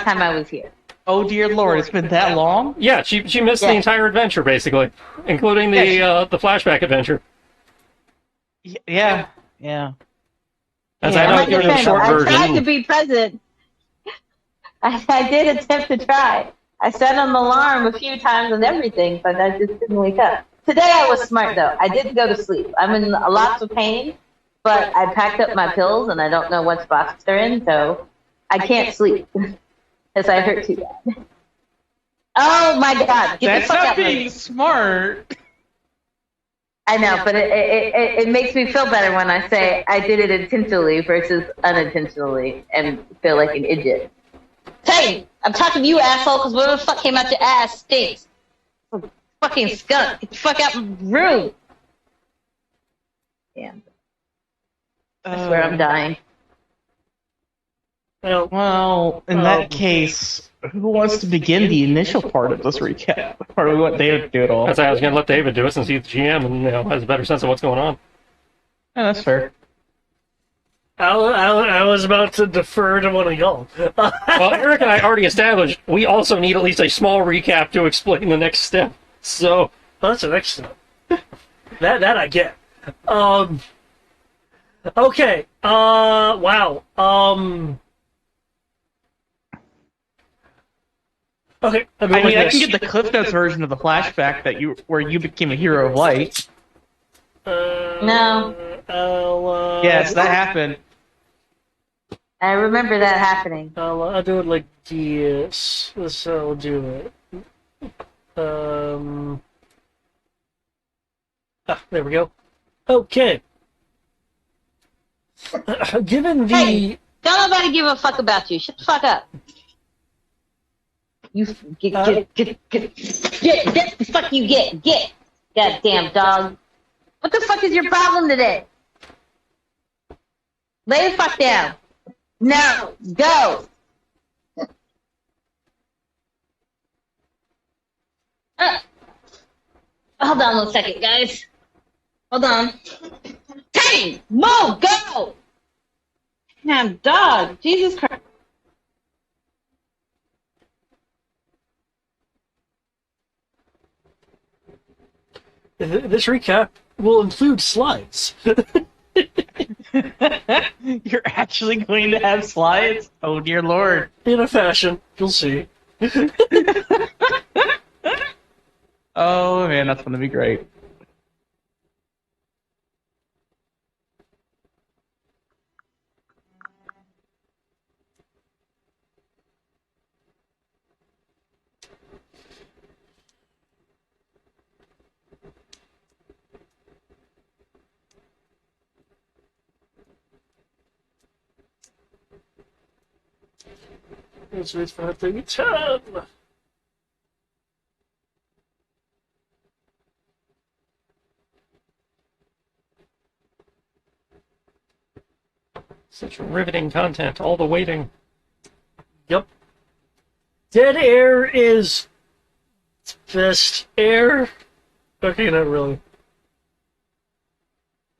last time I was here. Oh dear lord, it's been that long? Yeah, she missed the entire adventure, basically, including the flashback adventure. Yeah. As I know, you're the short version. I tried to be present. I did attempt to try. I set an alarm a few times and everything, but I just didn't wake up. Today I was smart, though. I did go to sleep. I'm in lots of pain, but I packed up my pills, and I don't know what spots they're in, so I can't sleep because I hurt too bad. Oh, my God. Get That's the fuck not out being smart. I know, but it makes me feel better when I say I did it intentionally versus unintentionally and feel like an idiot. Hey, I'm talking to you, asshole, because whatever the fuck came out your ass stinks. Fucking skunk. Get the fuck out of my room. Damn. I swear I'm dying. Well, in that case, who wants to begin the initial part of this recap? Or do we want David to do it all? I was going to let David do it since he's the GM and has a better sense of what's going on. Yeah, that's fair. I was about to defer to one of y'all. Well, Eric and I already established we also need at least a small recap to explain the next step. So that's the next step. That I get. Okay. Wow. Okay. I can get the Cliff Notes version of the flashback where you became a hero of light. No. Yes, that happened. I remember that happening. I'll do it like this. This I'll do it. There we go. Okay. Given the... Hey, don't nobody give a fuck about you. Shut the fuck up. You get the fuck you get. Goddamn dog. What the fuck is your problem today? Lay the fuck down. No, go. Hold on 1 second, guys. Hold on. Hey, move, go. Damn dog. Jesus Christ. This recap will include slides. You're actually going to have slides? Oh dear lord. In a fashion, you'll see. Oh man, that's going to be great. Let's wait for it to return. such riveting content, all the waiting. Yep. Dead air is best air. Okay, not really.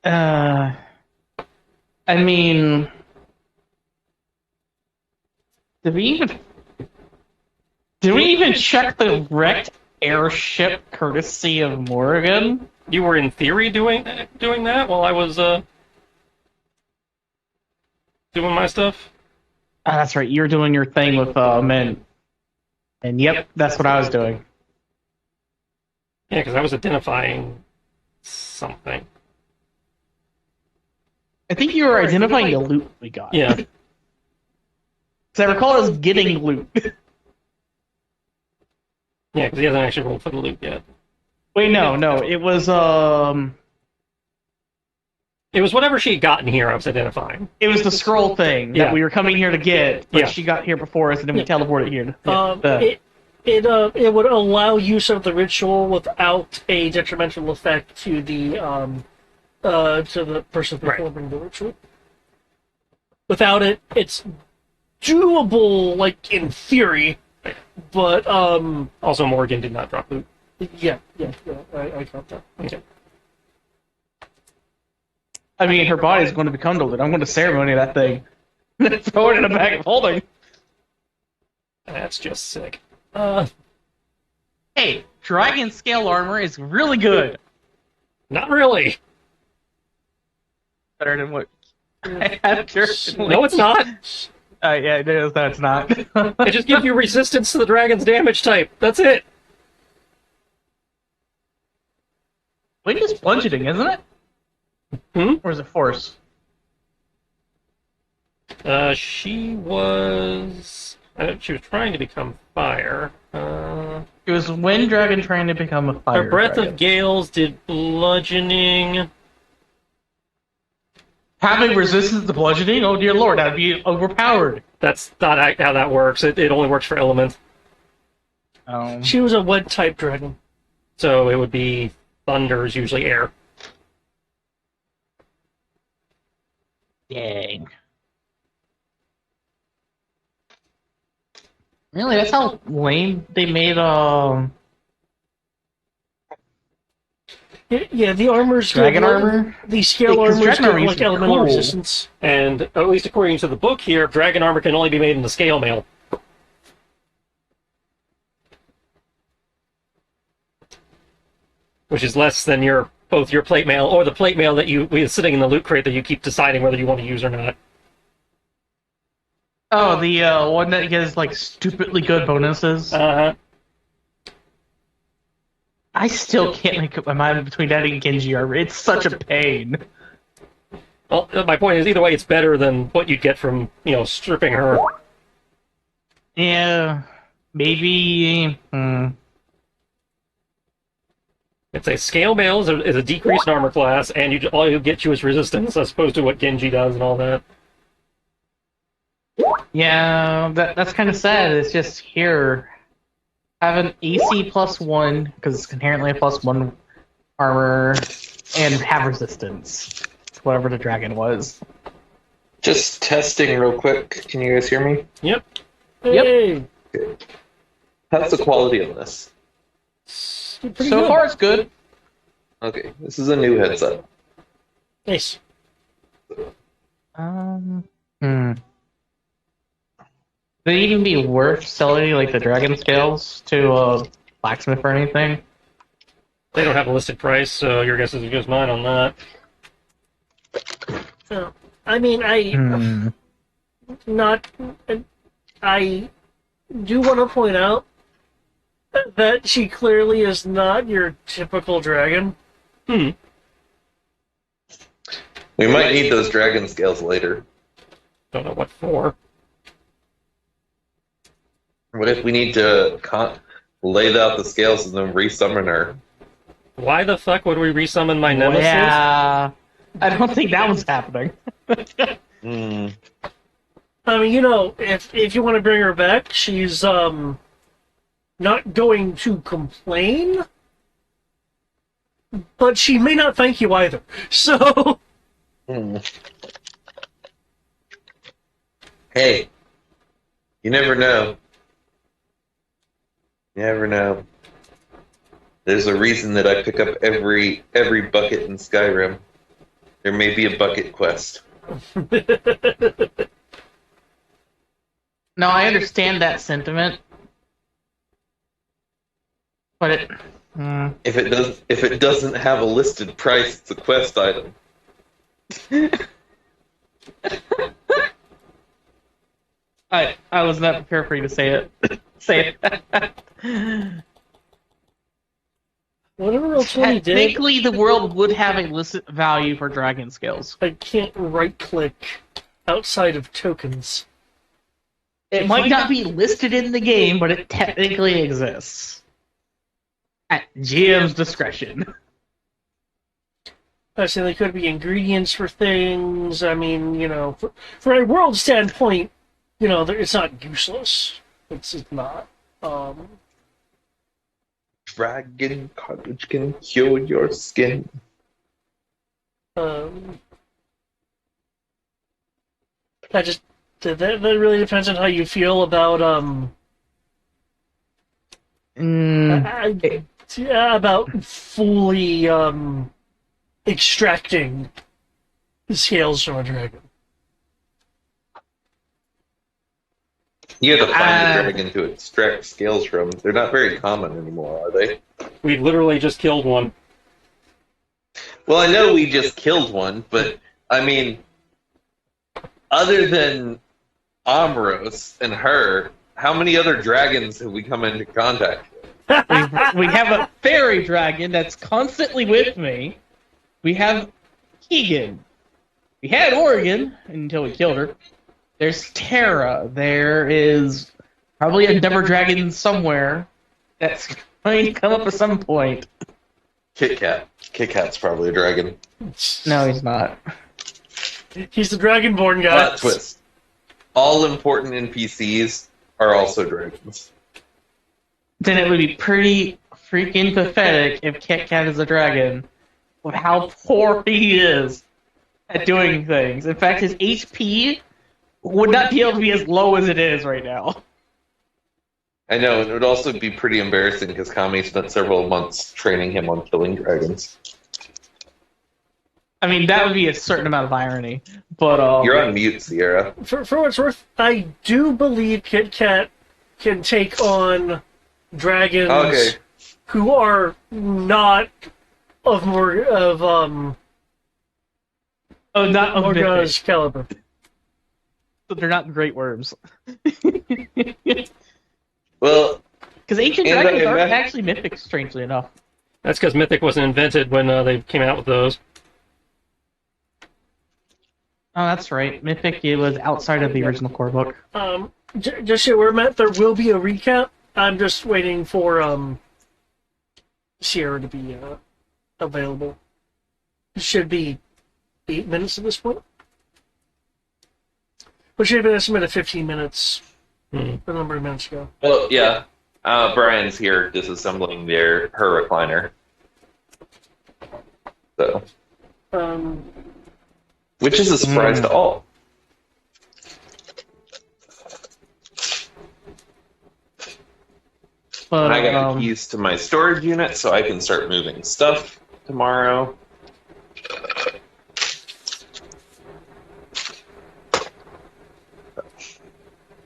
I mean, did we even check the wrecked airship courtesy of Morgan? You were in theory doing that while I was doing my stuff. That's right. You were doing your thing with men, and yep, that's what I was doing. Yeah, because I was identifying something. I think you were identifying the loot we got. Yeah. Because I recall us getting loot. Yeah, because he hasn't actually rolled for the loot yet. Wait, no. It was It was whatever she had gotten here I was identifying. It was the scroll thing that we were coming here to get, but Yeah. she got here before us, and then we teleported here. It would allow use of the ritual without a detrimental effect to the person performing the ritual. Without it, it's doable, like in theory, but Also, Morgan did not drop loot. yeah, I caught that. Okay. I mean, her body's going to become loot. I'm going to ceremony that thing. Throw it in a bag of holding. That's just sick. Hey, dragon scale armor is really good. Not really. Better than what I have currently. No, it's not. Yeah, it is. That's not. It just gives you resistance to the dragon's damage type. That's it. Wind is bludgeoning, isn't it? Or is it force? She was trying to become fire. It was wind dragon trying to become a fire Her breath dragon. of gales did bludgeoning. Having resistance to bludgeoning? Oh dear lord, that'd be overpowered. That's not how that works. It only works for element. She was a wood type dragon. So it would be thunder is usually air. Dang. Really, that's how lame they made Yeah, the armor's dragon good. armor? The scale Yeah, 'cause armor's dragon armor good, used like to be elemental cool. resistance. And at least according to the book here, dragon armor can only be made in the scale mail. Which is less than both your plate mail or the plate mail that is sitting in the loot crate that you keep deciding whether you want to use or not. Oh, the one that gives like stupidly good bonuses. Uh-huh. I still can't make up my mind between that and Genji armor. It's such a pain. Well, my point is, either way, it's better than what you'd get from, stripping her. Yeah, maybe. It's a scale mail is a decreased armor class, and all you get you is resistance, as opposed to what Genji does and all that. Yeah, that's kind of sad. It's just here. Have an AC +1, because it's inherently a +1 armor, and have resistance. Whatever the dragon was. Just testing real quick. Can you guys hear me? Yep. Hey! How's the quality on this? Pretty So good. far, it's good. Okay, this is a new headset. Nice. Would it even be worth selling like the dragon scales to a blacksmith or anything? They don't have a listed price, so your guess is as good as mine on that. I mean, I do want to point out that she clearly is not your typical dragon. We might need those dragon scales later. Don't know what for. What if we need to lay out the scales and then resummon her? Why the fuck would we resummon my nemesis? Yeah, I don't think that was happening. Hmm. I mean, if you want to bring her back, she's not going to complain, but she may not thank you either. So, Hey, you never know. You never know. There's a reason that I pick up every bucket in Skyrim. There may be a bucket quest. No, I understand that sentiment, but If it doesn't have a listed price, it's a quest item. I was not prepared for you to say it. Say it. whatever else we did, Technically, the world would have a listed value for dragon scales. I can't right-click outside of tokens. It might not be listed in the game, but it technically exists. At GM's discretion. I say they could be ingredients for things. I mean, from a world standpoint, it's not useless. It's not. Dragon cottage can cure your skin. That really depends on how you feel about about fully extracting scales from a dragon. You have to find a dragon to extract scales from. They're not very common anymore, are they? We literally just killed one. Well, I know we just killed one, but I mean, other than Amros and her, how many other dragons have we come into contact with? We have a fairy dragon that's constantly with me. We have Keegan. We had Oregon until we killed her. There's Terra. There is probably a Never Dragon somewhere that's going to come up at some point. Kit Kat. Kit Kat's probably a dragon. No, he's not. He's the Dragonborn guy. Plot twist. All important NPCs are also dragons. Then it would be pretty freaking pathetic if Kit Kat is a dragon with how poor he is at doing things. In fact, his HP would not be able to be as low as it is right now. I know, and it would also be pretty embarrassing because Kami spent several months training him on killing dragons. I mean, that would be a certain amount of irony, but You're on mute, Sierra. For what it's worth, I do believe Kit Kat can take on dragons who are not of not of Morgana's caliber. But they're not great worms. Well, because ancient and dragons I aren't imagine- actually mythic, strangely enough. That's because Mythic wasn't invented when they came out with those. Oh, that's right. Mythic, it was outside of the original core book. Just so we're met, there will be a recap. I'm just waiting for Sierra to be available. It should be 8 minutes at this point. But should have been estimated 15 minutes a number of minutes ago. well, yeah. Brian's here disassembling her recliner. So, which is a surprise to all. But, I got the keys to my storage unit, so I can start moving stuff tomorrow.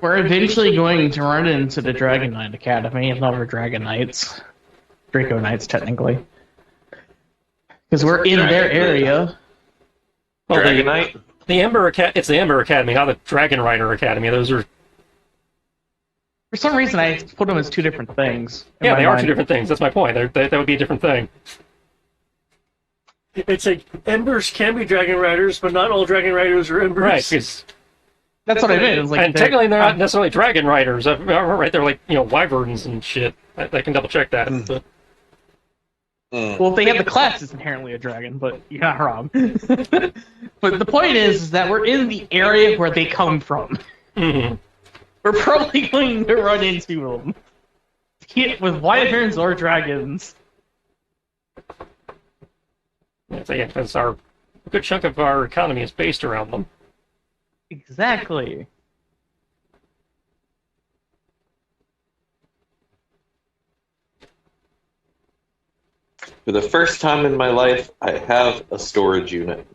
we're eventually going to run into the Dragon Knight Academy, and over Dragon Knights. Draco Knights, technically. Because we're in their area. Well, Dragon Knight? It's the Ember Academy, not the Dragon Rider Academy. Those are For some reason, I put them as two different things. in yeah, my they are mind. two different things. That's my point. That would be a different thing. It's like Embers can be Dragon Riders, but not all Dragon Riders are Embers. Right, because That's what I meant. It was like and technically they're not necessarily Dragon Riders. Right, they're like wyverns and shit. I can double check that. But Well, if they have the class, it's inherently a dragon, but you're not wrong. But the point is that we're in the area where they come from. mhm. We're probably going to run into them. Be it with wyverns or dragons. Yeah, because a good chunk of our economy is based around them. Exactly. For the first time in my life, I have a storage unit.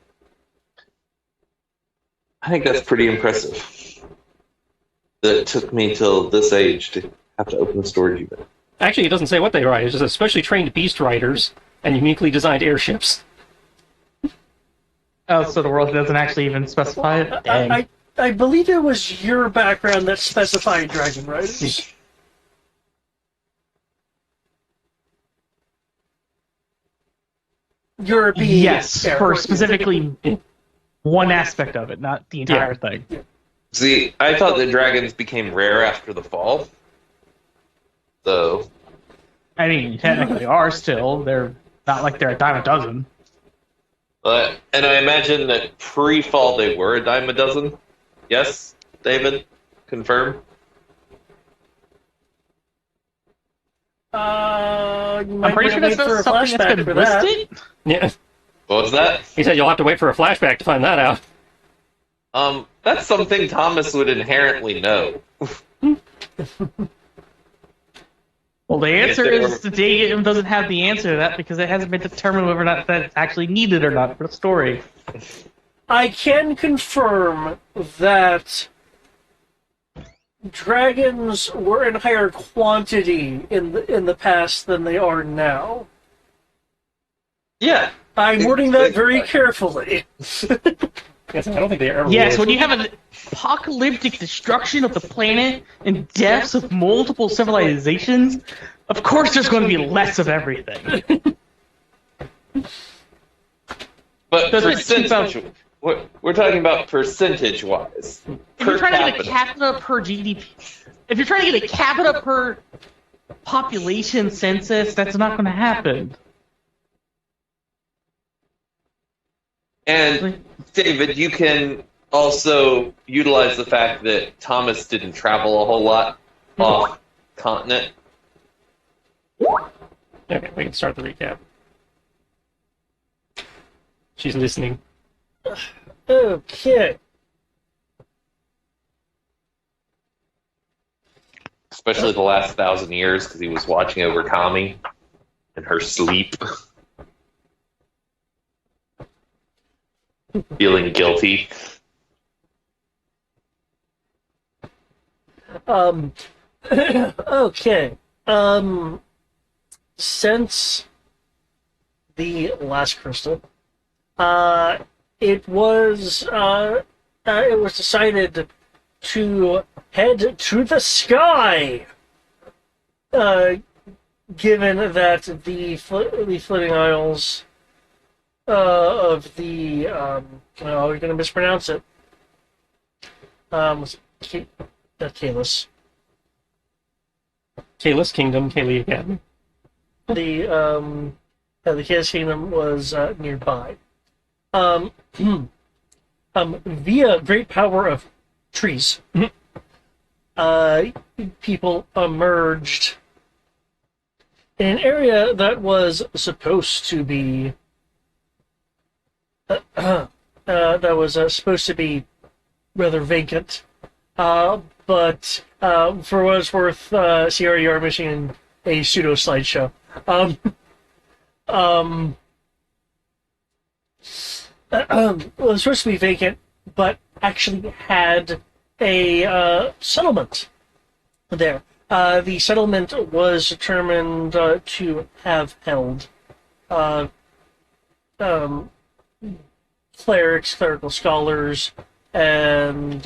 I think that's pretty impressive. That it took me till this age to have to open a storage unit. Actually, it doesn't say what they ride. It's just especially trained beast riders and uniquely designed airships. Oh, so the world doesn't actually even specify it? Dang. I believe it was your background that specified Dragon Riders. European. Yes, for specifically one aspect of it, not the entire thing. See, I thought that dragons became rare after the fall. So, I mean, technically are still. They're not like they're a dime a dozen. and I imagine that pre-fall they were a dime a dozen. Yes, David? Confirm? You I'm might pretty sure wanna that's wait for a something that's flashback been for that. listed. Yeah, What was that? he said you'll have to wait for a flashback to find that out. That's something Thomas would inherently know. Well, the answer Yes, is the game doesn't have the answer to that because it hasn't been determined whether or not that's actually needed or not for the story. I can confirm that dragons were in higher quantity in the past than they are now. Yeah. I'm wording that very Exactly. carefully. Yes, I don't think they ever. Yes, will. when you have an apocalyptic destruction of the planet and deaths of multiple civilizations, of course there's going to be less of everything. But Does it keep percentage, we're talking about percentage-wise. If you're Per trying to get a capita. capita per GDP, if you're trying to get a capita per population census, that's not going to happen. And, David, you can also utilize the fact that Thomas didn't travel a whole lot off continent. Okay, we can start the recap. She's listening. Okay. Especially the last 1,000 years, because he was watching over Tommy in her sleep. Feeling guilty. Okay. Since the last crystal, it was decided to head to the sky. Given that the floating isles of the oh, you're gonna mispronounce it. Was it Kalis? Kalis Kingdom, Kaylee Academy. The Kalis Kingdom was nearby. Via great power of trees, people emerged in an area that was supposed to be rather vacant. But for what it's worth, Sierra, you are missing a pseudo slideshow. Well, it's supposed to be vacant, but actually had a settlement there. The settlement was determined to have held clerics, clerical scholars, and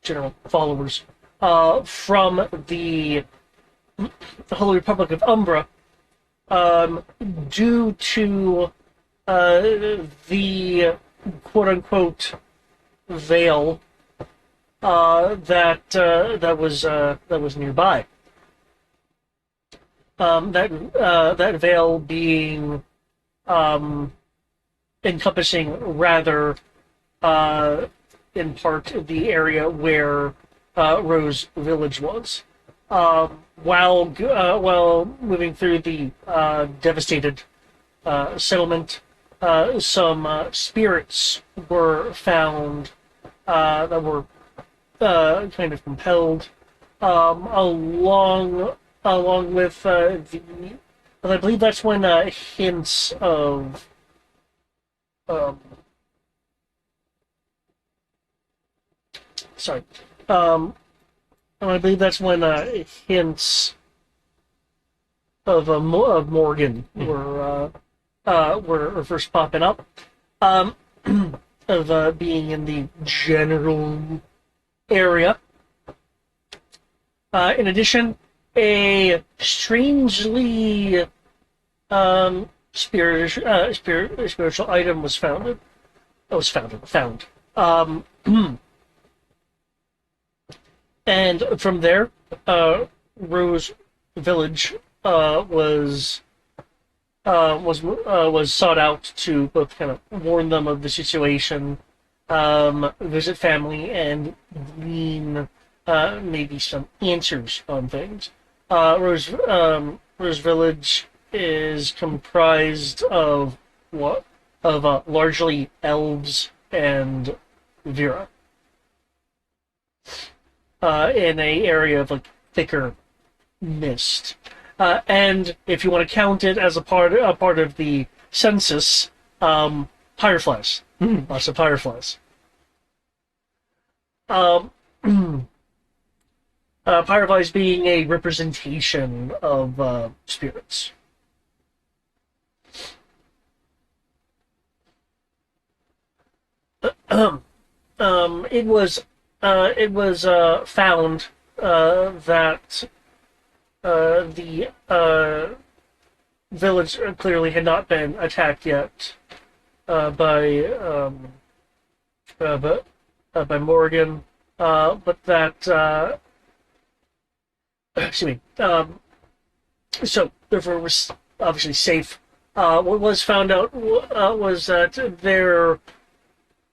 general followers from the Holy Republic of Umbra, due to the quote-unquote veil that was nearby. That veil being encompassing rather in part the area where Rose Village was. While moving through the devastated settlement, some spirits were found that were kind of compelled, along with I believe that's when hints of sorry. I believe that's when hints of Morgan were first popping up, of being in the general area. In addition, a strangely spiritual item was found. And from there, Rose Village was sought out to both kind of warn them of the situation, visit family, and glean maybe some answers on things. Rose Village is comprised of largely elves and Vera. In a area of like thicker mist, and if you want to count it as a part of the census, fireflies, lots of fireflies. Fireflies being a representation of spirits. It was found that the village clearly had not been attacked yet by Morgan, but that excuse me. So therefore, it was obviously safe. What was found out was that there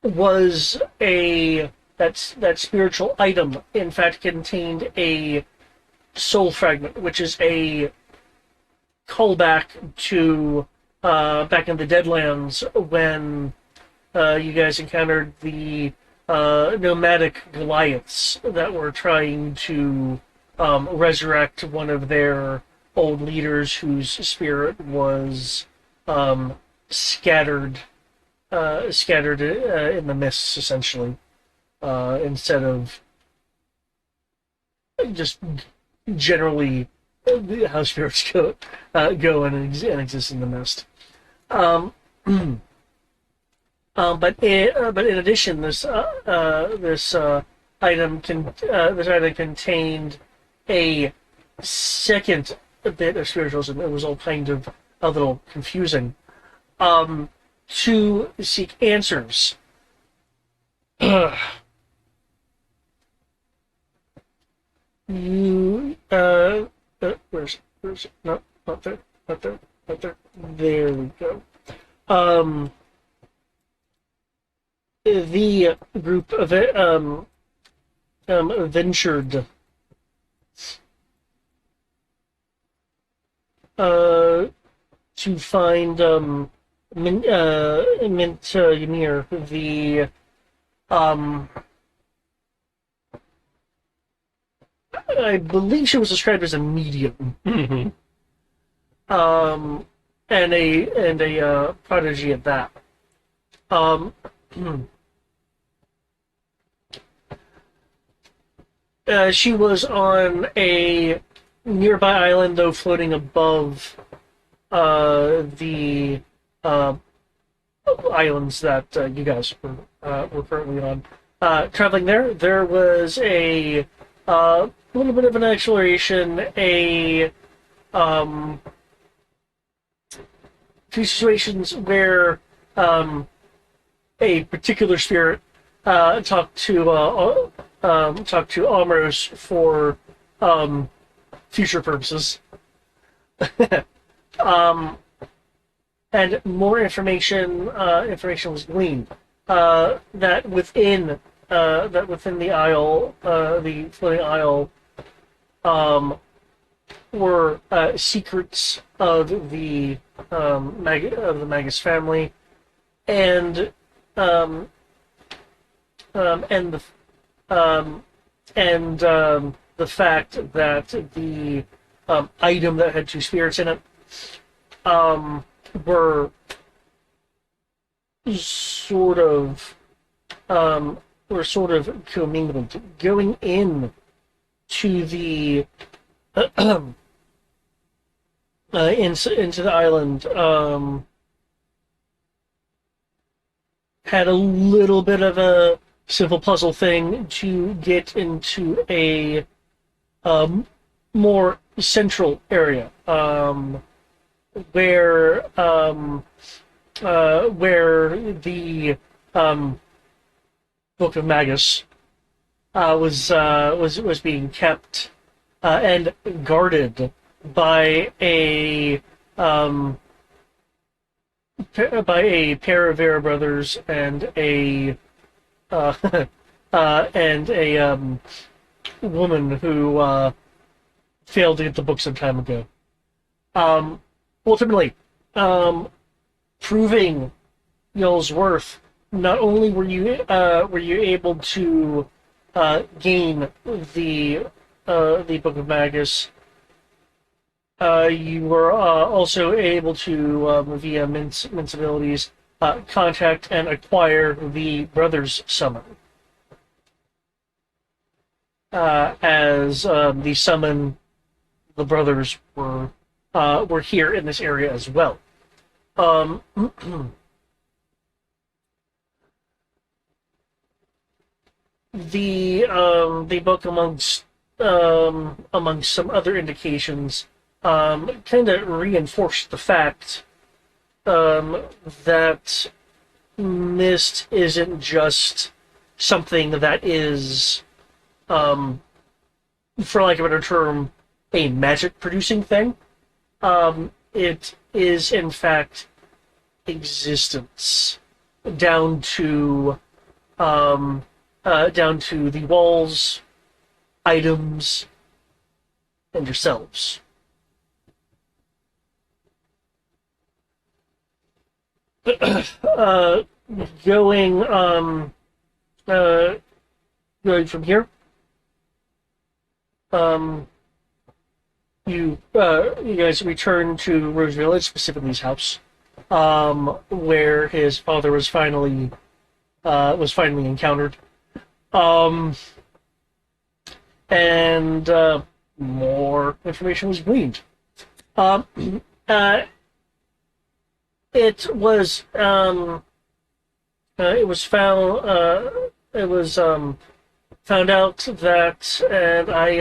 was that spiritual item in fact contained a soul fragment, which is a callback to back in the Deadlands when you guys encountered the nomadic Goliaths that were trying to resurrect one of their old leaders whose spirit was scattered in the mists, essentially, instead of just generally how spirits go and exist in the mist. But in addition, this item contained a second bit of spiritualism. It was all kind of a little confusing. To seek answers. You where's it? No, not there, not there, not there. There we go. The group of it ventured to find Mint Ymir, the I believe she was described as a medium, Mhm. and a prodigy at that. She was on a nearby island, though floating above the islands that you guys were currently on. Traveling there was a little bit of an exploration, few situations where a particular spirit talked to Amros for future purposes. And more information was gleaned that within the isle, the floating isle, were secrets of the Magus family, and the fact that the item that had two spirits in it were sort of commingled, going in to the into the island. Had a little bit of a simple puzzle thing to get into a more central area, where the Book of Magus was being kept and guarded by a pair of Vera brothers and a woman who failed to get the book some time ago. Ultimately, proving y'all's worth. Not only were you able to gain the Book of Magus, you were also able to, via Mint's abilities, contact and acquire the Brothers Summon. as the summon the brothers were here in this area as well. Um, the book amongst some other indications kind of reinforced the fact that mist isn't just something that is, for lack of a better term, a magic producing thing. It is in fact existence, down to down to the walls, items, and yourselves. uh, going uh, going from here, you guys return to Rose Village, specifically his house, where his father was finally encountered, and more information was gleaned. Um, uh, it was found found out that, and I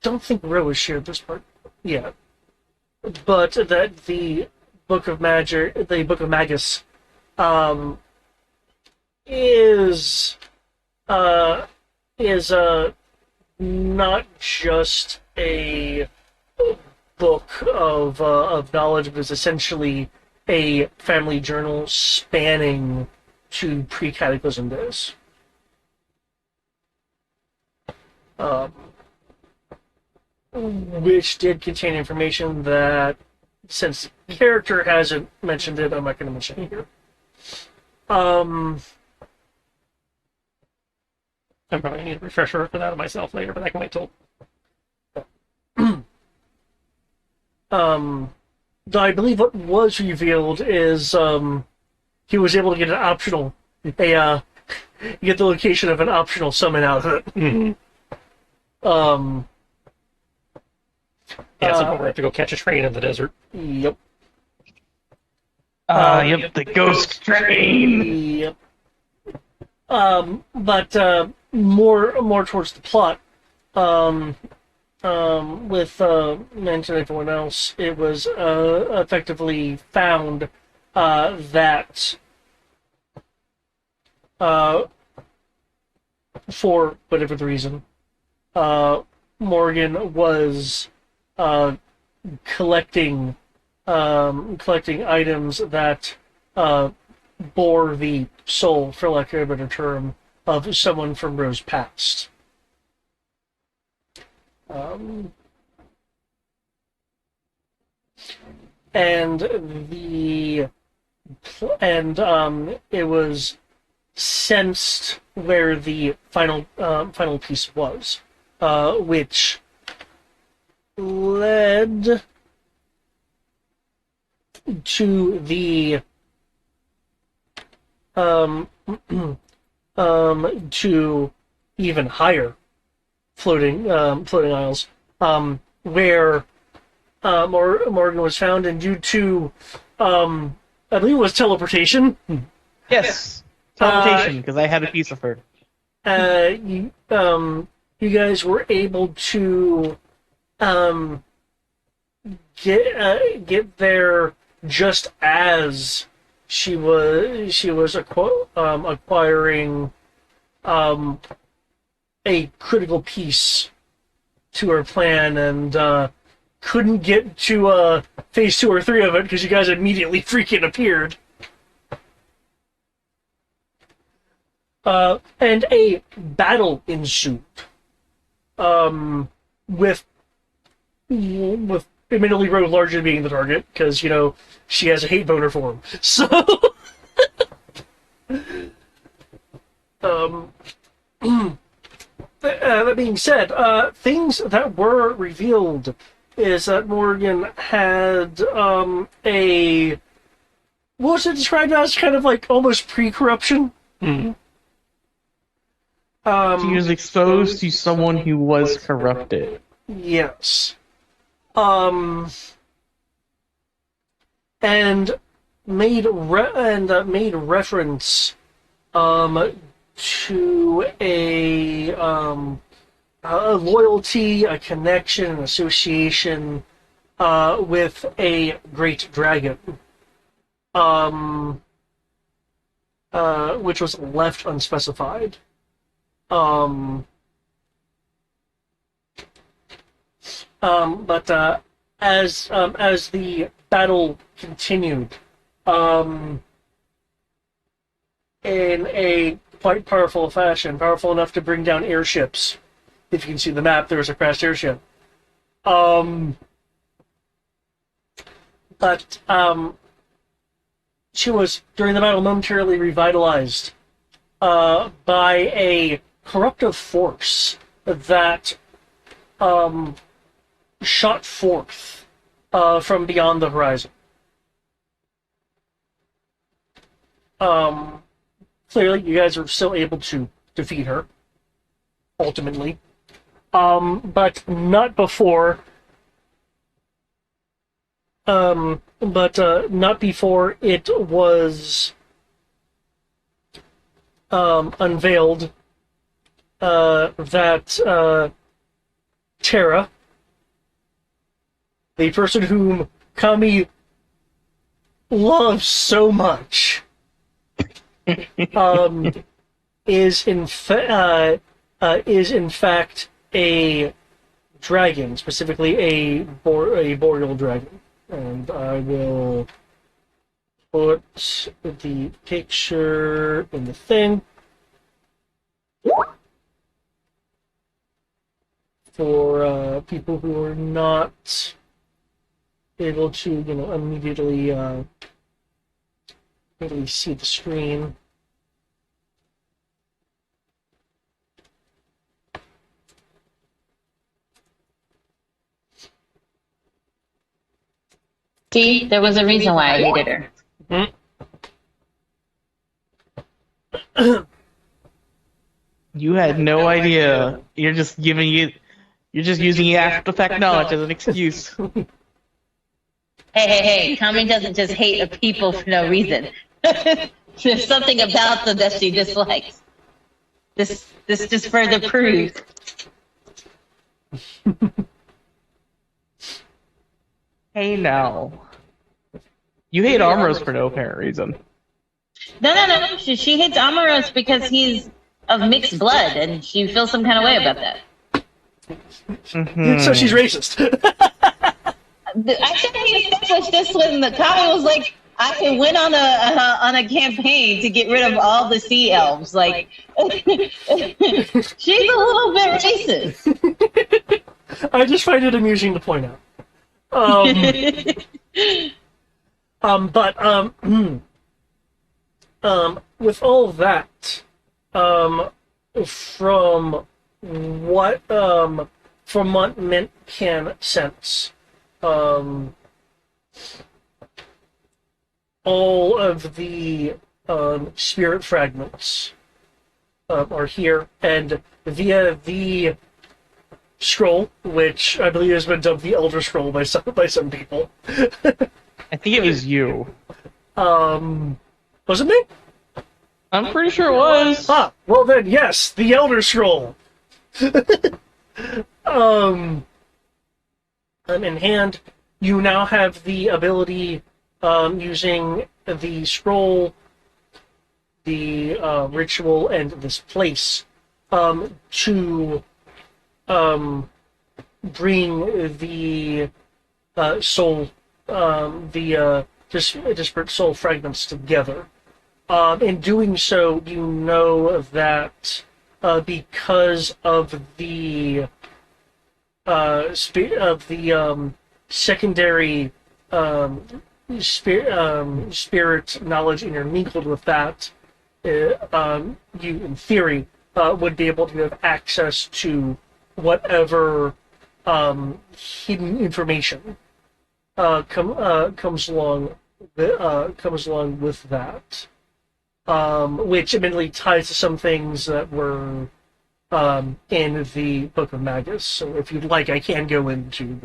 don't think Rose shared this part yet, but that the Book of Magus, um, is is not just a book of knowledge, but is essentially a family journal spanning to pre-cataclysm days. Um, which did contain information that, since the character hasn't mentioned it, I'm not going to mention it here. I'm probably going to need a refresher for that myself later, but I can wait till. Though I believe what was revealed is he was able to get an optional, get the location of an optional summon out of it. Mm-hmm. Yeah, so we have to go catch a train in the desert. Yep. Yep, the ghost train. Yep. But more towards the plot. With mention everyone else, it was effectively found that for whatever the reason, Morgan was collecting items that bore the soul, for lack of a better term, of someone from Rose past. And it was sensed where the final piece was, which led to the to even higher floating isles, where Morgan was found, and due to I believe it was teleportation. Yes, teleportation, because I had a piece of her. You guys were able to get there just as she was acquiring a critical piece to her plan, and couldn't get to phase 2 or 3 of it because you guys immediately freaking appeared. And a battle ensued, with admittedly Rose largely being the target, because, she has a hate boner for him. So, that being said, things that were revealed is that Morgan had what was it described as? Kind of like almost pre-corruption. Mm-hmm. She was exposed to someone who was corrupted. Yes. And made reference to a loyalty, a connection, an association with a great dragon, which was left unspecified. But as the battle continued, in a quite powerful fashion, powerful enough to bring down airships. If you can see the map, there was a crashed airship. But she was, during the battle, momentarily revitalized by a corruptive force that shot forth from beyond the horizon. Clearly, you guys are still able to defeat her, ultimately. But not before. Not before it was unveiled that Terra, the person whom Kami loves so much, is in fact a dragon, specifically a boreal dragon. And I will put the picture in the thing for people who are not able to, immediately see the screen. See, there was a reason why I hated her. You had no idea. You're just using After Effect knowledge as an excuse. Hey, Kami doesn't just hate a people for no reason. There's something about them that she dislikes. This just further proves. Hey now. You hate Armros for no apparent reason. No. She hates Amaros because he's of mixed blood, and she feels some kind of way about that. Mm-hmm. So she's racist. I think he established this when the Kami was like, I went on a campaign to get rid of all the sea elves. Like, she's a little bit racist. I just find it amusing to point out. With all that, from what Mint can sense, all of the spirit fragments are here, and via the scroll, which I believe has been dubbed the Elder Scroll by some people. I think it was you. Was it me? I'm pretty sure it was. Ah, well then, yes, the Elder Scroll. In hand, you now have the ability, using the scroll, the ritual, and this place, to bring the soul, the disparate soul fragments together. In doing so, you know that because of the secondary spirit knowledge intermingled with that, you, in theory, would be able to have access to whatever hidden information comes along with that, which admittedly ties to some things that were in the Book of Magus. So if you'd like, I can go into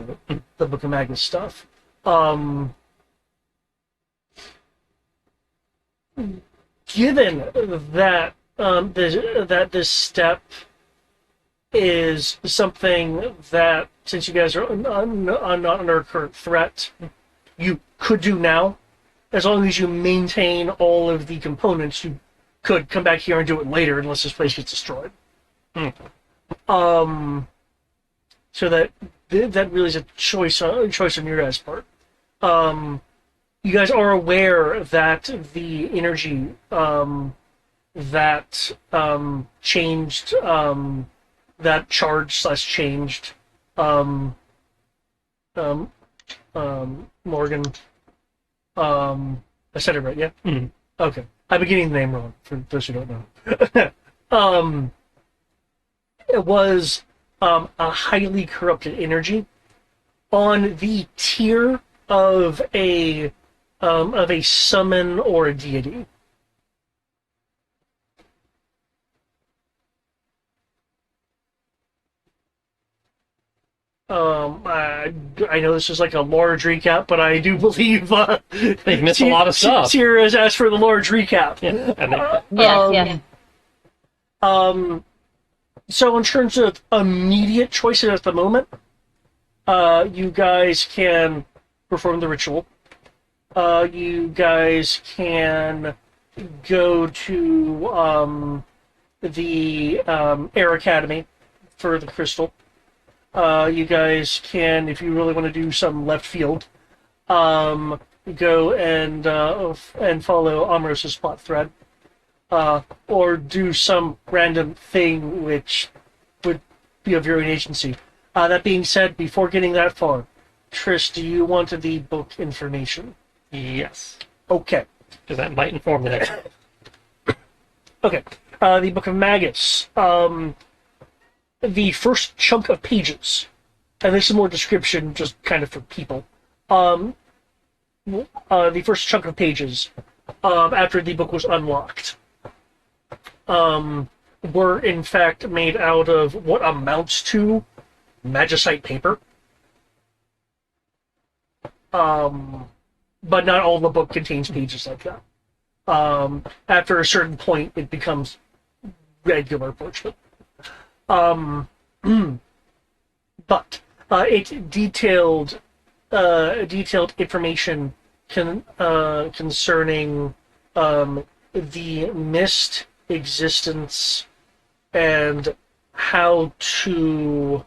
the Book of Magus stuff. Given that this step is something that, since you guys are not under current threat, you could do now, as long as you maintain all of the components. You could come back here and do it later, unless this place gets destroyed. So that really is a choice on your guys' part. You guys are aware that the energy that changed, that charged/changed Morgan. I said it right, yeah? Mm-hmm. Okay. I've been getting the name wrong, for those who don't know. It was a highly corrupted energy on the tier of a summon or a deity. I know this is like a large recap, but I do believe they've missed a lot of stuff. Tira has asked for the large recap. Yes. So in terms of immediate choices at the moment, you guys can perform the ritual. You guys can go to the Air Academy for the crystal. You guys can, if you really want to do some left field, go and follow Amros's plot thread, or do some random thing which would be of your own agency. That being said, before getting that far, Trish, do you want the book information? Yes. Okay. Because that might inform the next one. Okay. The Book of Magus. The first chunk of pages, and this is more description, just kind of for people. The first chunk of pages, after the book was unlocked, were in fact made out of what amounts to magicite paper. But not all the book contains pages like that. After a certain point, it becomes regular parchment. But it detailed information concerning the mist existence and how to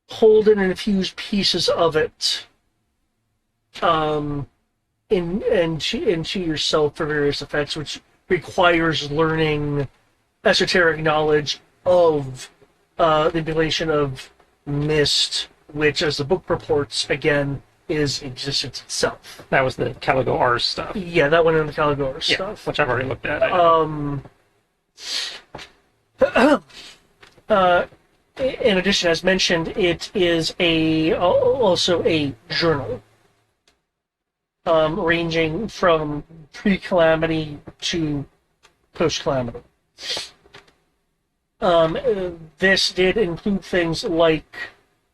hold and infuse pieces of it into yourself for various effects, which requires learning esoteric knowledge of the manipulation of mist, which, as the book purports, again, is existence itself. That was the Caligo Ars stuff. Yeah, that went in the Caligo Ars stuff. Which I've already looked at. In addition, as mentioned, it is also a journal. Ranging from pre-calamity to post-calamity. This did include things like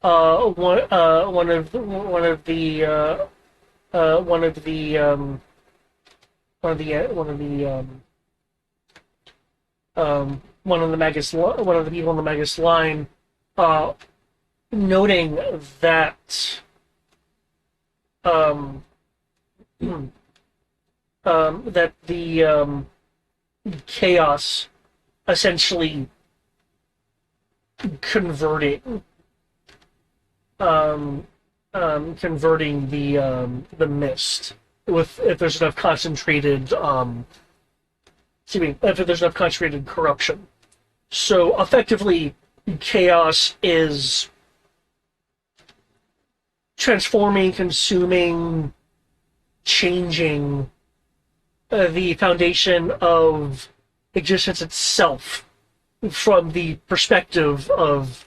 one of the people in the Magus line noting that that the chaos essentially converting the mist if there's enough concentrated corruption. So effectively, chaos is transforming, consuming, changing the foundation of existence itself from the perspective of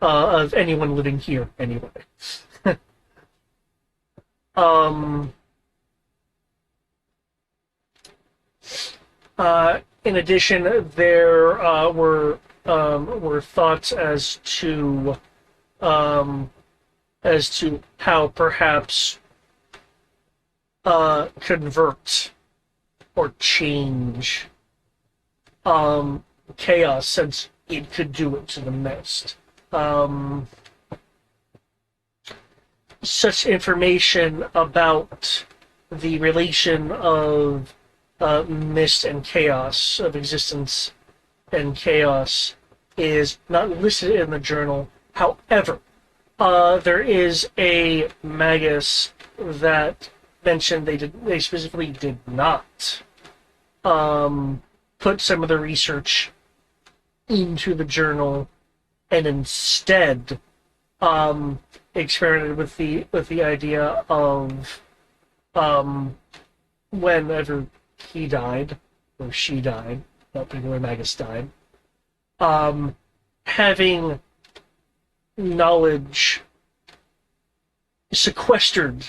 anyone living here, anyway. In addition, there were thoughts as to how perhaps convert or change chaos, since it could do it to the mist. Such information about the relation of mist and chaos, of existence and chaos, is not listed in the journal. However, there is a magus that mentioned they specifically did not put some of the research into the journal, and instead experimented with the idea of whenever he died or she died, that particular magus died, having knowledge sequestered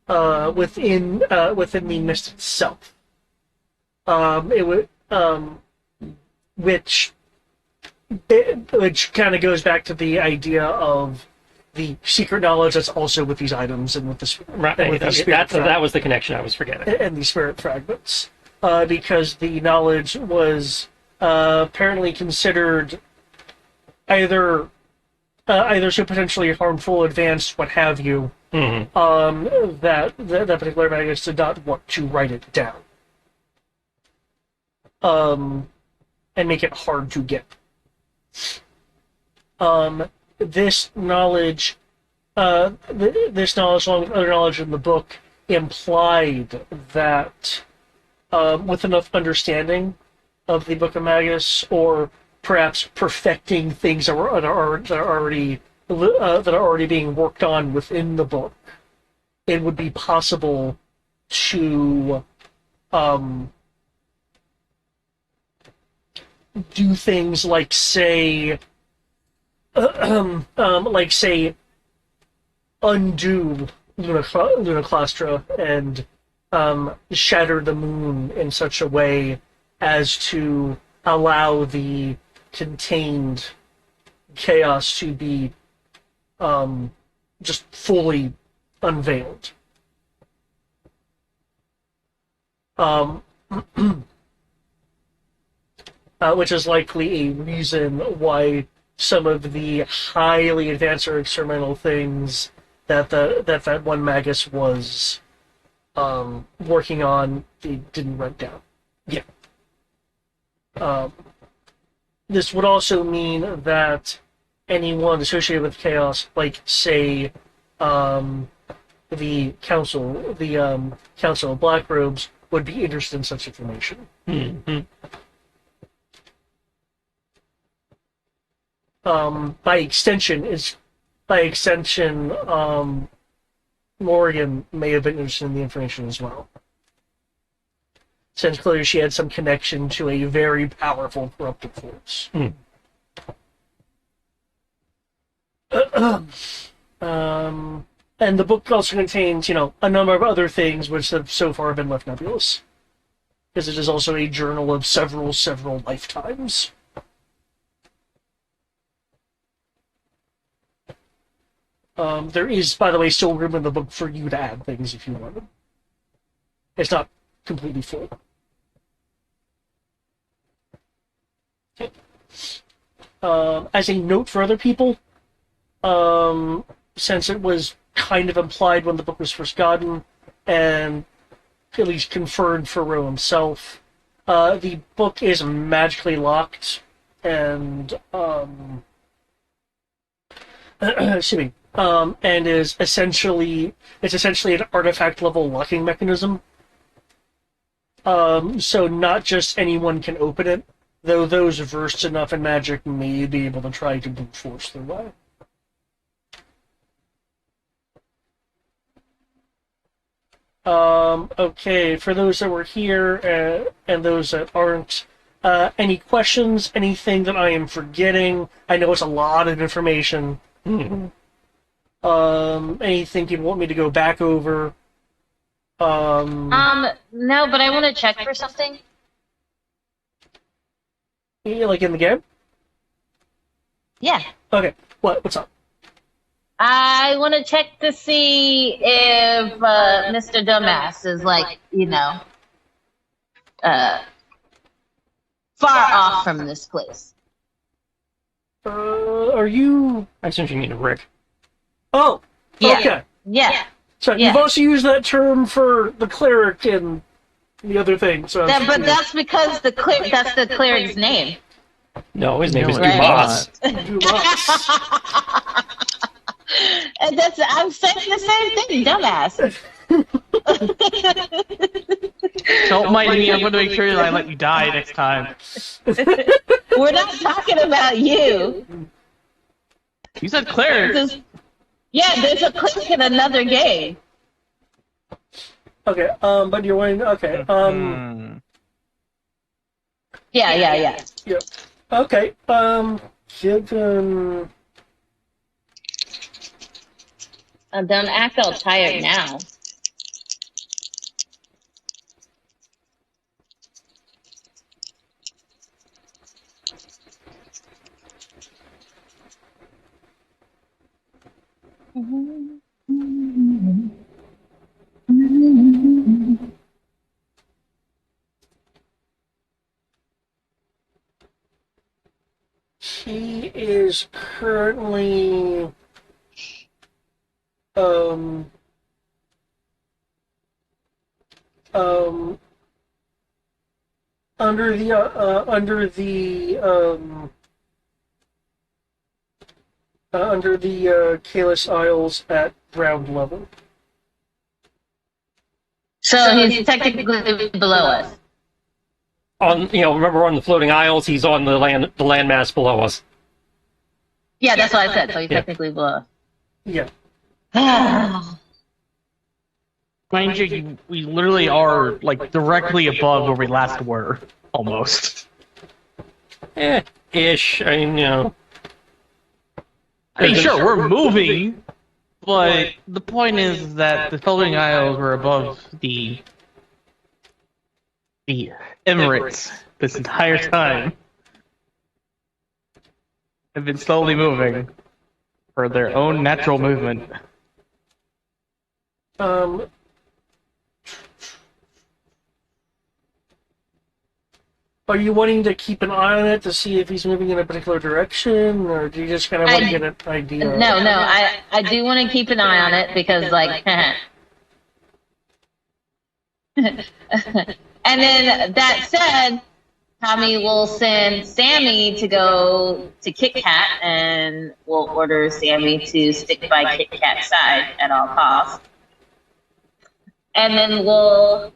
within the mist itself. It would which kind of goes back to the idea of the secret knowledge that's also with these items and with the Right. That was the connection I was forgetting. and the spirit fragments, because the knowledge was apparently considered either so potentially harmful, advanced, what have you, that particular magus did not want to write it down, and make it hard to get. This knowledge, along with other knowledge in the book, implied that with enough understanding of the Book of Magus, or perhaps perfecting things that are already being worked on within the book, it would be possible to do things like say undo Luna Claustra and shatter the moon in such a way as to allow the contained chaos to be just fully unveiled. Which is likely a reason why some of the highly advanced or experimental things that one magus was working on, they didn't write down. Yeah. This would also mean that anyone associated with chaos, like say the council of Black Robes, would be interested in such information. Mm-hmm. By extension, Morgan may have been interested in the information as well, since clearly she had some connection to a very powerful corruptive force. And the book also contains, a number of other things which have so far been left nebulous, because it is also a journal of several lifetimes. There is, by the way, still room in the book for you to add things if you want. It's not completely full. Okay. As a note for other people, since it was kind of implied when the book was first gotten, and at least confirmed for Roe himself, the book is magically locked, and excuse me. And is essentially an artifact level locking mechanism. So not just anyone can open it, though those versed enough in magic may be able to try to brute force their way. Okay, for those that were here and those that aren't, any questions? Anything that I am forgetting? I know it's a lot of information. Anything you want me to go back over? No, but I want to check for something. Like in the game? Yeah. Okay. What's up? I want to check to see if Mr. Dumbass is like, far off from this place. Are you? I assume you mean Rick. Oh. Yeah. Okay. Yeah. So Yeah. you've also used that term for the cleric and the other thing. So But that's because that's the cleric's name. No, his name is it's Dumas. not. Dumas. And I'm saying the same thing, dumbass. Don't mind me. I'm going to make sure that I let you die next time. We're not talking about you. You said cleric. There's a cleric in another game. Okay. But you're winning. Okay. Yeah. Yeah. Okay. Given. Don't act all tired now. He is currently um under the Kalis Isles at ground level. So he's technically below us. Remember on the floating isles, he's on the landmass below us. Yeah, that's what I said. So he's Yeah. technically below Yeah. us. Mind you, we literally are like directly above where we last were, almost. Ish. I mean, I mean, sure, we're moving, but the point is that the floating isles were above the Emirates this entire time. Have been slowly moving for their own natural movement. Are you wanting to keep an eye on it to see if he's moving in a particular direction, or do you just kind of want to get an idea? No, I do want to keep an eye on it because, like, and then that said, Tommy will send Sammy to go to Kit Kat, and we'll order Sammy to stick by Kit Kat's side at all costs. And then we'll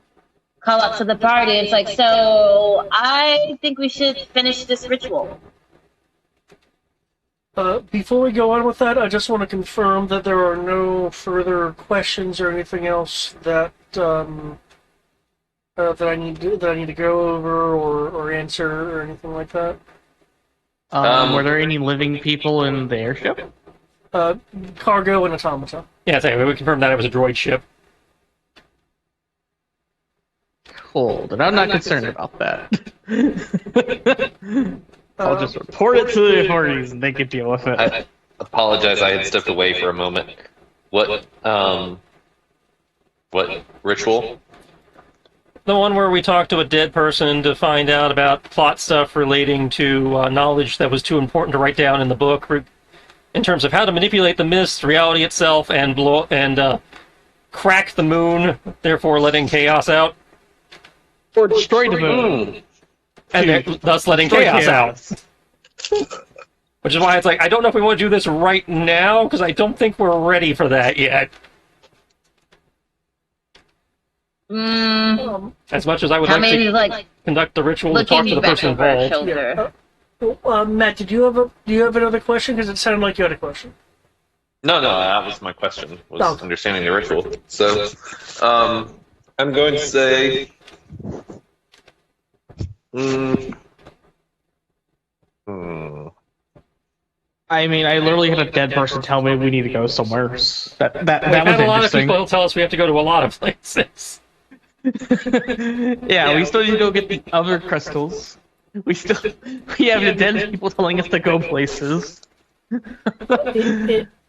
call up to the party. It's like, so I think we should finish this ritual. Before we go on with that, I just want to confirm that there are no further questions or anything else that that I need to go over or answer or anything like that. Were there any living people in the airship? Cargo and automata. yeah, we confirmed that it was a droid ship. Cool, then I'm not concerned about that. I'll just report it to the authorities and they can deal with it. I apologize. I had stepped away for a moment. What ritual? The one where we talked to a dead person to find out about plot stuff relating to knowledge that was too important to write down in the book, in terms of how to manipulate the mist, reality itself, and crack the moon, therefore letting chaos out, Or destroy the moon. and thus letting chaos out. Which is why it's like, I don't know if we want to do this right now, because I don't think we're ready for that yet. As much as I would like to conduct the ritual and talk to the person involved. Yeah. Matt, do you have another question? Because it sounded like you had a question. No, that was my question. Was understanding the ritual. So, I'm going to say. I I mean, I literally had a dead person tell me we need to go somewhere. That We've was had a lot of interesting. people tell us we have to go to a lot of places. Yeah, we still need to go get the other crystals. We have the dead people telling us to go places.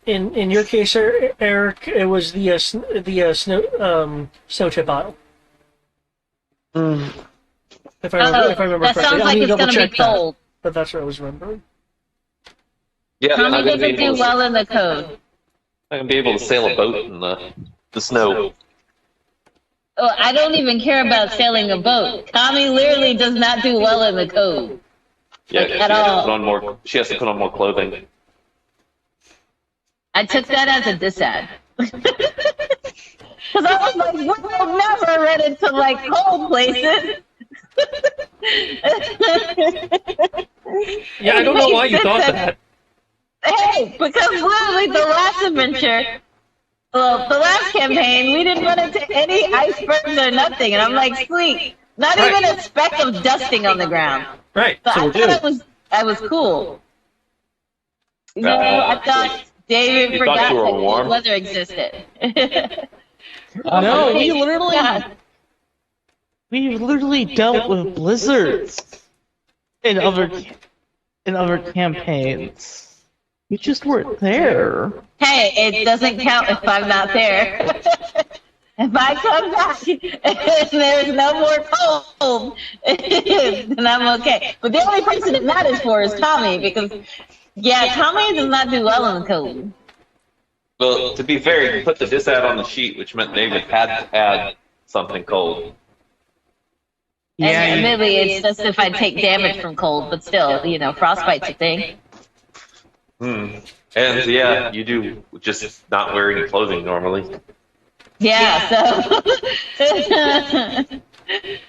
In your case, Eric, it was the snow chip bottle. If I remember that correctly, sounds like it's gonna be cold. But that's what I was remembering. Yeah, I'm Tommy gonna be doesn't able do to, well in the code. I'm gonna be able to sail a boat in the snow. Oh, I don't even care about sailing a boat. Tommy literally does not do well in the code. Yeah, Like, she at has to all. put on more. She has to put on more clothing. I took that as a disad. Because I was like, we'll never run into like cold places. Yeah, I don't know why you thought that. Hey, because literally the last adventure, well, the last campaign, we didn't run into any icebergs or nothing, and I'm like, sweet, not Right. even a speck of dusting on the ground. Right, So so I we're thought good. I was cool. No, I thought David You thought forgot you were that warm? cold weather existed. No, we literally Yeah. we literally dealt with blizzards in other campaigns. We just weren't there. Hey, it doesn't count if I'm not there. If I come back and there's no more cold, then I'm okay. But the only person it matters for is Tommy, because, yeah, Tommy does not do well in the cold. Well, to be fair, you put the disad on the sheet, which meant David had to add something cold. And Yeah, admittedly, it's just if I take damage from cold, but still, frostbite's a thing. And yeah, you do just not wear any clothing normally. Yeah, so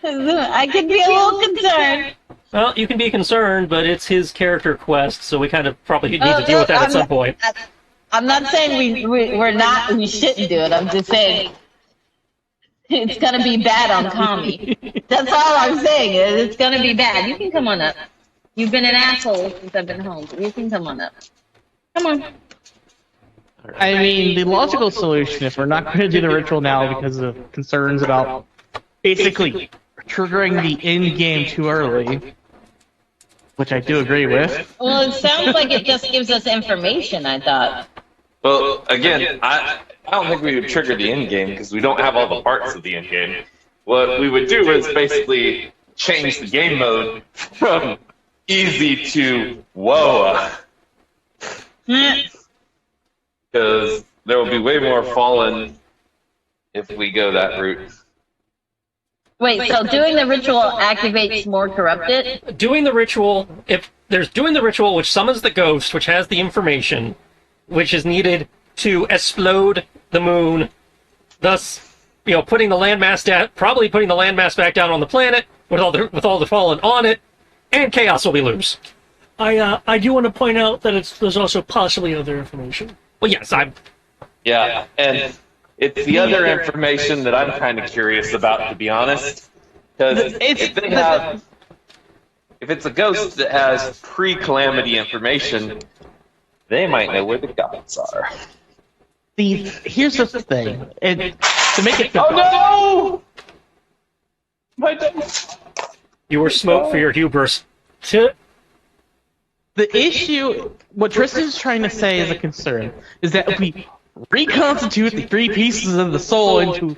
I could be a little concerned. Well, you can be concerned, but it's his character quest, so we kind of probably need Oh, to deal with that no, at some point. I'm not saying we shouldn't do it. I'm just saying it's gonna be bad on Kami. That's all I'm saying. It's gonna be bad. You can come on up. You've been an asshole since I've been home. You can come on up. Come on. I mean, the logical solution, if we're not going to do the ritual now because of concerns about basically triggering the end game too early, which I do agree with. Well, it sounds like it just gives us information, I thought. Well, again, I don't think we would trigger the end game because we don't have all the parts of the end game. What we would do is basically change the game mode from easy to whoa. Because there will be way more fallen if we go that route. Wait, so doing the ritual activates more corrupted? Doing the ritual, if there's doing the ritual which summons the ghost, which has the information, which is needed to explode the moon, thus, putting the landmass down, probably putting the landmass back down on the planet with all the fallen on it, and chaos will be loose. I do want to point out that there's also possibly other information. Well, yes, Yeah, and it's the other information that I'm kind of curious about, to be honest. Because if it's a ghost that has pre-calamity information, they might know where the gods are. Here's the thing, to make it Oh no! you were smoked for your hubris. The issue, what Tristan is trying to say is a concern, is that if we reconstitute the three pieces of the soul into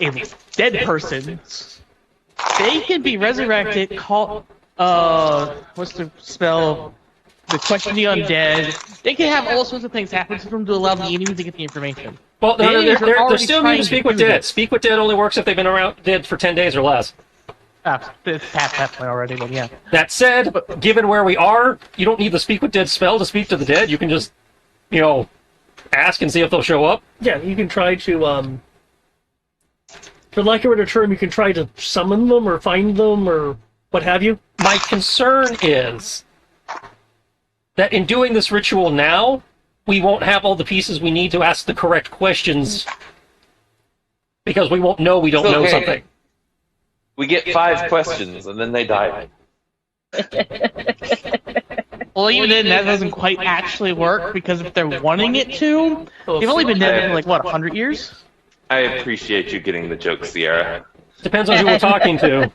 a dead person, they can be resurrected, what's the spell? The question the undead. They can have all sorts of things happen to them to allow the enemy to get the information. Well, The they're enemies are already still trying immune to Speak with do Dead. this. Speak with Dead only works if they've been around dead for 10 days or less. It's past that point already, but yeah. That said, given where we are, you don't need the Speak with Dead spell to speak to the dead. You can just, ask and see if they'll show up. Yeah, you can try to, for lack of a better term, you can try to summon them or find them or what have you. My concern is that in doing this ritual now, we won't have all the pieces we need to ask the correct questions because we won't know we don't know something. We get 5 questions and then they die. Well, even then, that doesn't quite actually work, because if they're wanting it to, they've only been dead for, like, what, 100 years? I appreciate you getting the joke, Sierra. Depends on who we're talking to.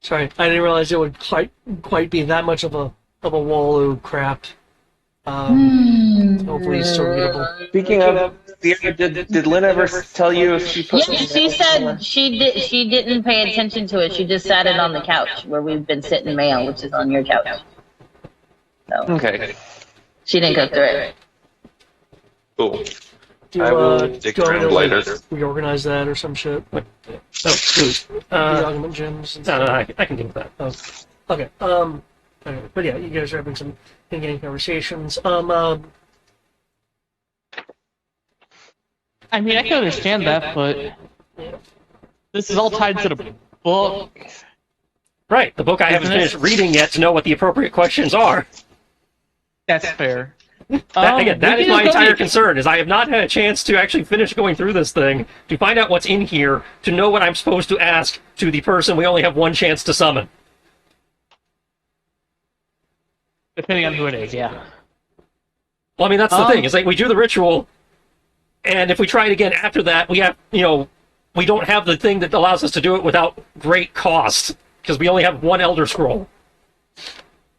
Sorry, I didn't realize it would quite be that much of a wallow crap. Hopefully it's still readable. Speaking of, Sierra, did Lynn ever tell you if she put? Yeah, she said she didn't pay attention to it. She just sat it on the couch where we've been sitting mail, which is on your couch. So Okay. she didn't go through it. Cool. Do, I will do dig you want me around to, later. reorganize that or some shit? Oh, dude. The argument gems and No, stuff? I can deal with that. Oh, okay. Anyway, but yeah, you guys are having some in-game conversations. I mean, I can understand that, but this is all tied to the book. Right, the book I haven't Isn't it? finished reading yet to know what the appropriate questions are. That's fair. Again, that we is can my just go entire to- concern, is I have not had a chance to actually finish going through this thing, to find out what's in here, to know what I'm supposed to ask to the person we only have one chance to summon. Depending on who it is, yeah. Well, I mean, that's the thing, is like, we do the ritual, and if we try it again after that, we have, we don't have the thing that allows us to do it without great cost, because we only have one Elder Scroll.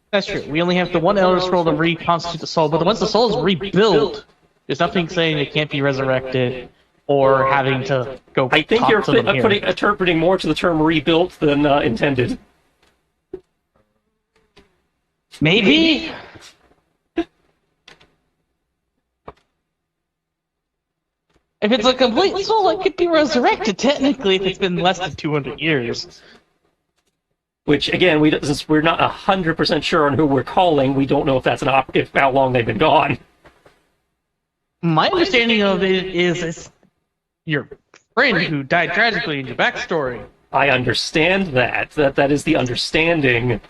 That's true. We only have the one Elder Scroll to reconstitute the soul, but once the soul is rebuilt, there's nothing saying it can't be resurrected or having to go I think talk you're to them here. interpreting more to the term rebuilt than intended. Maybe? If it's a complete soul, it could be resurrected, technically, if it's been less than 200 years. Which, again, since we're not 100% sure on who we're calling, we don't know if that's if how long they've been gone. My understanding of it is it's your friend who died tragically in your backstory. I understand that. That is the understanding.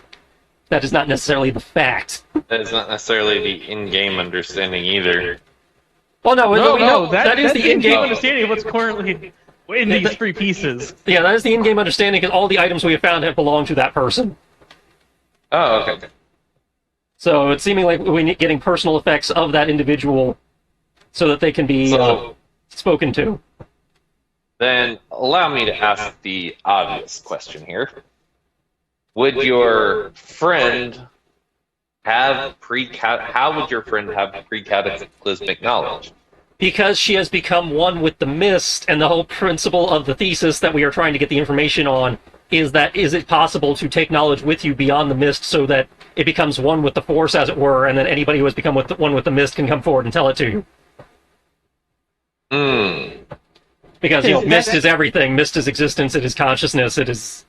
That is not necessarily the fact. That is not necessarily the in-game understanding either. Well, no, No, we know that is the in-game understanding. understanding of what's currently in these three pieces. Yeah, that is the in-game understanding, because all the items we have found have belonged to that person. Oh, okay. So it's seeming like we're getting personal effects of that individual so that they can be So spoken to. then allow me to ask the obvious question here. Would your friend have how would your friend have pre-cataclysmic knowledge? Because she has become one with the mist, and the whole principle of the thesis that we are trying to get the information on is it possible to take knowledge with you beyond the mist so that it becomes one with the force, as it were, and then anybody who has become one with the mist can come forward and tell it to you. Because, mist is everything. Mist is existence, it is consciousness, it is...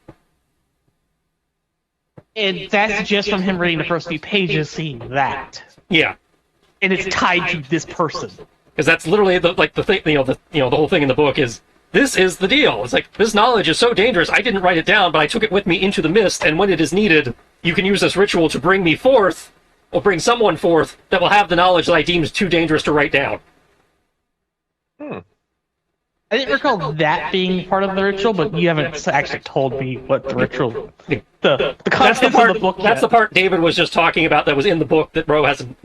And that's just from him reading the first few pages, seeing that. Yeah. And it's tied to this person. Because that's literally the thing, the whole thing in the book is, this is the deal. It's like, this knowledge is so dangerous, I didn't write it down, but I took it with me into the mist, and when it is needed, you can use this ritual to bring me forth, or bring someone forth that will have the knowledge that I deemed too dangerous to write down. I didn't recall that being part of the ritual, but you haven't actually told me what the ritual, the That's the contents part. of the book. That's the part David was just talking about that was in the book that Ro hasn't,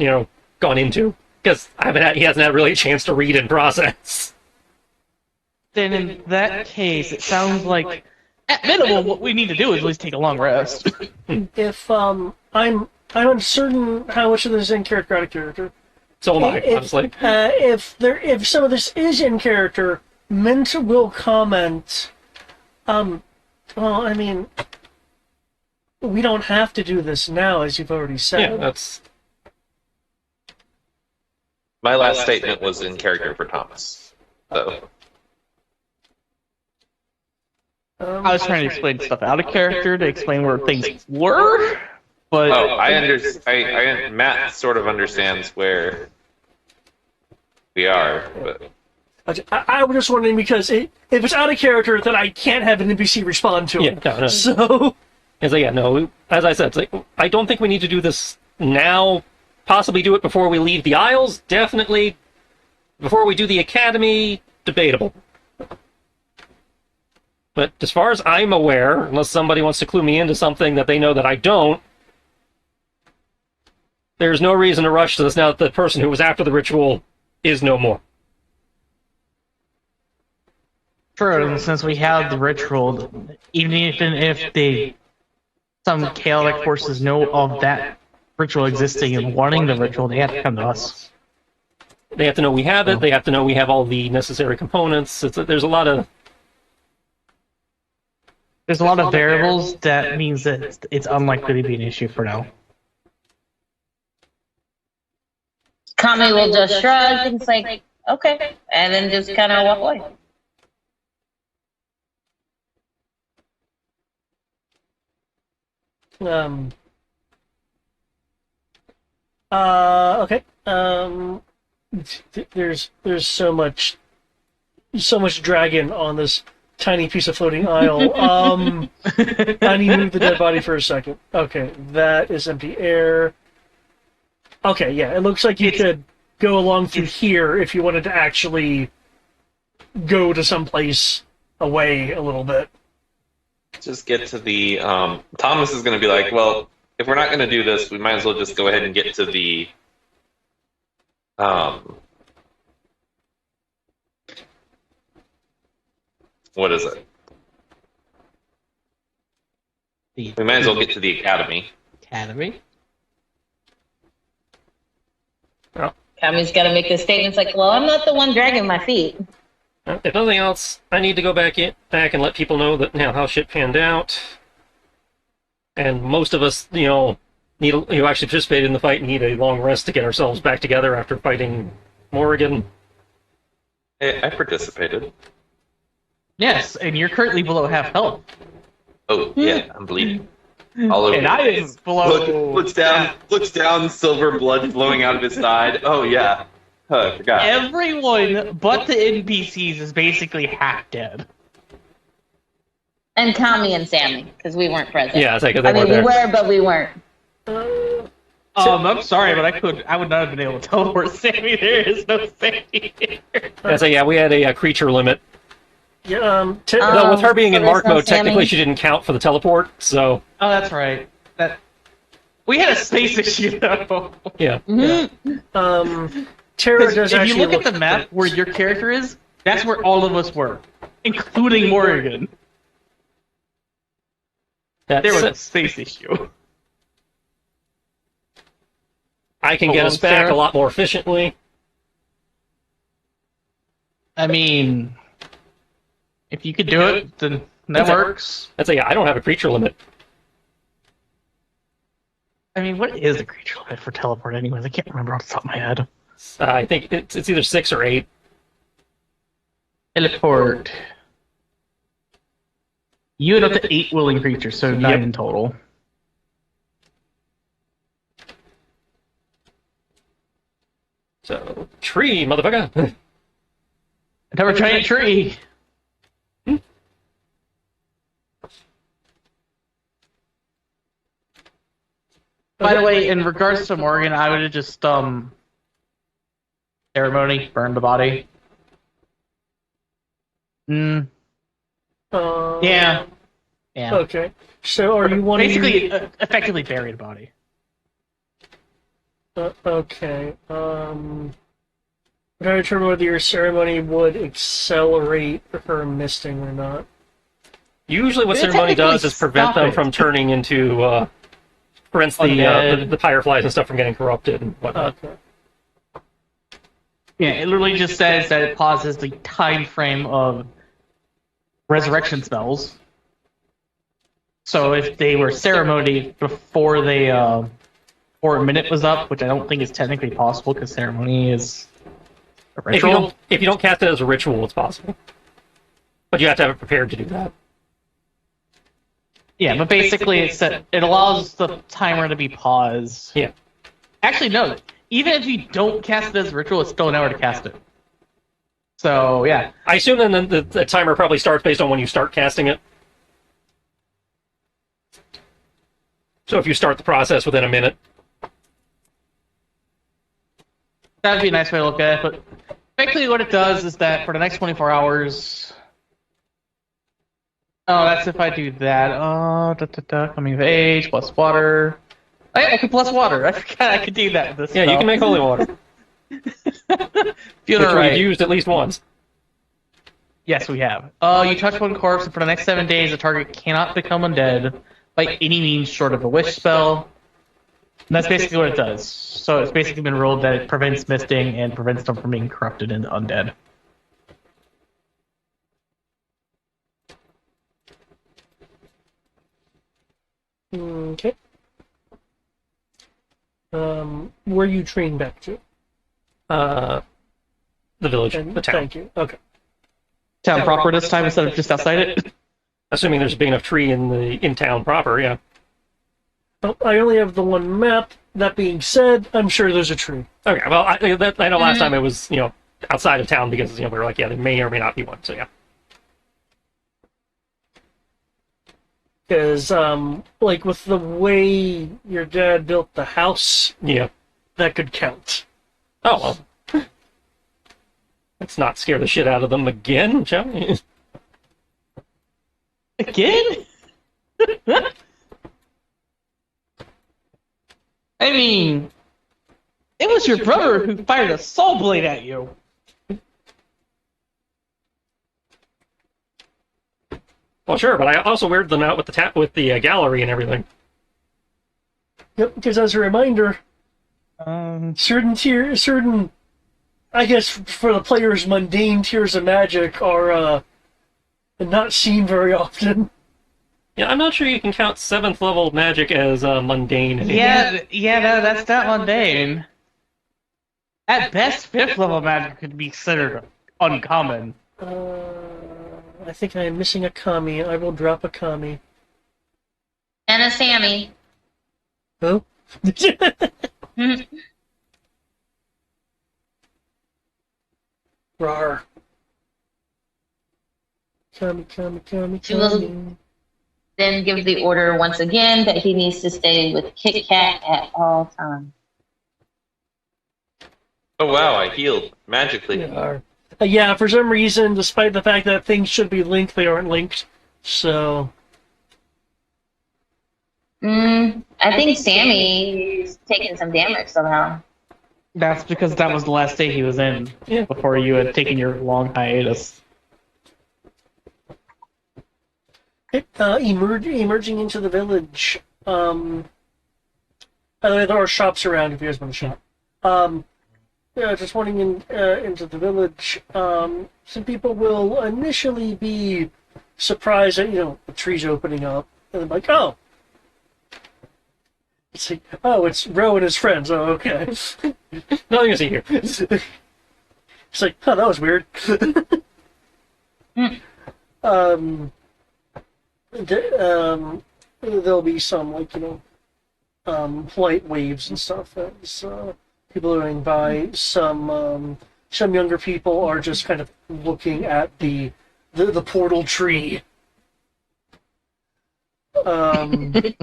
gone into, because he hasn't had really a chance to read and process. Then in that case, it sounds like, at minimum, what we need to do is at least take a long rest. If I'm uncertain how much of this is in character, out of character. So am I, honestly. If some of this is in character, Mint will comment. Well, I mean, we don't have to do this now, as you've already said. Yeah, that's... My last statement was in character for Thomas. So I was trying to explain stuff out of character to explain where things were, but Matt sort of understands where we are, but I was just wondering because if it's out of character, then I can't have an NPC respond to it. Yeah, no. So, As I said, it's like, I don't think we need to do this now. Possibly do it before we leave the Isles. Definitely before we do the Academy. Debatable. But as far as I'm aware, unless somebody wants to clue me into something that they know that I don't, there's no reason to rush to this now that the person who was after the ritual is no more. True, and since we have the ritual, even if some chaotic forces know of that ritual existing and wanting the ritual, they have to come to us. They have to know we have it. They have to know we have all the necessary components. There's a lot of variables that means that it's unlikely to be an issue for now. Kami will just shrug and say, okay, and then just kind of walk away. Okay. There's so much dragon on this tiny piece of floating isle. I need to move the dead body for a second. Okay, that is empty air. Okay, yeah, it looks like you could go along through here if you wanted to actually go to someplace away a little bit. Just get to the. Thomas is going to be like, well, if we're not going to do this, we might as well just go ahead and get to the. What is it? We might as well get to the academy. Academy? Kami's got to make the statements like, well, I'm not the one dragging my feet. If nothing else, I need to go back and let people know that how shit panned out. And most of us, who actually participated in the fight need a long rest to get ourselves back together after fighting Morrigan. Hey, I participated. Yes, and you're currently below half health. Oh yeah, I'm bleeding. All over. And I am below. Looks down, silver blood flowing out of his side. Oh yeah. I forgot. Everyone but the NPCs is basically half dead. And Kami and Sammy, because we weren't present. Yeah, it's like they I mean, weren't we there. were, but we weren't. I'm sorry, but I would not have been able to teleport Sammy. There is no safety here. We had a creature limit. Yeah, Though with her being in so there's mark no mode, Sammy? technically she didn't count for the teleport, so... Oh, that's right. We had a space issue, though. Yeah. Tara does If you actually look at the map where your character is, that's where all of us were, including Morrigan. There was a space issue. I can get us back Sarah? a lot more efficiently. I mean, if you could do it, then that works. I don't have a creature limit. I mean, what is the creature limit for teleport anyways? I can't remember off the top of my head. I think it's either 6 or 8. Teleport. You had up to 8 willing creatures, so 9 in total. So, tree, motherfucker! Never giant tree! By the way, in regards to Morgan, I would have just, ceremony, burn the body. Yeah. Yeah. Okay. So are you wanting... Basically, effectively buried body. Okay. I'm trying to determine whether your ceremony would accelerate her misting or not. Usually what It ceremony does is prevent stop them it. from turning into, prevents the fireflies and stuff from getting corrupted and whatnot. Okay. Yeah, it literally just says that it pauses the time frame of resurrection spells. So if they were ceremonied before they, before a minute was up, which I don't think is technically possible because ceremony is a ritual. If you don't cast it as a ritual, it's possible. But you have to have it prepared to do that. Yeah, but basically it allows the timer to be paused. Yeah. Actually, no. Even if you don't cast it as a ritual, it's still an hour to cast it. So, yeah. I assume then the timer probably starts based on when you start casting it. So if you start the process within a minute. That'd be a nice way to look at it, but basically what it does is that for the next 24 hours, Oh, that's if I do that. Coming of age, plus water. Oh, yeah, I can plus water. I forgot I could do that with this Yeah, you spell. can make holy water, Feeling which right. we've used at least once. Yes, we have. You touch one corpse, and for the next 7 days, the target cannot become undead by any means short of a wish spell. And that's basically what it does. So it's basically been ruled that it prevents misting and prevents them from being corrupted into undead. Okay. Where you train back to? The village, And the town. Thank you. Okay. Town proper this time instead of just outside it? Assuming there's a big enough tree in town proper, yeah. Well, I only have the one map. That being said, I'm sure there's a tree. Okay, well, I know last time it was, outside of town because, we were like, yeah, there may or may not be one, so yeah. Because, like, with the way your dad built the house, Yeah. that could count. Oh, well. Let's not scare the shit out of them again, shall we? Again? I mean, it was your brother who fired a soul blade at you. Well, sure, but I also weirded them out with the gallery and everything. Yep, because as a reminder, certain, I guess for the players, mundane tiers of magic are not seen very often. Yeah, I'm not sure you can count 7th level magic as mundane. Yeah, no, that's not mundane. At best, 5th level magic could be considered uncommon. I think I am missing a kami. I will drop a kami. And a Sammy. Who? Rar. Kami. She will then give the order once again that he needs to stay with Kit Kat at all times. Oh wow, I healed magically. Yeah, for some reason, despite the fact that things should be linked, they aren't linked. So. I think Sammy's taking some damage somehow. That's because that was the last day he was in before you had taken your long hiatus. Emerging into the village. By the way, there are shops around if you guys want to shop. Just running into the village. Some people will initially be surprised that the tree's opening up, and they're like, "Oh, it's Ro and his friends." Oh, okay. Nothing to see here. It's like, "Oh, that was weird." There'll be some polite waves and stuff as people are going by. Some younger people are just kind of looking at the portal tree. And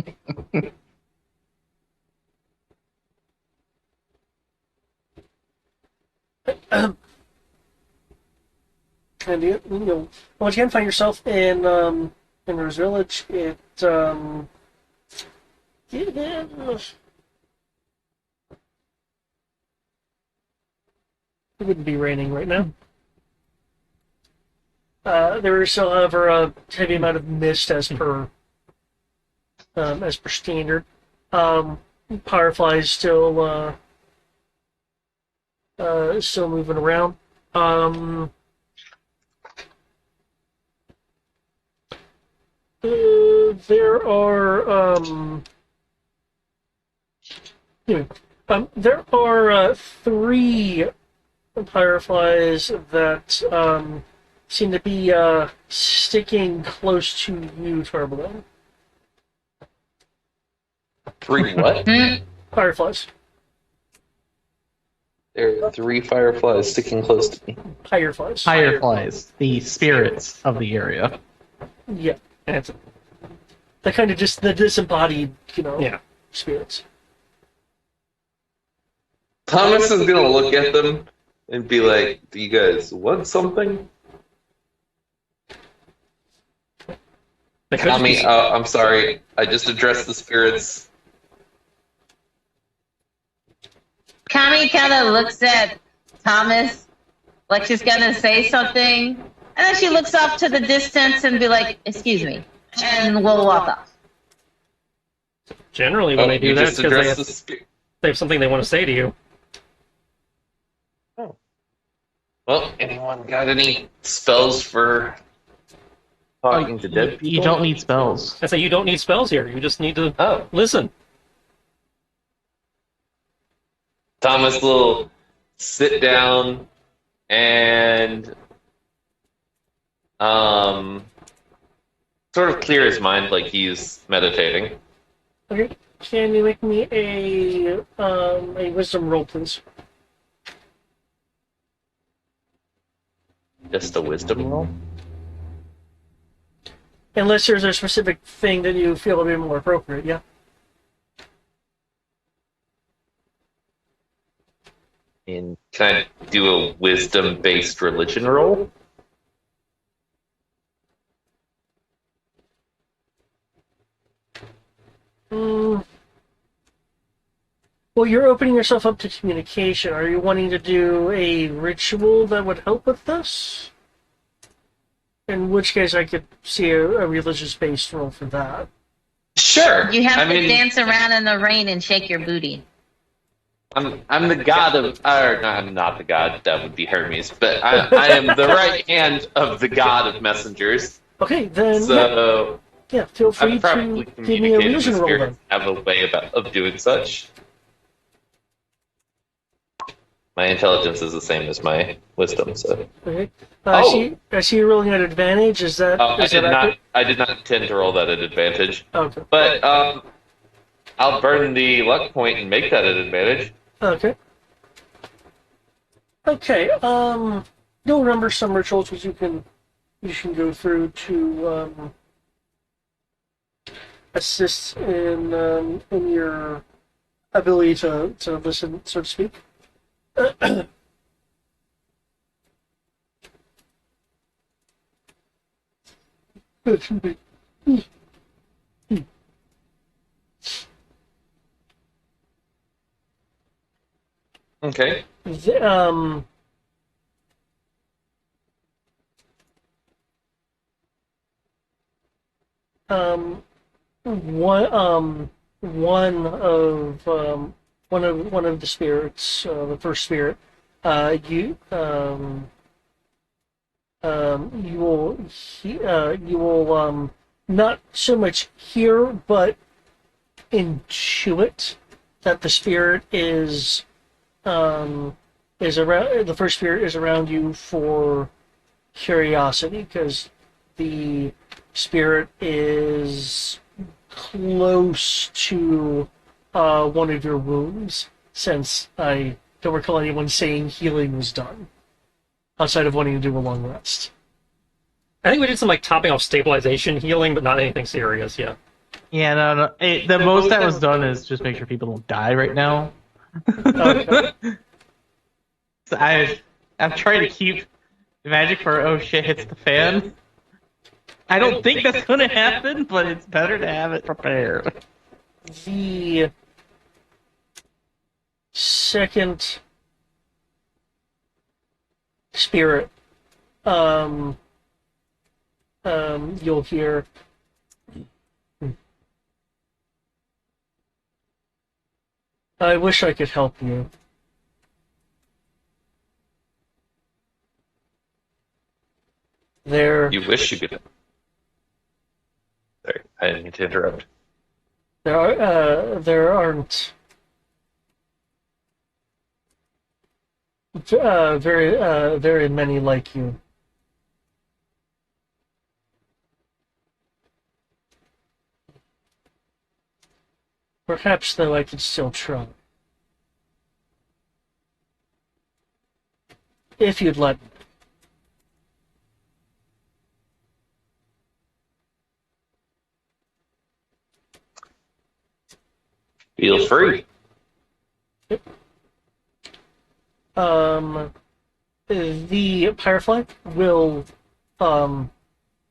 once again, find yourself in Rose Village. It wouldn't be raining right now. There is, however, a heavy amount of mist as per standard. Fireflies still moving around. There are 3 fireflies that seem to be sticking close to you, Turbulent. 3 what? Fireflies. There are 3 fireflies sticking close to me. Fireflies. Fireflies, the spirits of the area. Yeah. That's the kind of just the disembodied, spirits. Thomas is gonna look at them and be like, "Do you guys want something?" That could Tommy, be- I'm sorry. I just addressed the spirits. Kami kind of looks at Thomas like she's gonna say something, and then she looks off to the distance and be like, "Excuse me," and we'll walk off. Generally, when they do you that, just because addressed the spirit. they have something they want to say to you. Well, anyone got any spells for talking to dead people? You don't need spells. I say you don't need spells here. You just need to Oh, listen. Thomas will sit down and sort of clear his mind like he's meditating. Okay. Can you make me a wisdom roll, please? Just a wisdom roll? Unless there's a specific thing that you feel would be more appropriate, yeah? And can I do a wisdom-based religion roll? Mm. Well, you're opening yourself up to communication. Are you wanting to do a ritual that would help with this? In which case, I could see a religious-based roll for that. Sure. You have I to mean, dance around in the rain and shake your booty. I'm the god of, or no, I'm not the god. That would be Hermes, but I am the right hand of the god of messengers. Okay, then So yeah, feel free I've probably to give me a communicated religion with roll then. spirits have a way of doing such. My intelligence is the same as my wisdom, so Okay. Oh! I see you're rolling at advantage. Is that I did accurate? not. I did not intend to roll that at advantage, Okay. but I'll burn the luck point and make that an advantage. Okay. Okay. You'll remember some rituals which you can go through to assist in your ability to listen, so to speak. Okay. The, um, one one of the spirits, the first spirit, you you will not so much hear but intuit that the spirit is around. The first spirit is around you for curiosity, because the spirit is close to one of your wounds, since I don't recall anyone saying healing was done, outside of wanting to do a long rest. I think we did some like topping off stabilization healing, but not anything serious. Yeah. Yeah, no. The most that was done is just make sure people don't die right now. Okay. So I'm trying to keep the magic for oh shit hits the fan. I don't think that's gonna happen, but it's better to have it prepared. The second spirit, you'll hear. I wish I could help you. You wish you could. Sorry, I didn't mean to interrupt. There aren't very many like you. Perhaps, though, I could still try. If you'd let me. Feel free. The Firefly will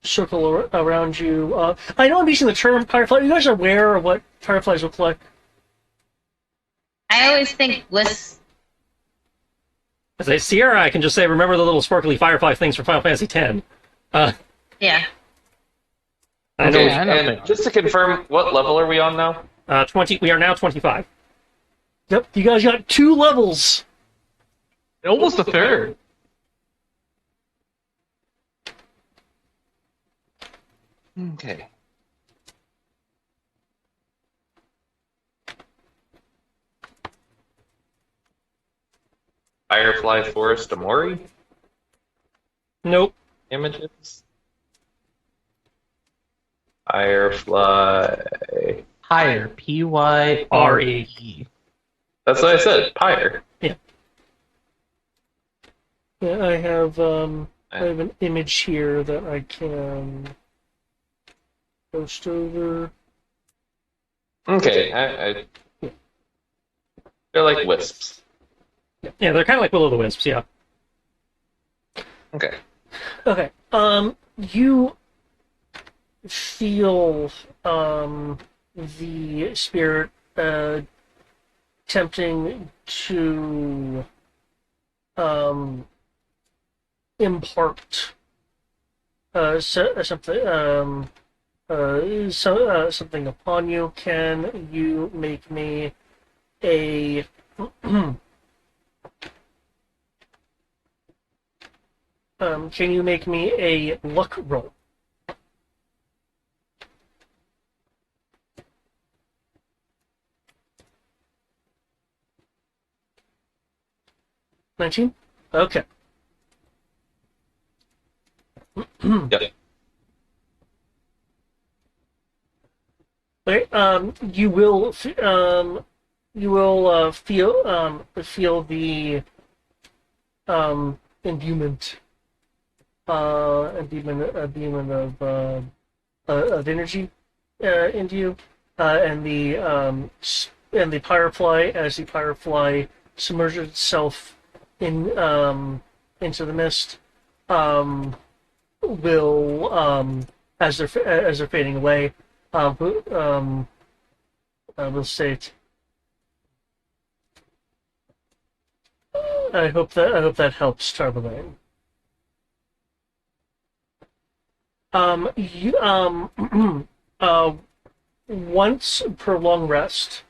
circle around you. I know I'm using the term firefly. You guys are aware of what fireflies look like? I always think wisps. As a Sierra, I can just say, remember the little sparkly firefly things from Final Fantasy X. Yeah. I know. Okay, I know and they are. just to confirm, what level are we on now? 20. We are now 25. Yep, you guys got 2 levels. Almost a third. Okay. Firefly Forest Amori Nope. images. Firefly. Higher. Pyre. That's what I said. Pyre. Yeah, I have an image here that I can post over. Okay, they're like wisps. Yeah, they're kind of like will-o'-the-wisps, yeah. Okay. Okay. You feel the spirit attempting to impart something something upon you. Can you make me a can you make me a luck roll? 19? Okay. Yep. Okay, you will feel the imbuement of energy into you, and the firefly, as the firefly submerges itself into the mist, will as they're fading away, will state, I hope that helps, Tarbalane. Once per long rest,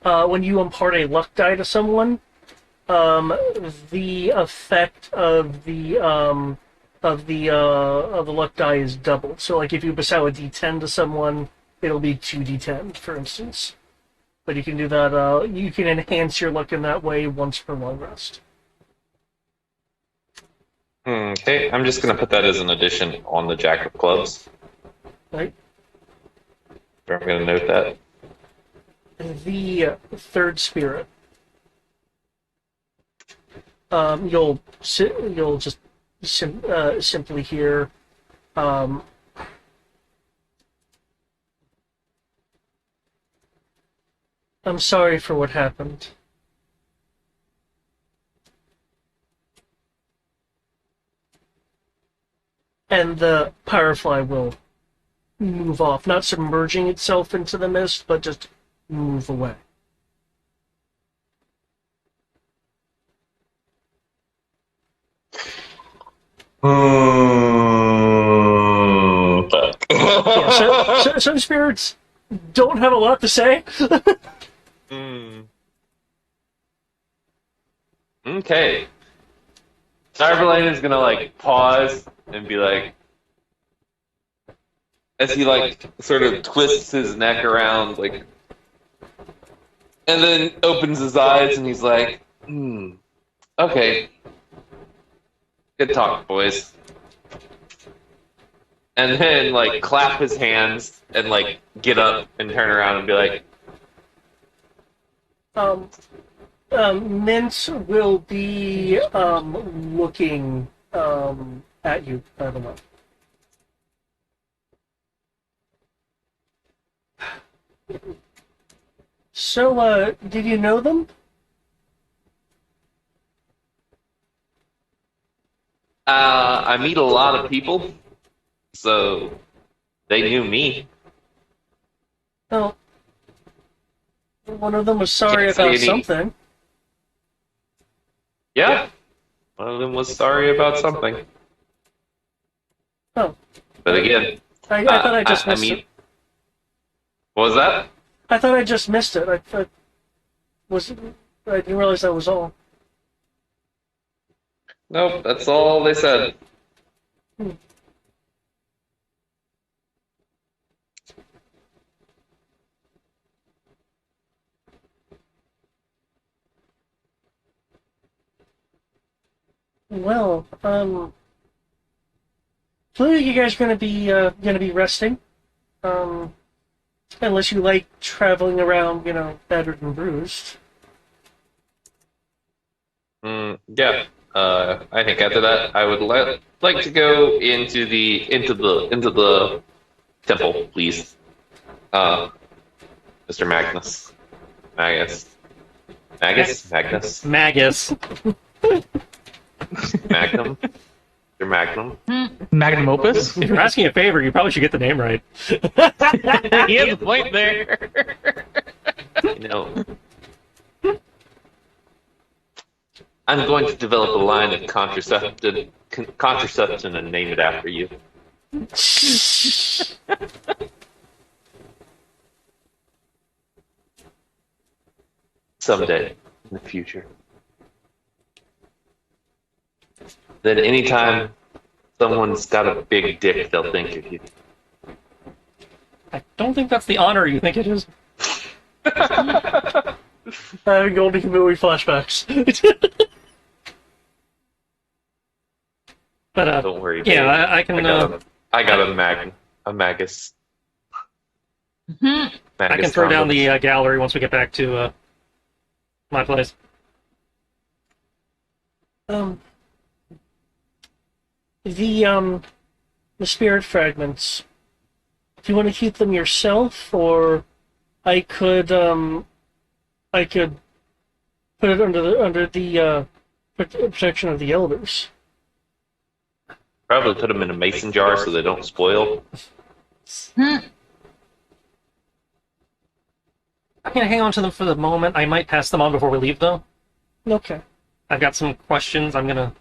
when you impart a luck die to someone, the effect of the luck die is doubled. So, like if you bestow a D10 to someone, it'll be 2d10, for instance. But you can do that. You can enhance your luck in that way once per long rest. Okay, I'm just gonna put that as an addition on the Jack of Clubs. Right. I'm gonna note that. The third spirit. You'll just simply hear. I'm sorry for what happened. And the firefly will move off, not submerging itself into the mist, but just move away. Fuck. Yeah, so some spirits don't have a lot to say. Okay. Cyberlane is gonna like pause and be like, as he like sort of twists his neck around, like, and then opens his eyes and he's like, okay, good talk, boys. And then like clap his hands and like get up and turn around and be like, Mint will be looking at you, by the way. So, did you know them? I meet a lot of people. So they knew me. Well, one of them was sorry Can't say about any- something. Yeah, one of them was sorry about something. Oh, But again, I thought I just missed it. what was that? I thought I just missed it. I didn't realize that was all. Nope, that's all they said. Well, clearly you guys are gonna be resting. Um, unless you like traveling around, battered and bruised. Yeah. I think after that, I would like to go into the temple, please. Mr. Magnus. Magnus. Magus. Magnum. Mr. Magnum. Magnum opus. If you're asking a favor, you probably should get the name right. He has a point there. You know, I'm going to develop a line of contraception and name it after you. Someday in the future. Then anytime someone's got a big dick, they'll think of you. I don't think that's the honor you think it is. Having Golden movie flashbacks. But Don't worry. yeah, babe. I can. I got a magus. I can throw down the gallery once we get back to my place. The spirit fragments. Do you want to keep them yourself, or I could put it under the protection of the elders. Probably put them in a mason jar so they don't spoil. I'm gonna hang on to them for the moment. I might pass them on before we leave, though. Okay. I've got some questions I'm gonna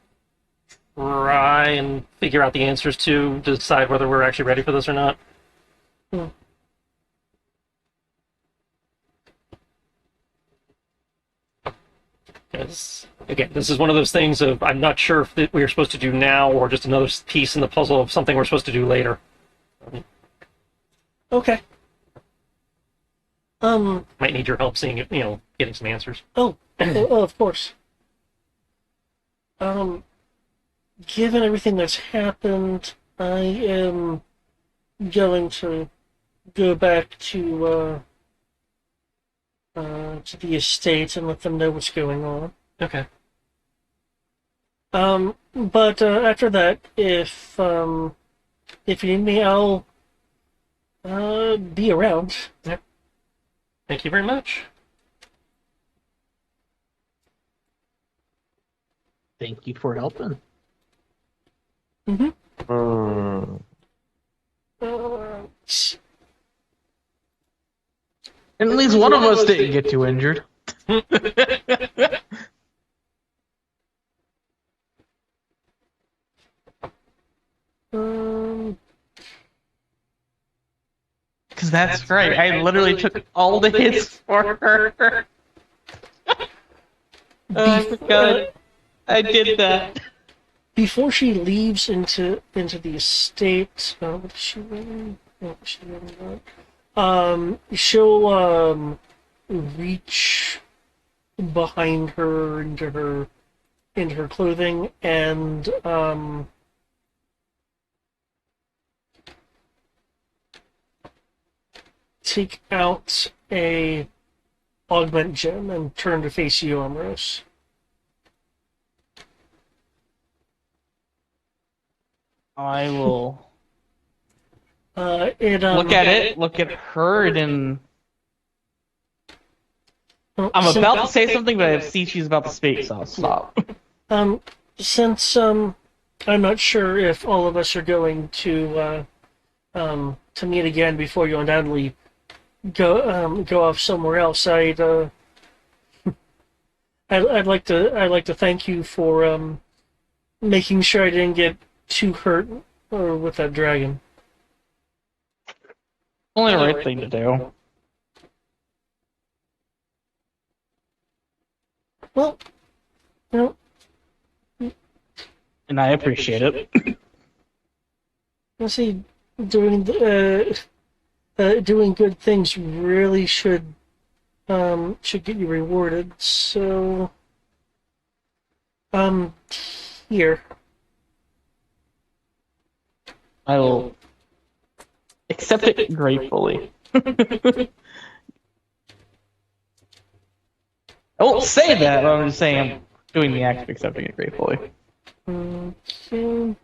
try and figure out the answers to decide whether we're actually ready for this or not. Because, again, this is one of those things of I'm not sure if that we're supposed to do now or just another piece in the puzzle of something we're supposed to do later. Okay. Might need your help seeing it, getting some answers. Oh, of course. Given everything that's happened, I am going to go back to the estate and let them know what's going on. Okay. But after that, if you need me, I'll be around. Yep. Thank you very much. Thank you for helping. Mm-hmm. And at least one of us didn't get too injured. Because that's right. I literally took all the hits for her. I forgot. I did that. Before she leaves into the estate, what does she really? What does she really want? She'll reach behind her into her clothing and take out a augment gem and turn to face you, Ambrose. I will Look look at it, look at her, and then I'm since, about to say something, but I see she's about to speak, so I'll stop. since I'm not sure if all of us are going to meet again before you undoubtedly go off somewhere else. I'd like to thank you for making sure I didn't get too hurt with that dragon. Only the right thing to do. Well, you know, And I appreciate it. let's see, doing doing good things really should get you rewarded. So, um, here. I will accept it gratefully. I won't say that, but I'm just saying I'm doing the act of accepting it gratefully. Okay.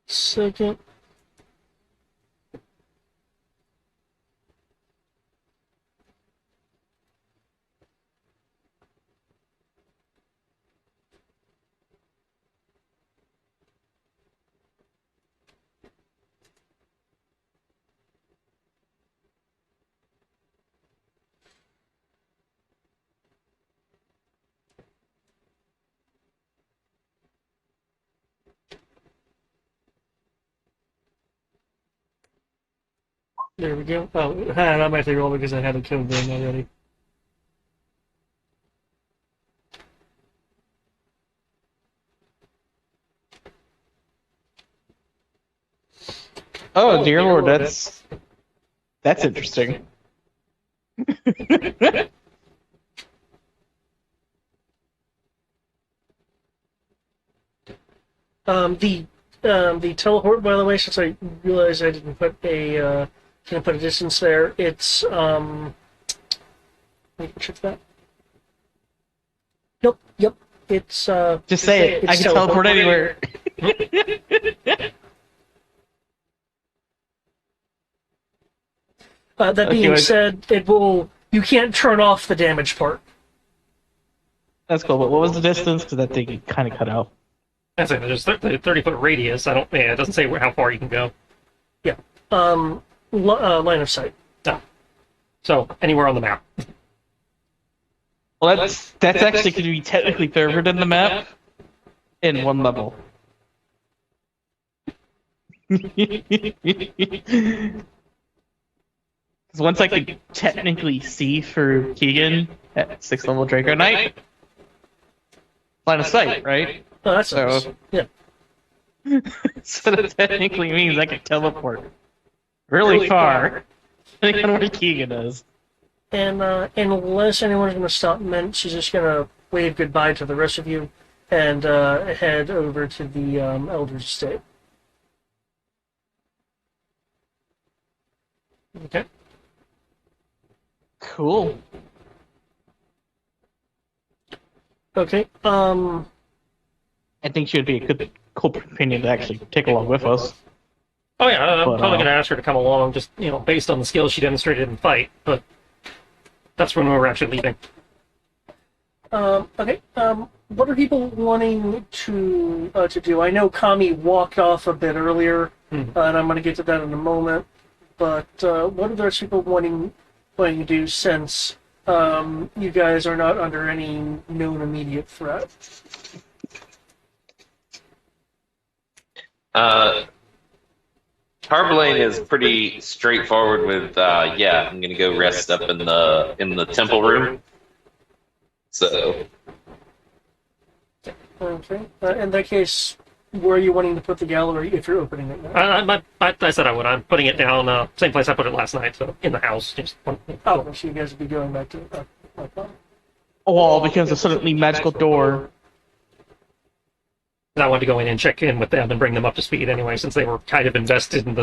Second. There we go. Oh, that might take roll because I had a code thing already. Oh, dear Lord, that's interesting. The teleport, by the way, since I realized I didn't put a distance there, it's let me check that. Nope, yep. It's Just say it. I can teleport anywhere. That being said, you can't turn off the damage part. That's cool, but what was the distance? Because that thing kind of cut out. That's it. There's a 30-foot radius. It doesn't say how far you can go. Yeah. Line of sight. No. So anywhere on the map. Well, that's actually going to be technically further than the map in one level. Because once I could technically see through Keegan at 6th level Draco Knight, line of sight, right? Oh, that's nice. Yeah. So that technically means I can teleport really far, depending on where Keegan is. And unless anyone's going to stop Mint, she's just going to wave goodbye to the rest of you and head over to the Elder's Estate. Okay. Cool. Okay. I think she would be a good companion to actually take along with us. Oh yeah, I'm But, probably going to ask her to come along, just based on the skills she demonstrated in the fight. But that's when we're actually leaving. Okay. What are people wanting to do? I know Kami walked off a bit earlier, and I'm going to get to that in a moment. But what are the rest of people wanting to do since you guys are not under any known immediate threat? Harblaine is pretty straightforward with, I'm gonna go rest up in the temple room. So. Okay. In that case, where are you wanting to put the gallery if you're opening it now? I said I would. I'm putting it down, same place I put it last night, so in the house. So you guys will be going back to A wall becomes a suddenly magical door. I wanted to go in and check in with them and bring them up to speed anyway, since they were kind of invested in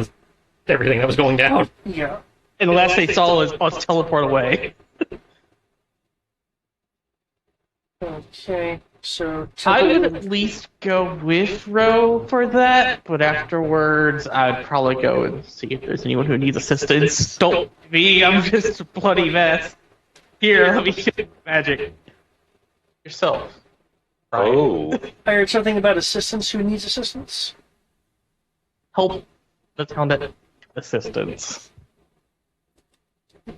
everything that was going down. Yeah. And the last they saw was us teleport away. Okay. So I would temple- at least go with Ro for that, but afterwards I'd probably go and see if there's anyone who needs assistance. Don't me, I'm just a bloody mess. Here, let me get magic. Yourself. Oh. I heard something about assistance. Who needs assistance? Help the town that assistance.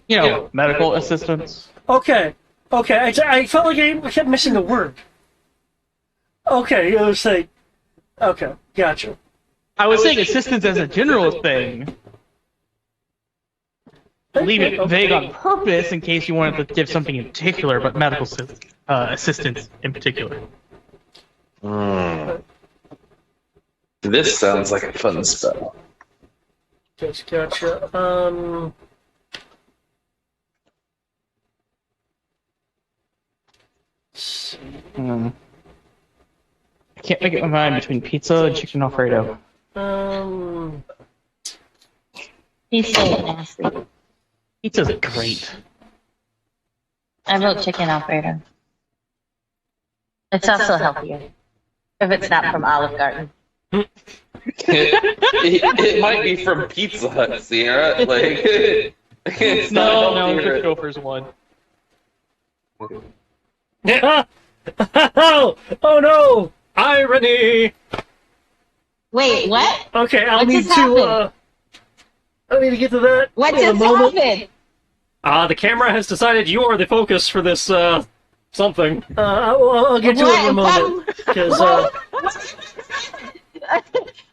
You know, medical assistance. Okay. I felt like I kept missing a word. Okay, it was like, okay, gotcha. I was saying assistance as a general thing. Leave it vague on purpose in case you wanted to give something in particular, but medical assistance in particular. This sounds like a fun spell. Gotcha. I can't make up my mind between pizza and chicken Alfredo. He's so nasty. Pizza's great. I wrote chicken Alfredo. It's also healthier. If it's not from Olive Garden. It might be from Pizza Hut, Sierra. Like, it's not No, healthy, just right? go for one. Oh no! Irony! Wait, what? Okay, I'll What need just to. I need to get to that What in a just moment. happened? The camera has decided you are the focus for this, something. I'll get to it in a moment. Because,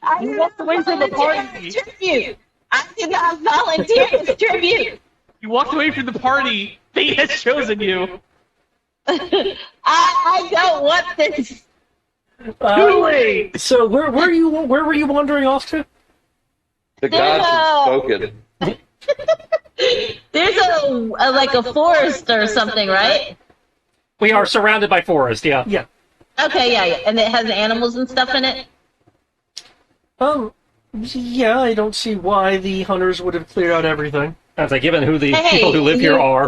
I did not volunteer this tribute. I did not volunteer this tribute. You walked away from the party. Fate has chosen you. I don't want this. Too late. so where were you wandering off to? The gods have spoken. There's a like a forest or something, right? We are surrounded by forest, yeah. Yeah. Okay, yeah, and it has animals and stuff in it. Yeah, I don't see why the hunters would have cleared out everything. As I given who the Hey, people who live here you- are,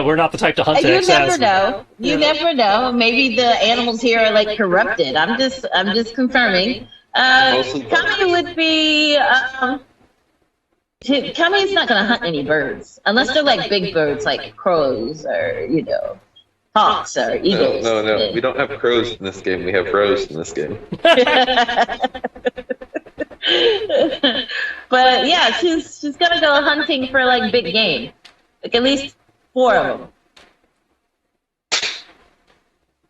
we're not the type to hunt to You excess. never know. You never know. Maybe the animals here are like corrupted. I'm just confirming. Mostly Kami would be. Kami's not gonna hunt any birds unless they're like big birds, like crows or hawks or No, eagles. no. We don't have crows in this game. We have rows in this game. But yeah, she's gonna go hunting for like big game, like at least 4 of them.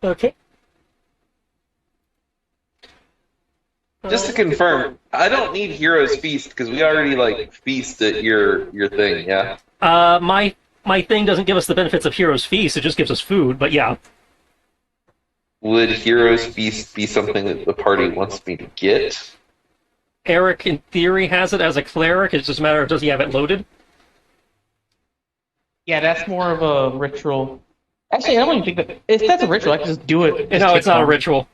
Okay. Just to confirm, I don't need Hero's Feast because we already like feast at your thing. Yeah. My thing doesn't give us the benefits of Hero's Feast, it just gives us food, but yeah. Would Hero's Feast be something that the party wants me to get? Eric, in theory, has it as a cleric, it's just a matter of does he have it loaded? Yeah, that's more of a ritual. Actually, I don't even think that if that's a ritual, I can just do it. No, it's not a ritual.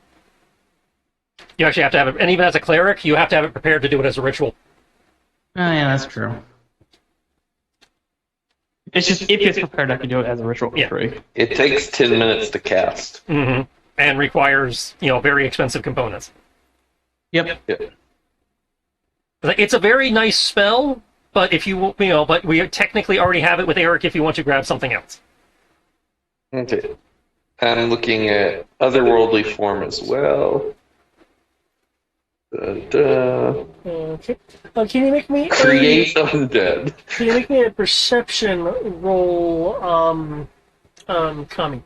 You actually have to have it, and even as a cleric, you have to have it prepared to do it as a ritual. Oh yeah, that's true. It's just if it's prepared, I can do it as a ritual for free. It takes 10 minutes to cast. Mm-hmm. And requires, very expensive components. Yep. It's a very nice spell, but but we technically already have it with Eric if you want to grab something else. Okay. I'm looking at otherworldly form as well. Okay. Can you make me Create undead. Can you make me a perception roll? Kami.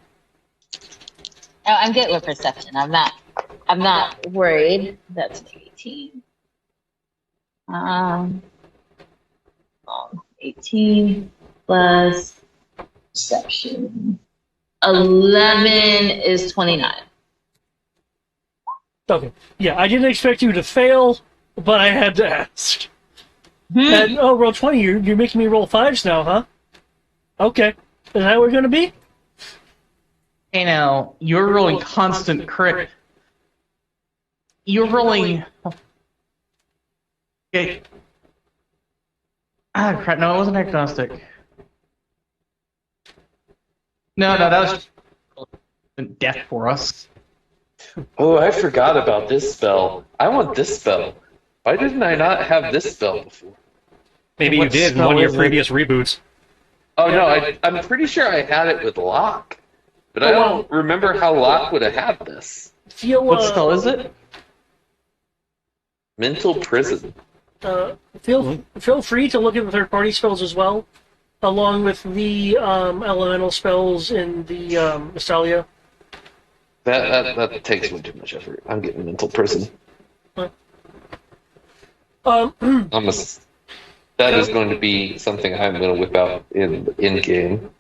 Oh, I'm good with perception. I'm not worried. That's 18. 18 plus perception. 11 is 29. Okay. Yeah, I didn't expect you to fail, but I had to ask. And roll 20. You're making me roll 5s now, huh? Okay. Is that how we're gonna be? Hey now, you're rolling constant crit. You're rolling. Okay. Ah, crap! No, it wasn't agnostic. No, that was death for us. Oh, I forgot about this spell. I want this spell. Why didn't I not have this spell before? Maybe you What did in spell one of your is it? previous reboots. Oh no, I'm pretty sure I had it with Locke, but I don't remember how Locke would have had this. Feel What spell is it? Mental prison. feel free to look at the third-party spells as well, along with the elemental spells in the Mystalia. That takes way too much effort. I'm getting mental prison. Um, That is going to be something I'm going to whip out in game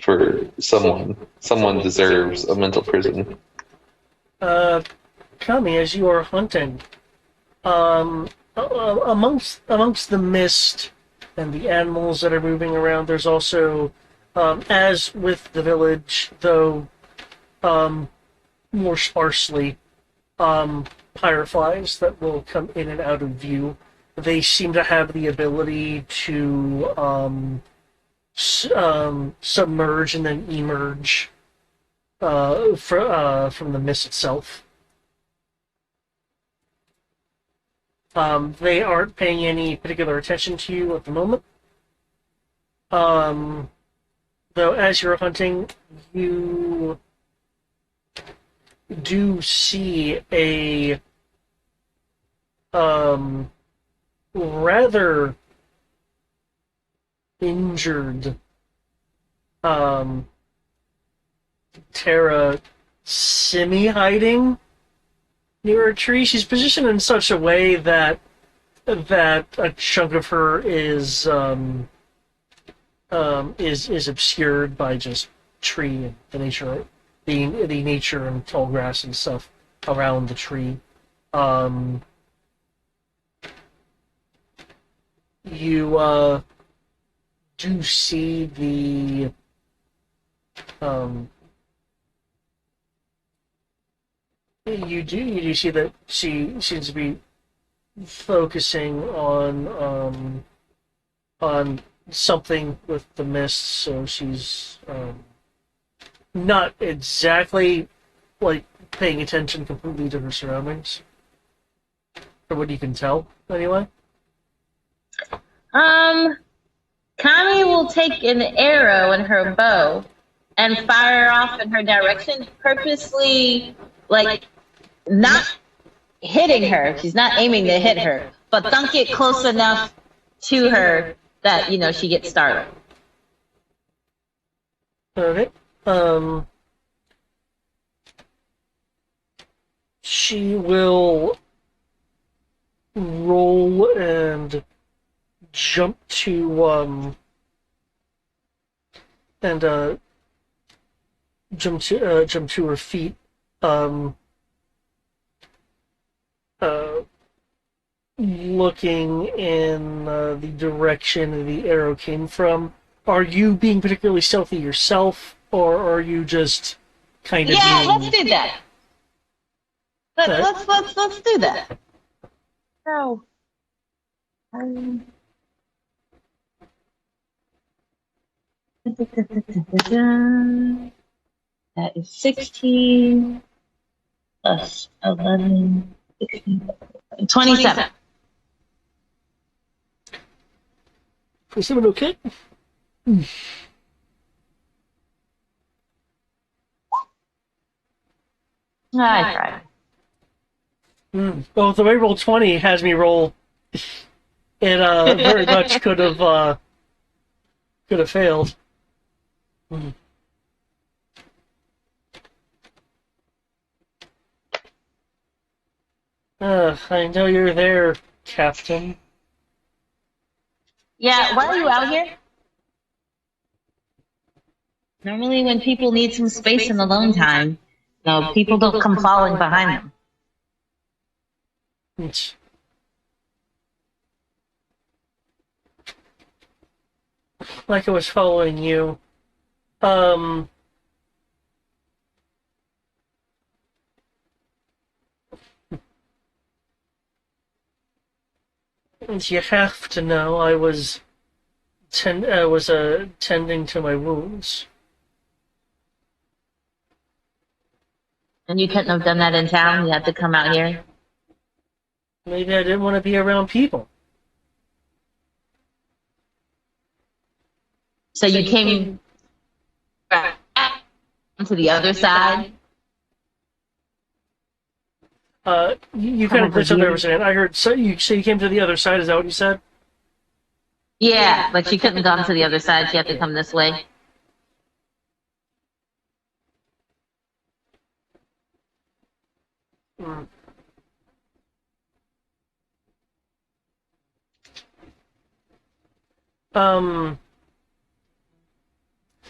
for someone. Someone deserves a mental prison. Kami, as you are hunting, amongst the mist and the animals that are moving around, there's also, as with the village, though more sparsely, fireflies that will come in and out of view. They seem to have the ability to submerge and then emerge from the mist itself. They aren't paying any particular attention to you at the moment. Though as you're hunting, you do see a rather injured Terra semi-hiding near a tree. She's positioned in such a way that a chunk of her is obscured by just tree and the nature, the nature and tall grass and stuff around the tree. You do see the you do see that she seems to be focusing on something with the mist, so she's not exactly like paying attention completely to her surroundings, from what you can tell, anyway. Connie will take an arrow in her bow and fire off in her direction, purposely, like, not hitting her. She's not aiming to hit her, but dunk it close enough to her that, she gets startled. Okay. She will roll and jump to jump to her feet. Looking in the direction the arrow came from. Are you being particularly stealthy yourself, or are you just kind of? Yeah, being... let's do that. Let's do that. So, that is 16 plus 11, 16, 27. 27, okay. I tried. Well, the way roll 20 has me roll, it very much could have failed. I know you're there, Captain. Yeah, why are you out here? Normally when people need some space and alone time, people don't come falling behind them. Like I was following you. You have to know I was tending to my wounds. And you couldn't have done that in town? You had to come out here? Maybe I didn't want to be around people. So you came back to the other side? You kind of glitched up there for a second. I heard, so you came to the other side, is that what you said? Yeah, but she couldn't have gone to the other side. She had to come this way. Hmm.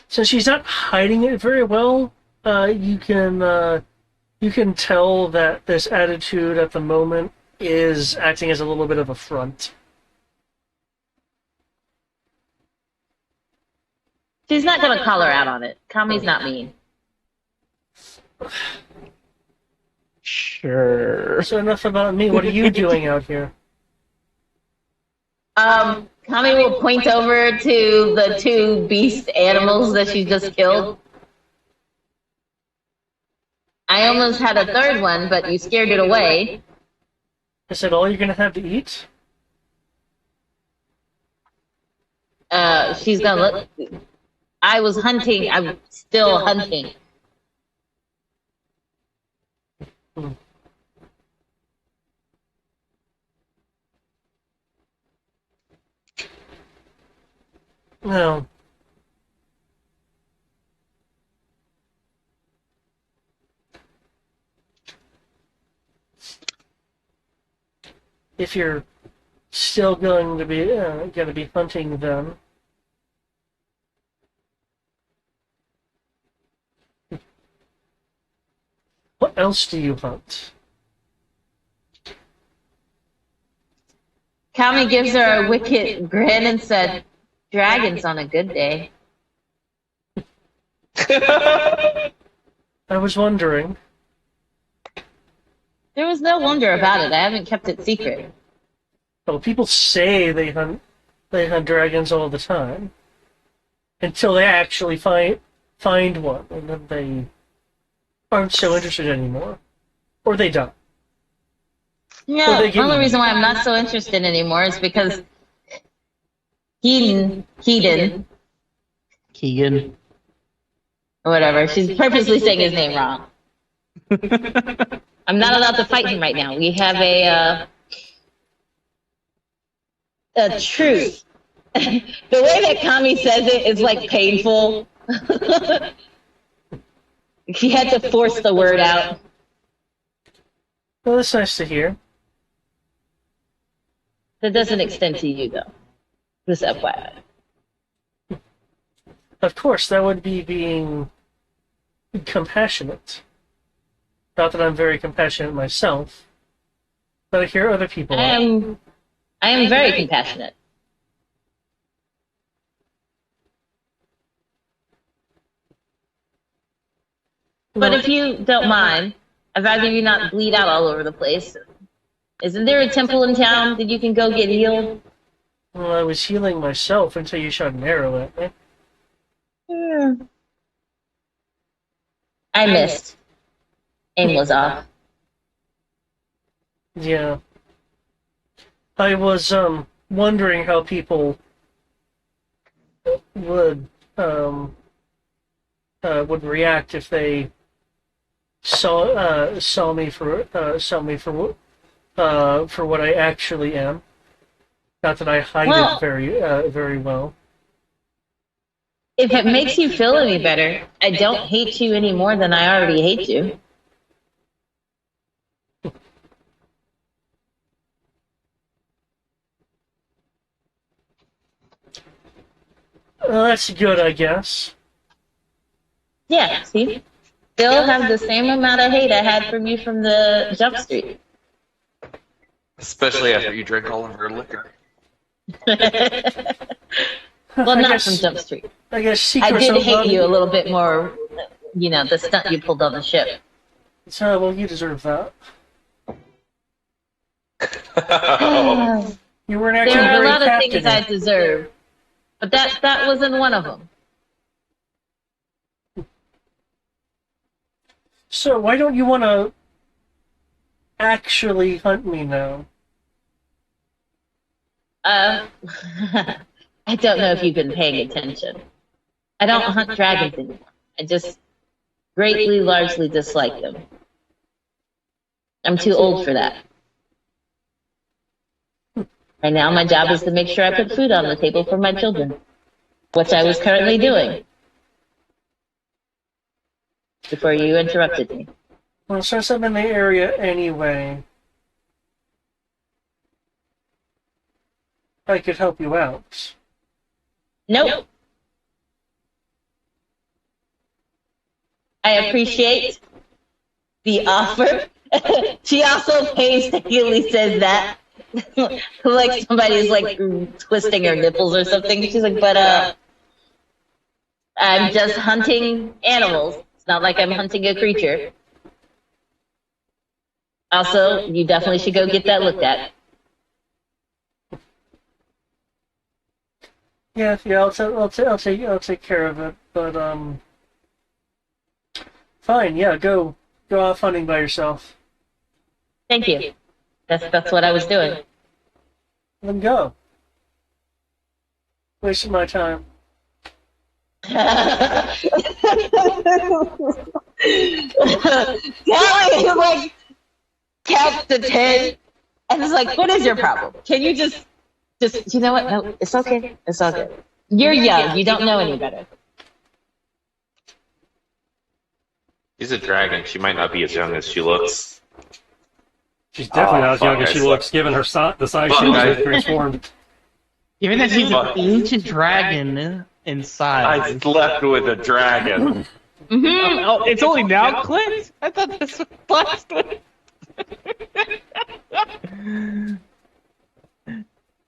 Since she's not hiding it very well, you can tell that this attitude at the moment is acting as a little bit of a front. She's not going to call her out on it. Kami's not mean. Sure. So enough about me. What are you doing out here? Kami will point over to the two beast animals that she just killed. I almost had a third one, but you scared it away. Is that all you're gonna have to eat? She's gonna look. I was hunting. I'm still hunting. No. If you're still going to be hunting them, what else do you hunt? Kami gives her a wicked grin and said, "Dragons on a good day." I was wondering. There was no wonder about it. I haven't kept it secret. Well, people say they hunt dragons all the time until they actually find one, and then they aren't so interested anymore, or they die. Yeah, the only reason why I'm not so interested anymore is because Keegan, or whatever. She's purposely saying his name wrong. I'm not allowed to fight him right now. We have a truce. The way that Kami says it is like painful. She had to force the word out. Well, that's nice to hear. That doesn't extend to you, though. Just FYI. Of course, that would be being compassionate. Not that I'm very compassionate myself, but I hear other people I am very compassionate. But if you don't mind, I'd rather you not bleed out all over the place. Isn't there a temple in town that you can go get healed? Well, I was healing myself until you shot an arrow at me. I missed. Aim was off. Yeah. I was wondering how people would react if they saw me for what I actually am. Not that I hide it very well. If it makes you feel any better, I don't hate you any more than I already hate you. Well, that's good, I guess. Yeah, see? Still have the same amount of hate I had from you from the Jump Street. Especially after you drank all of her liquor. Well, not from Jump Street. I guess I did hate you a little bit more, the stunt you pulled on the ship. So, well, you deserve that. You weren't actually There are a very lot of captain. things I deserve, but that wasn't one of them. So why don't you want to actually hunt me now? Uh, I don't know if you've been paying attention. I don't hunt dragons anymore. I just greatly, largely dislike them. I'm too old for that. Right now, my job is to make sure I put food on the table for my children, which I was currently doing before you interrupted me. Well, since I'm in the area anyway, I could help you out. Nope. I appreciate the offer. She also painstakingly says that. Like somebody's like twisting her nipples or something. She's like, but I'm just hunting animals. It's not like I'm hunting a creature. Also, you definitely should go get that looked at. Yeah, I'll take care of it. But fine. Yeah, go off hunting by yourself. Thank you. That's what I was doing. Then go. Wasting my time. Kelly like counts to 10 and is like, "What is your problem? Can you just you know what? No, it's okay. It's all good. You're young. You don't know any better." She's a dragon. She might not be as young as she looks. She's definitely not as fuck, young as I she slept. looks, given her the size Fuck, she was I- transformed. Given that she's an Fuck. ancient dragon inside. I slept with a dragon. Oh, it's only now clicked? I thought this was last week.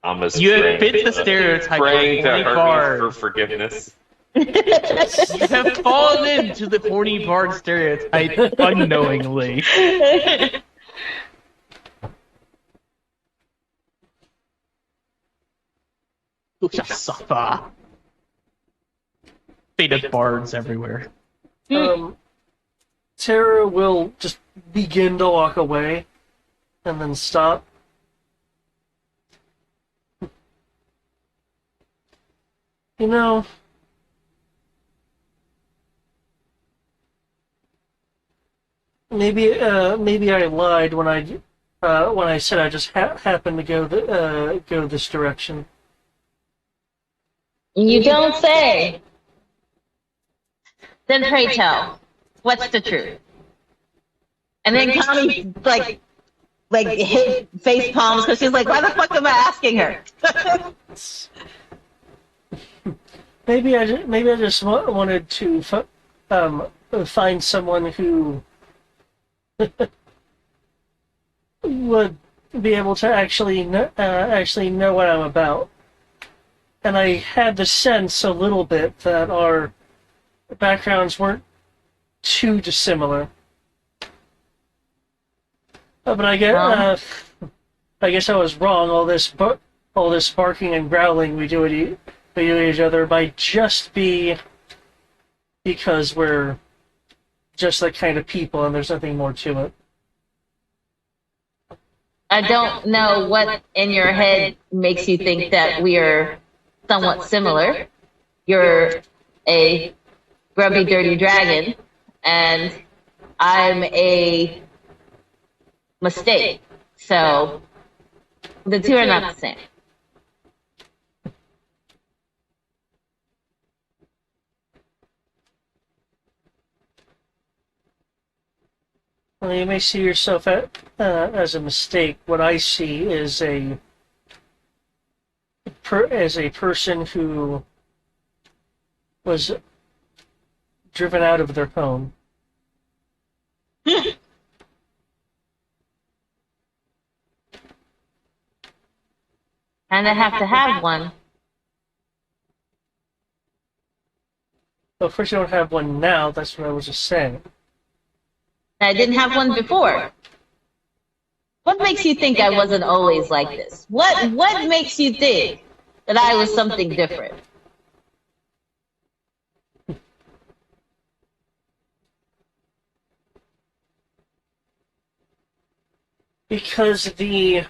I'm a You fit the stereotype praying to horny her bard. for forgiveness. You have fallen into the horny bard stereotype unknowingly. You shall suffer. Fate of bards everywhere. Tara will just begin to walk away, and then stop. You know, maybe I lied when I said I just happened to go this direction. You don't say. Then pray tell, what's the truth? And then Connie like hit face palms because she's like, "Why the fuck am I asking her?" Maybe I just wanted to find someone who would be able to actually know what I'm about. And I had the sense a little bit that our backgrounds weren't too dissimilar. But I guess I was wrong. All this barking and growling we do at each other might just be because we're just that kind of people, and there's nothing more to it. I don't know what in your head makes you think that we are somewhat similar. You're a grubby, dirty dragon, and I'm a mistake. So the two are not the same. Well, you may see yourself as a mistake. What I see is as a person who was driven out of their home. And I have to have one. Well, first you don't have one now. That's what I was just saying. I didn't have one before. What makes you think I wasn't always like this? What makes you think that I was something different? because the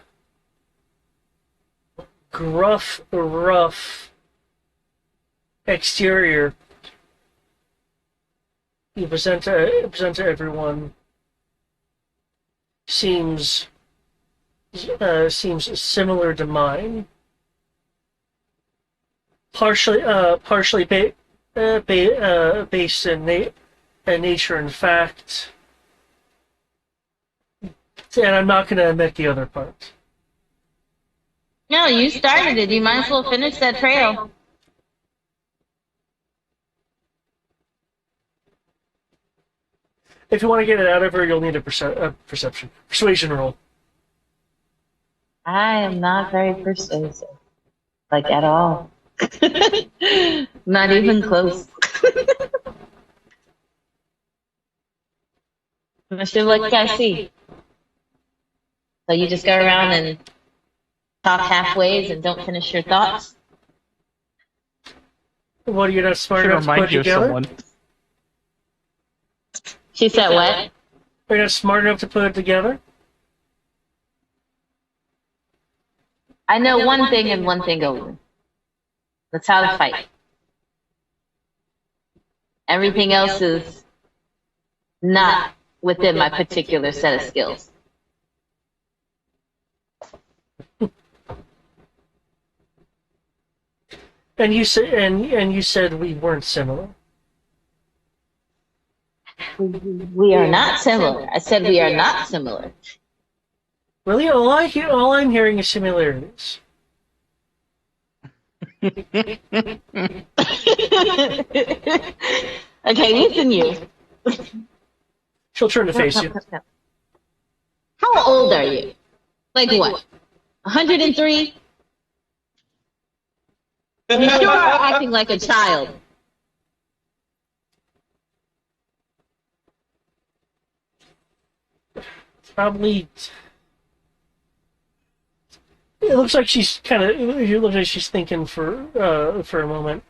gruff, rough exterior you present to everyone seems similar to mine. Partially based in nature and fact, and I'm not going to admit the other part. No, you started it. You might as well finish that trail. If you want to get it out of her, you'll need a persuasion roll. I am not very persuasive, like at all. Not even close. I should like I see. So you just go around and talk halfways and don't finish your thoughts. What, are you not smart Should enough to put remind you of together? someone. She said what? Are you not smart enough to put it together? I know one thing and one thing only. That's how to fight. Everything else is not within my particular set of skills. And you said we weren't similar. We are not similar. I said we are not similar. Really, all I'm hearing is similarities. Okay, listen you. She'll turn to face you. How old are you? Like what? 103? You sure are acting like a child. Probably. It looks like she's it looks like she's thinking for a moment.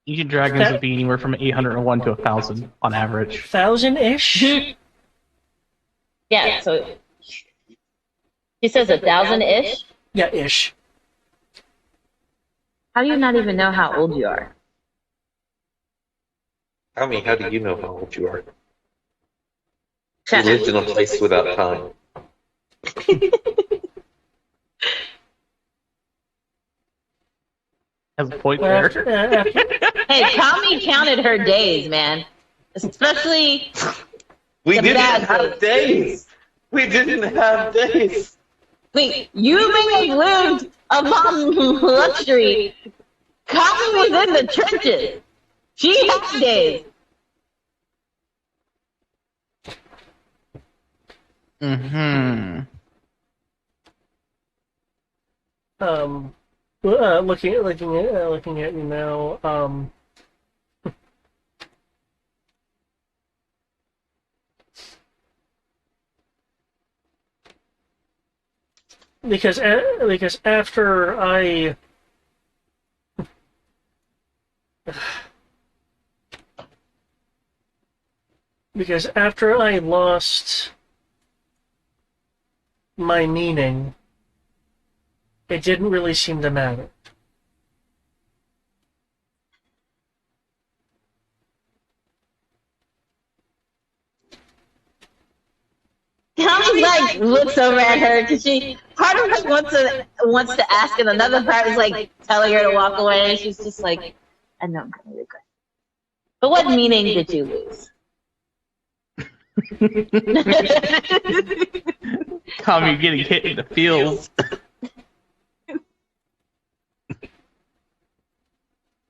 Ancient dragons would be anywhere from 801 to 1,000 on average. 1,000-ish? Yeah, so he says 1,000-ish? Yeah, ish. How do you not even know how old you are? I mean, how do you know how old you are? You Shut lived in a place without time. Has a point Well, there. Hey, Tommy counted her days, man. Especially We The didn't bad have days. We didn't have days. wait, you may have lived upon luxury. Tommy was in the trenches. She had days. Mm-hmm. Looking at you now. Because after I lost my meaning, it didn't really seem to matter. Tommy like looks over at her because part of her wants to ask, and another part is like telling her to walk away. And she's just like, I know I'm gonna regret. But what meaning did you lose? Tommy getting hit in the feels.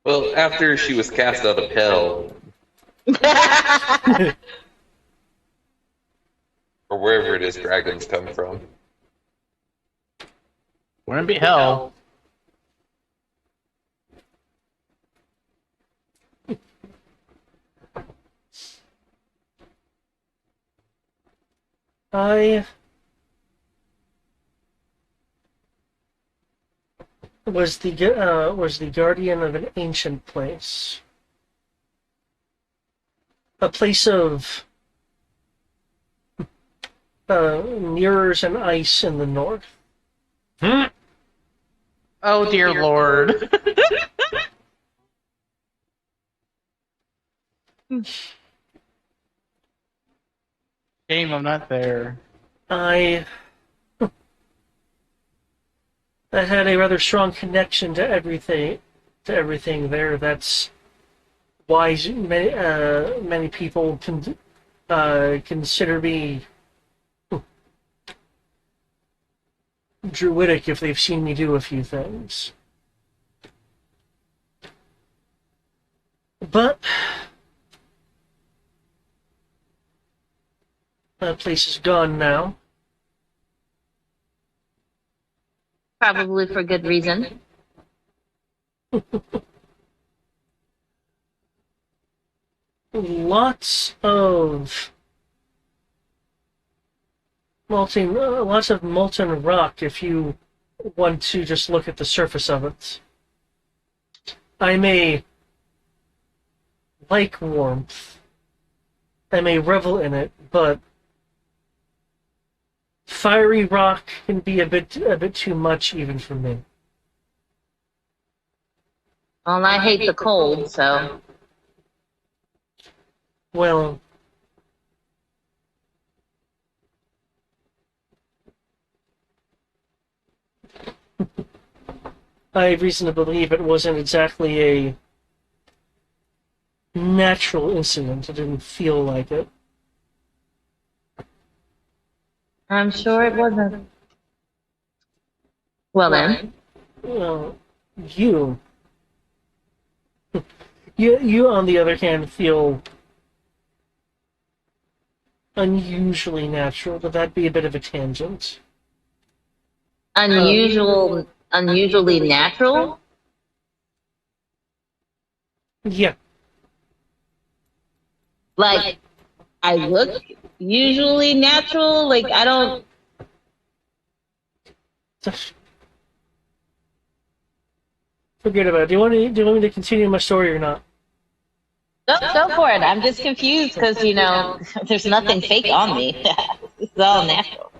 Well, after she was cast out of hell, or wherever it is dragons come from. Wouldn't be hell. I was the guardian of an ancient place, a place of mirrors and ice in the north. Oh dear lord. Shame I'm not there. I had a rather strong connection to everything there. That's why many people consider me druidic if they've seen me do a few things. But that place is gone now. Probably for good reason. Lots of molten rock if you want to just look at the surface of it. I may like warmth. I may revel in it, but fiery rock can be a bit too much even for me. Well, I hate the cold, so Well, I have reason to believe it wasn't exactly a natural incident. It didn't feel like it. I'm sure it wasn't. Well then, Well, you, you on the other hand feel unusually natural, but that'd be a bit of a tangent. unusually natural. Yeah. Like, I look usually natural. Like, I don't. Forget about it. Do you want me to continue my story or not? Go for it. I'm just confused because, there's nothing fake on me. It's all natural.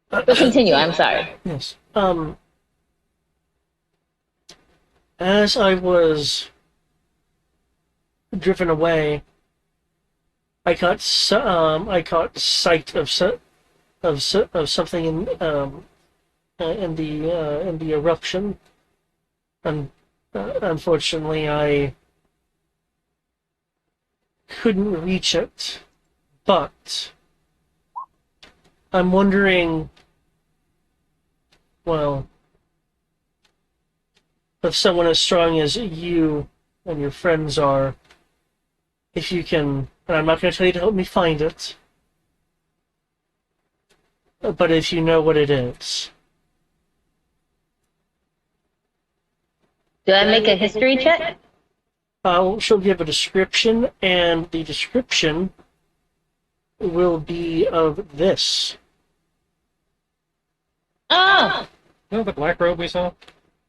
But continue. I'm sorry. Yes. As I was driven away, I caught sight of something in the eruption, and unfortunately, I couldn't reach it. But I'm wondering, well, if someone as strong as you and your friends are, if you can, and I'm not going to tell you to help me find it, but if you know what it is. Do I make a history check? She'll give a description, and the description will be of this. Oh, You know the black robe we saw?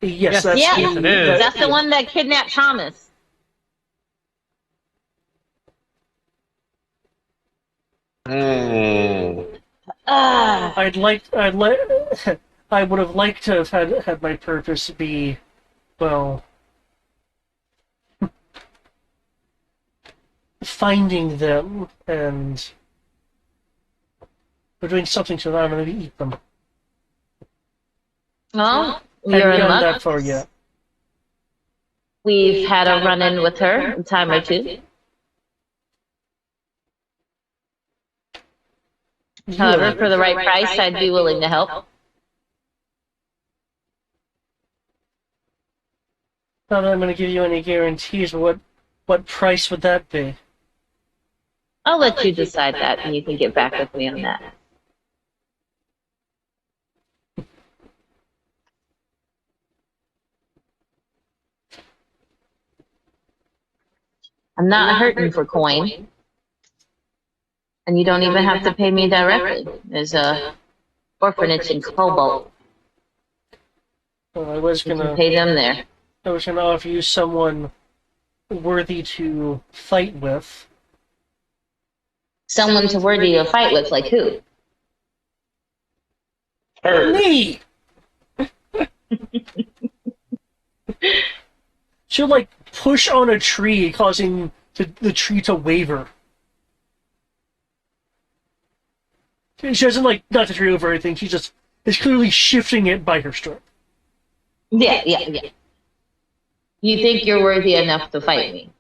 Yes, Yes, that's yeah. it is. That's the one that kidnapped Thomas. Ah, I would have liked to have had my purpose be, well, finding them and or doing something to them and maybe eat them. well, Haven't you're in gone luck. that far yet. We've had a run-in with her a time or two. However, for the right price, I'd be willing to help. Not that I'm going to give you any guarantees, but what price would that be? I'll let you decide that, and you can get back with me on that. I'm not hurting for coin. And you don't even have to pay me directly. There's a orphanage in Cobalt. Well, I was You can gonna pay them there. offer you someone worthy to fight with. Someone to worthy to fight with, like who? Her. Me. She'll like push on a tree, causing the tree to waver. She doesn't like not the tree over or anything. She just is clearly shifting it by her strength. Yeah. You think you're worthy enough to fight me?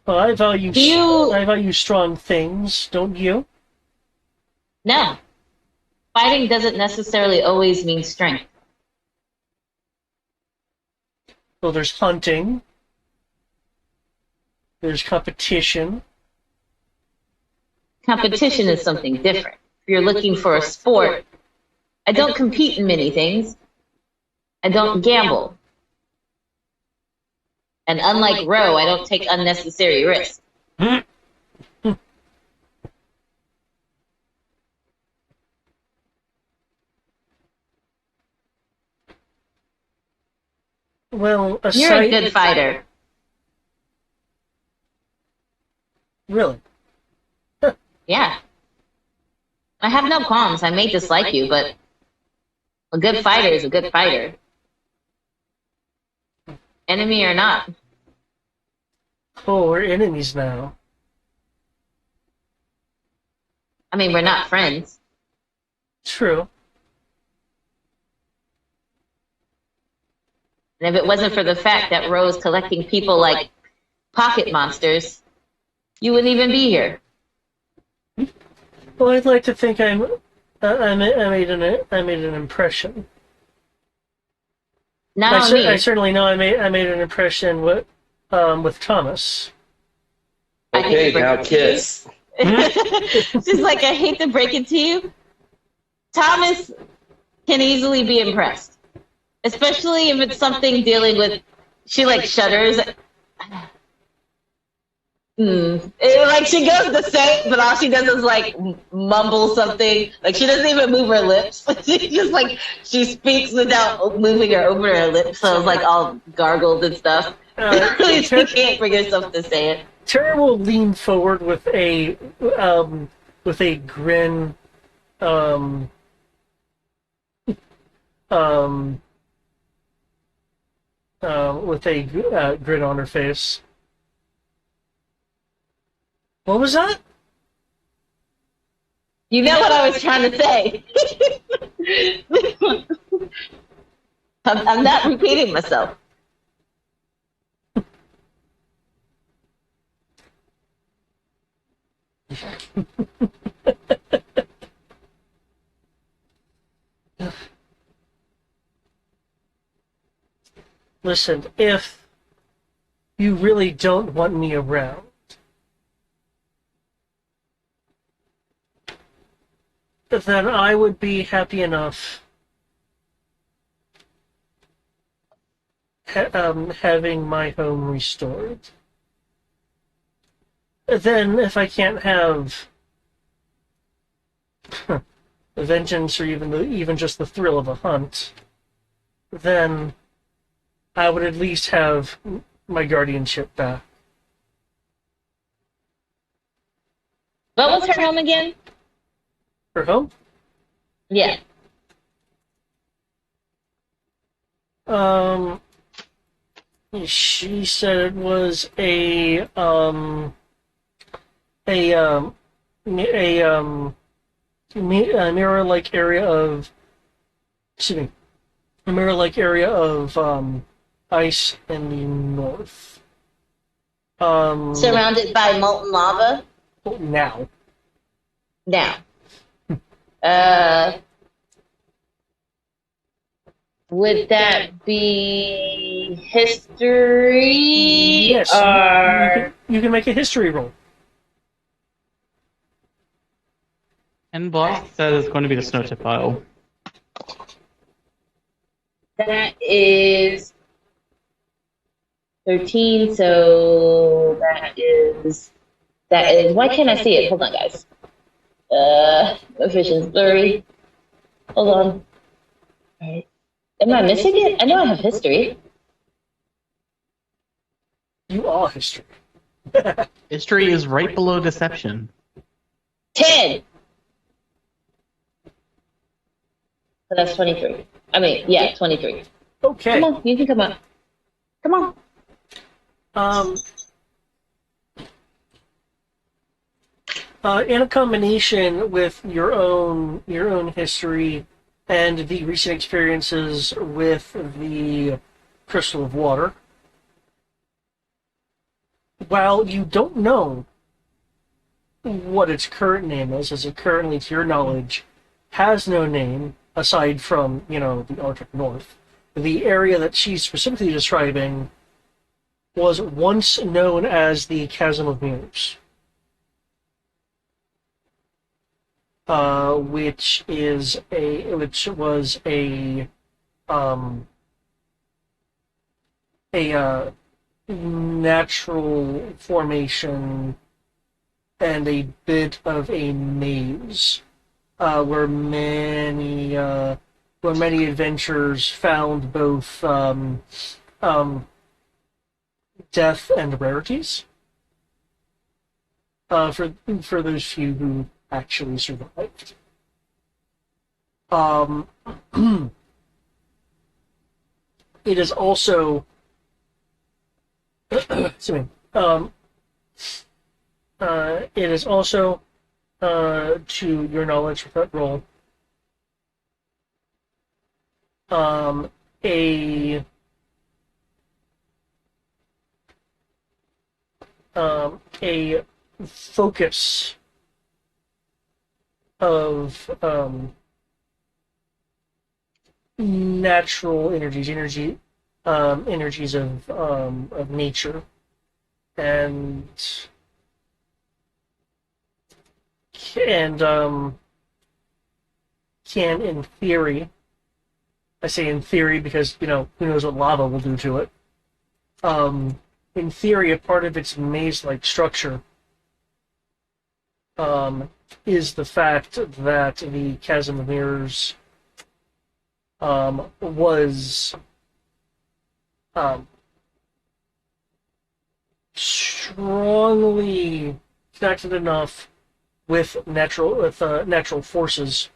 Well, I value Do you? I value strong things, don't you? No. Fighting doesn't necessarily always mean strength. Well, there's hunting. There's competition. Competition is something different. If you're looking for a sport, I don't compete in many things. I don't gamble. And unlike Roe, I don't take unnecessary risks. Well, You're a good fighter. Really? Yeah. I have no qualms. I may dislike you, but a good fighter is a good fighter. Enemy or not. Oh, we're enemies now. I mean, we're not friends. True. And if it wasn't for the fact that Roe's collecting people like pocket monsters, you wouldn't even be here. Well, I'd like to think I made an impression. Not on me. I certainly know I made an impression with Thomas. Okay, now kiss. Just like, I hate to break it to you, Thomas can easily be impressed. Especially if it's something dealing with, she like shudders. Like she goes the same, but all she does is like mumble something. Like she doesn't even move her lips. She just like, she speaks without moving her over her lips, so it's like all gargled and stuff. She can't bring herself to say it. Tara will lean forward with a grin, with a grin on her face. What was that? You know what I was trying to say. I'm not repeating myself. Listen, if you really don't want me around, then I would be happy enough having my home restored. Then, if I can't have vengeance or even just the thrill of a hunt, then I would at least have my guardianship back. What was her home again? Her home? Yeah. She said it was a mirror-like area of, excuse me, a mirror-like area of ice in the north. Surrounded by molten lava? Now. Now. Would that be history? Yes, Or you can make a history roll. And boss said it's going to be the snow tip pile. that is 13, so that is, why can't I see it? Hold on, guys. My vision's blurry. Hold on. Right. Am I missing it? I know I have history. You are history. History is right below deception. 10. So that's 23. I mean, yeah, 23. Okay. Come on, you can come up. Come on. Um, in a combination with your own history and the recent experiences with the crystal of water, while you don't know what its current name is, as it currently, to your knowledge, has no name aside from the Arctic North, the area that she's specifically describing was once known as the Chasm of Mirrors. Which was a natural formation and a bit of a maze, where many adventurers found both death and rarities. For those few who actually survived. It is also excuse me. It is also, to your knowledge with that role, a a focus of natural energies of nature, and can, in theory, I say in theory because who knows what lava will do to it. In theory, a part of its maze-like structure is the fact that the Chasm of Mirrors was strongly connected enough with natural forces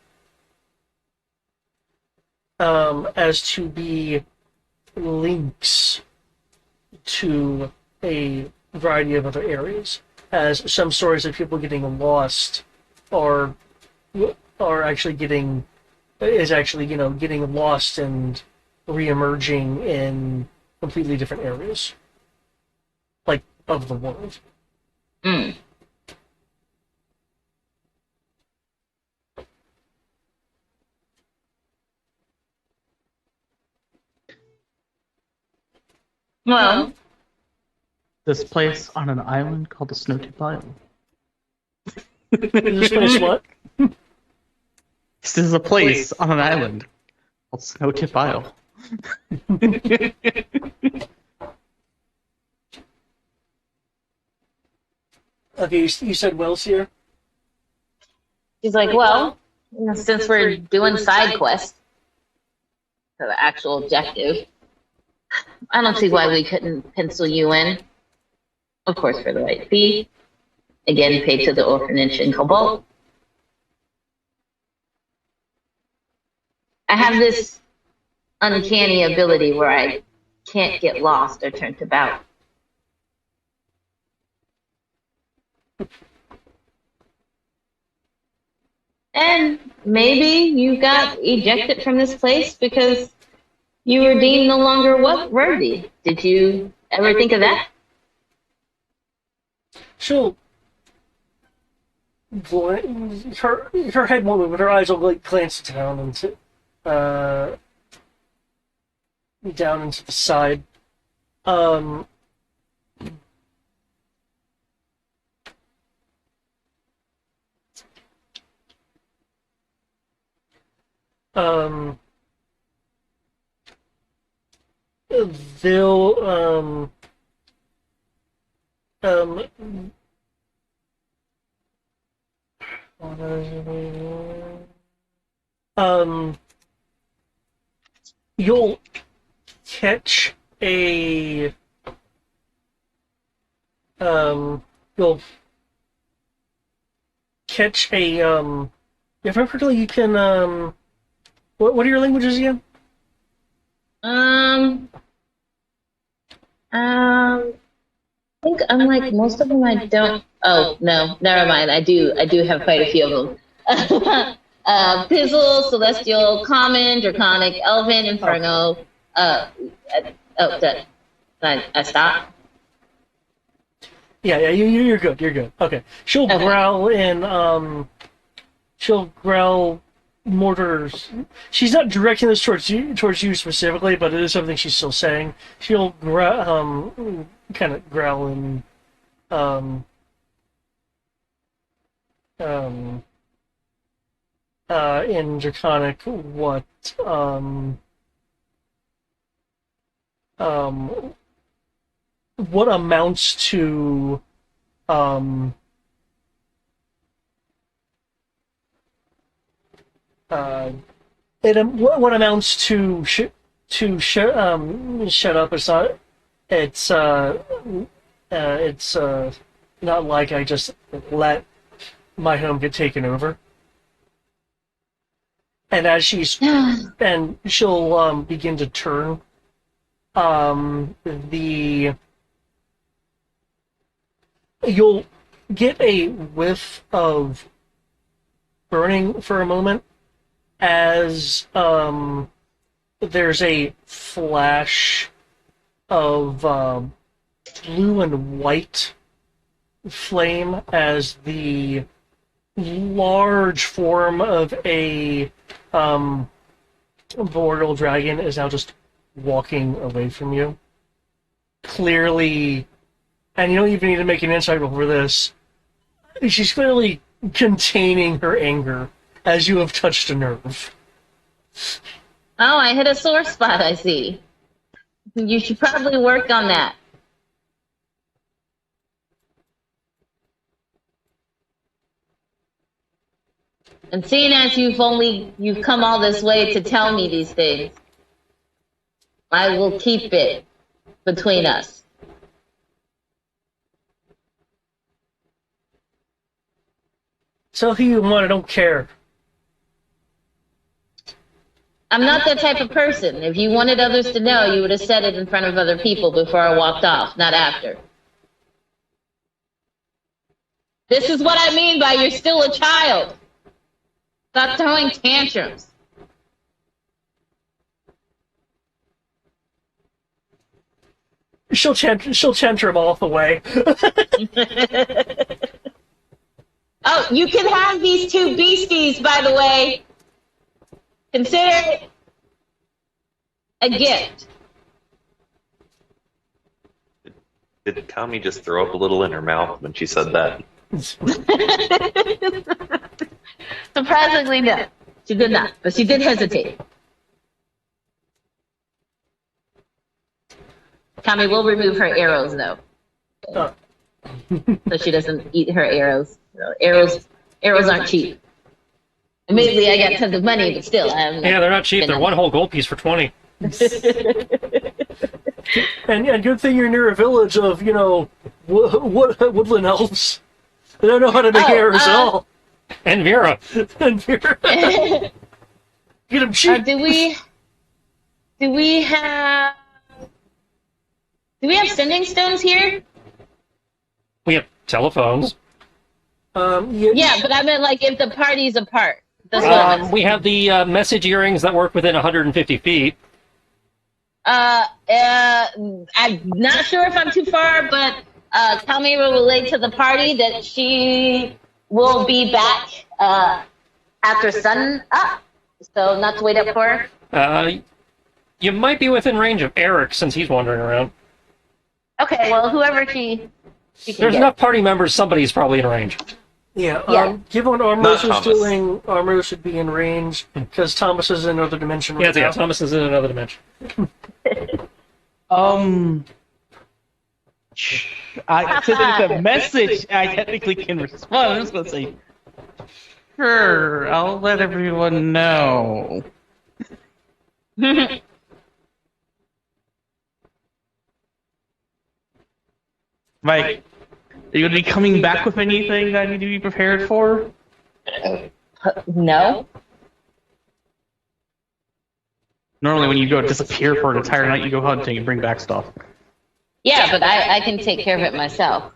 as to be links to a variety of other areas. As some stories of people getting lost are actually getting lost and re-emerging in completely different areas, like of the world. Mm. Well, This place on an island called the Snowtip Isle. This place what? This is a place on an island called Snowtip Isle. Okay, you said Wells here? she's like, well, since we're doing side quests for the actual objective, I don't see why we couldn't pencil you in. Of course, for the right fee. Again, paid to the orphanage in Cobalt. I have this uncanny ability where I can't get lost or turned about. And maybe you got ejected from this place because you were deemed no longer worthy. Did you ever think of that? She'll her head won't move, but her eyes will glance down into the side. Um, um, they'll um you'll catch a you'll catch a if I'm correctly, you can what are your languages again? I think unlike most of them, I don't. Oh no, never mind. I do have quite a few of them. Pizzle, Celestial, Common, Draconic, Elven, Inferno. That I stopped. Yeah, you're good. You're good. Okay. She'll growl in. She'll growl mortars. She's not directing this towards you specifically, but it is something she's still saying. She'll kind of growl in. In Draconic, what amounts to what amounts to shut up. It's not like I just let my home get taken over. And as she'll begin to turn, you'll get a whiff of burning for a moment as there's a flash of blue and white flame as the large form of a boreal dragon is now just walking away from you. Clearly, and you don't even need to make an insight roll for this, she's clearly containing her anger as you have touched a nerve. Oh, I hit a sore spot, I see. You should probably work on that. And seeing as you've come all this way to tell me these things, I will keep it between us. Tell who you want, I don't care. I'm not that type of person. If you wanted others to know, you would have said it in front of other people before I walked off, not after. This is what I mean by you're still a child. Stop throwing tantrums. She'll tantrum all the way. Oh, you can have these two beasties, by the way. Consider it a gift. Did Kami just throw up a little in her mouth when she said that? Surprisingly, no. She did not, but she did hesitate. Kami will remove her arrows, though. So she doesn't eat her arrows. Arrows aren't cheap. Admittedly, I got tons of money, but still. Yeah, they're not cheap. They're one whole gold piece for 20. And good thing you're near a village of, woodland elves. They don't know how to make arrows at all. And Vera. And Vera. Get them cheap. Do we have sending stones here? We have telephones. Yeah, but I meant like if the party's apart. That's what I meant. We have the message earrings that work within 150 feet. I'm not sure if I'm too far, but Kami will relate to the party that she will be back after sun up, so not to wait up for her. You might be within range of Eric since he's wandering around. Okay, well, whoever she can There's get. enough party members, somebody's probably in range. Yeah, given what Armros was Thomas. doing, Armros should be in range, because Thomas is in another dimension right now. Thomas is in another dimension. Since it's a message, I technically can respond. I'm just gonna say, sure, I'll let everyone know. Mike, are you going to be coming back with anything that I need to be prepared for? No. Normally, when you go disappear for an entire night, you go hunting and bring back stuff. Yeah, but I can take care of it myself.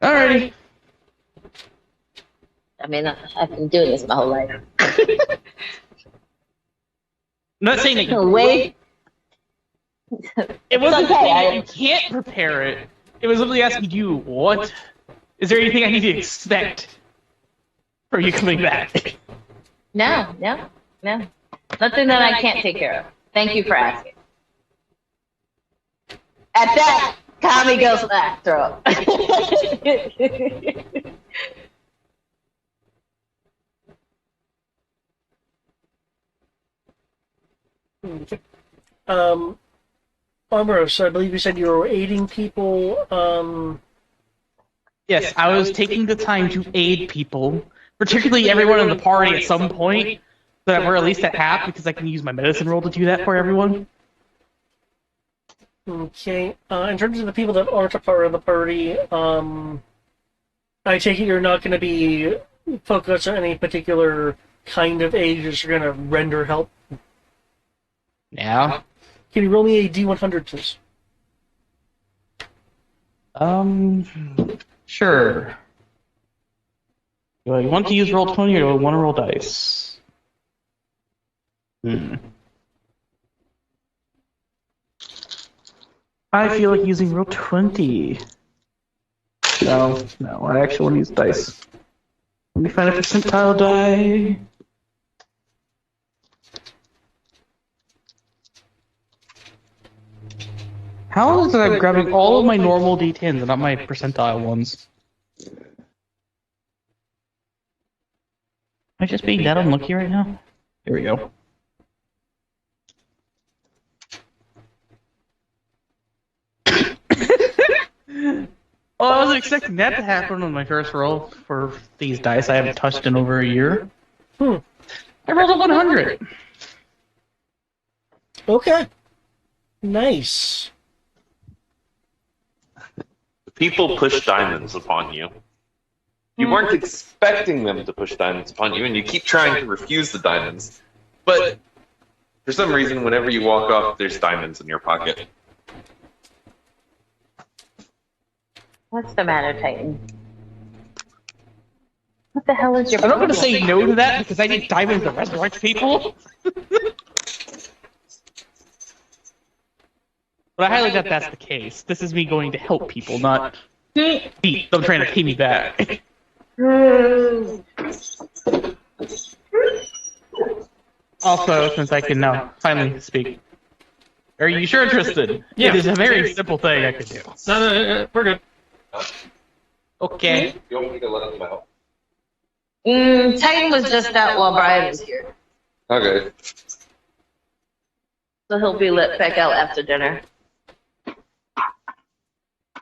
Alrighty. I mean, I've been doing this my whole life. I'm not saying that you Wait. It wasn't okay, saying that you can't prepare it. It was literally asking you, what? Is there anything I need to expect from you coming back? No. Nothing that I can't take care of. Thank you for asking. At that, Kami goes back, throw. Armoros, I believe you said you were aiding people. Yes, I was taking the time to aid people, particularly everyone in the party at some point, so that we're at least at half, because I can use my medicine roll to do that for everyone. Okay. In terms of the people that aren't a part of the party, I take it you're not going to be focused on any particular kind of aid. You're just going to render help. Yeah. Can you roll me a D100, please? Sure. Do I want to use roll 20 or do I want to roll dice? I feel like using roll 20. No, I actually want to use dice. Let me find a percentile die. How is it I'm grabbing all of my normal D10s and not my percentile ones? Am I just being that unlucky right now? Here we go. Well, I wasn't expecting that to happen on my first roll for these dice I haven't touched in over a year. I rolled a 100. Okay. Nice. People push diamonds upon you. You weren't expecting them to push diamonds upon you, and you keep trying to refuse the diamonds. But for some reason, whenever you walk off, there's diamonds in your pocket. What's the matter, Titan? What the hell is your I'm not going problem? to say no to that because I need diamonds to resurrect people. But I highly doubt that's the case. This is me going to help people, not beat them trying to pay me back. Also, since I can now finally speak, are you sure interested? Yeah. It is a very simple thing I can do. No, we're good. Okay. You want me to let them out? Titan was just out while Brian was here. Okay. So he'll be let back out after dinner.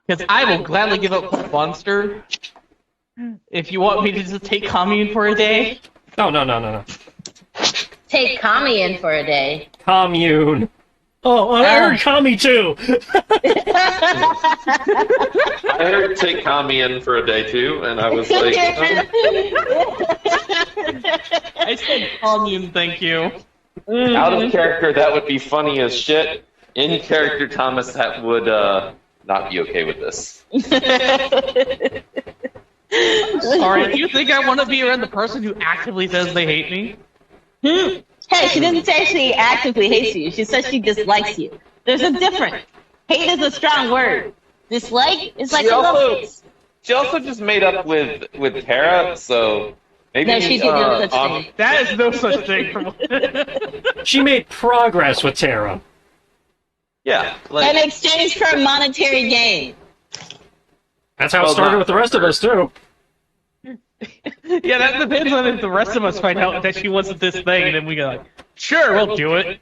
Because I will gladly give up Monster if you want me to just take Kami in for a day. No. Take Kami in for a day. Commune. Oh, I heard Kami too. I heard take Kami in for a day too, and I was like, I said commune, thank you. out of character, that would be funny as shit. In character, Thomas, that would not be okay with this. Sorry, do you think I want to be around the person who actively says they hate me? Hey, she didn't say she actively hates you. She says she dislikes you. There's a difference. Hate is a strong word. Dislike is like She a also- love kiss. She also just made up with Tara, so maybe No, she did no such thing. That is no such thing. She made progress with Tara. Yeah, In like exchange for monetary gain. That's how it Well, started not with the rest of us, too. Yeah, that depends on if the rest of us find out that she wants this thing, and then we go like, sure, we'll do it.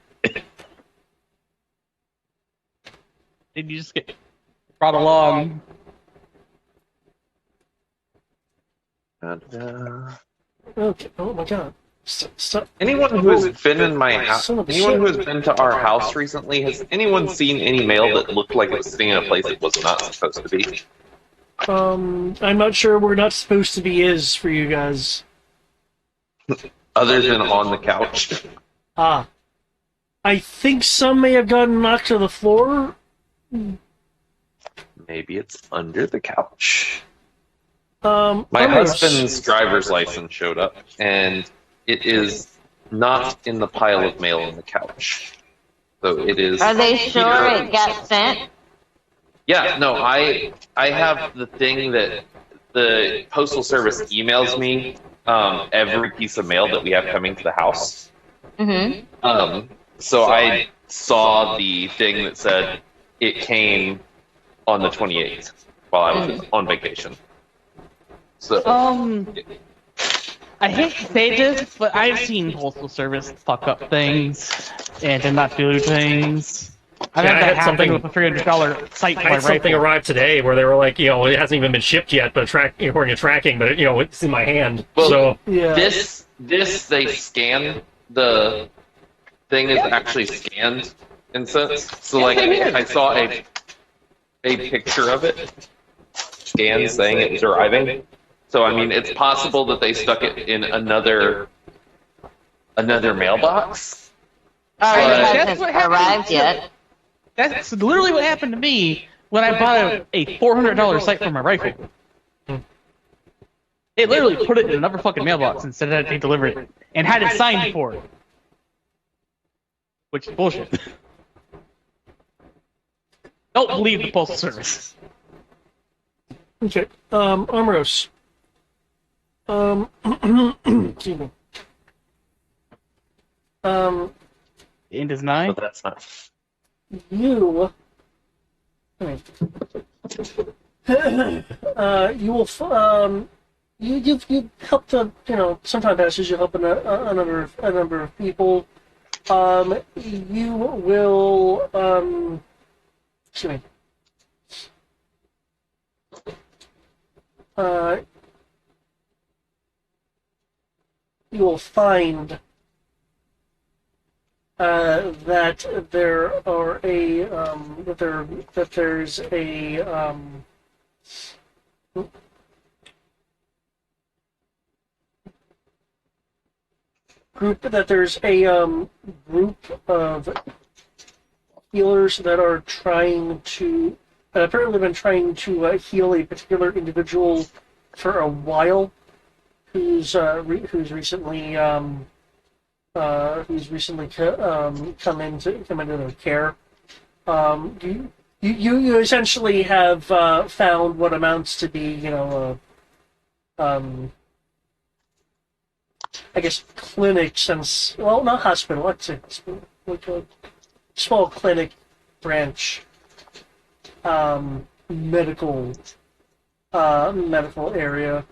Then you just get brought along. Okay. Oh my god. Anyone who has been in my house, Son of a anyone shit. who has been to our house recently, has anyone seen any mail that looked like it was sitting in a place it was not supposed to be? I'm not sure where not supposed to be is for you guys. Other than on the couch? Ah. I think some may have gotten knocked to the floor. Maybe it's under the couch. My My husband's driver's license showed up, and it is not in the pile of mail on the couch. So it is. Are they sure it got sent? Yeah, no, I have the thing that the Postal Service emails me every piece of mail that we have coming to the house. Mm-hmm. So I saw the thing that said it came on the 28th while I was on vacation. So I hate to say this, but I've seen Postal Service fuck up things and to not do things. I've Yeah, had I that had happen something- with a $300 site I for my had something rifle. arrive today where they were like, it hasn't even been shipped yet, but according to tracking, but it's in my hand. Well, So Yeah. this they scan the thing is actually scanned in sense. So like I saw a picture of it scanned saying it was arriving. So I mean it's possible that they stuck it in another mailbox. Or But- it That's hasn't what happened. arrived yet. That's literally what happened to me when I bought a $400 sight for my rifle. They literally put it in another fucking mailbox instead of they delivered it and had it signed for it. Which is bullshit. Don't believe the Postal Service. Okay. Amros. Excuse me. The end is 9. But that's not. You. You will. You've helped sometime passes. You help a number of people. You will. Excuse me. You will find that there are that there's a group of healers that are trying to apparently been trying to heal a particular individual for a while who's recently come into their care. You essentially have found what amounts to be, I guess clinics and not hospital. Let's say hospital, like a small clinic branch, medical area.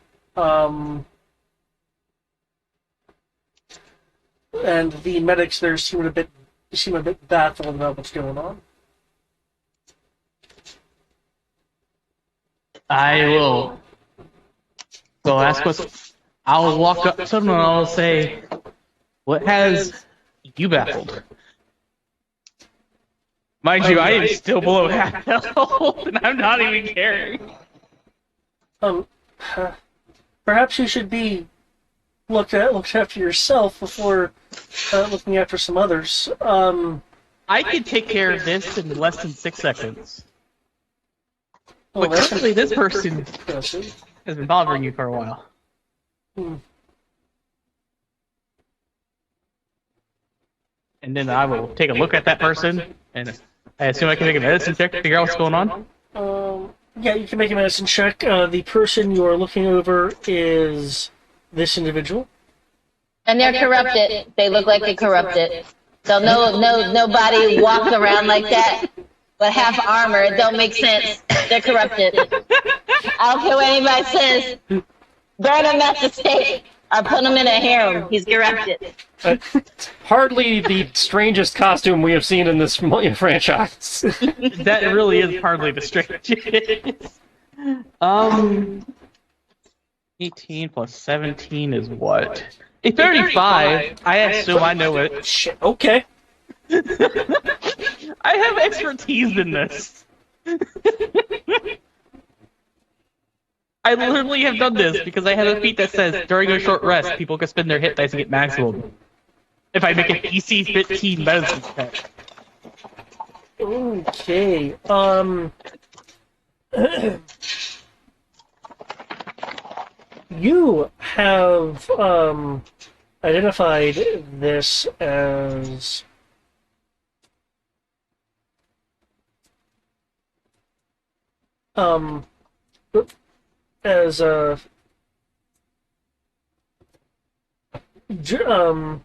And the medics there seem a bit baffled about what's going on. I will. So ask what's. I'll walk up to them and I'll say, "What has you baffled?" Mind you, I am still below half health, and I'm not even caring. Perhaps you should be looked after yourself before looking after some others. I can take care of this in less than 6 seconds. Well, But currently, this person impressive. has been bothering you for a while. And then I will take a look at that person, and I assume I can make a medicine check to figure out what's going on. Yeah, you can make a medicine check. The person you are looking over is this individual. And they're corrupted. They look like they're corrupted. So nobody walks around like that with half armor. It don't make sense. They're corrupted. I don't care what anybody says. Burn him at the stake or put him in a harem. He's corrupted. hardly the strangest costume we have seen in this franchise. That really is hardly the strangest. 18 plus 17 is what? A 35. I assume I know it. Shit. Okay. I have expertise in this. I literally have done this because I have a feat that says during a short rest, people can spend their hit dice and get maximum. If I make an EC 15 medicine check. Okay. You have identified this um as Drinden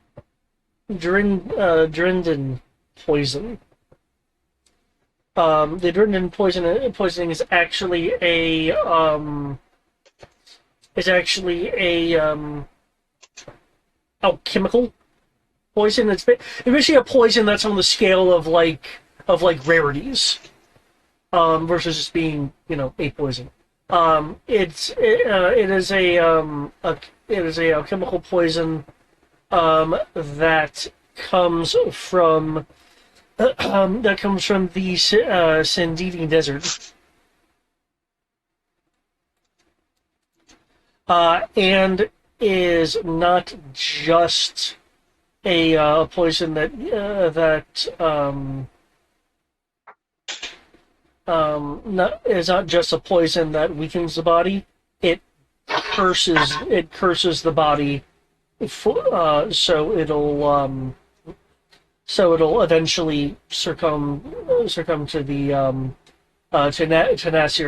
poison. The Drinden poisoning is actually a alchemical poison. It's basically a poison that's on the scale of like rarities, versus just being a poison. It is a chemical poison that comes from the Sandini Desert, and is not just a poison is not just a poison that weakens the body. It curses the body, so it'll eventually succumb to the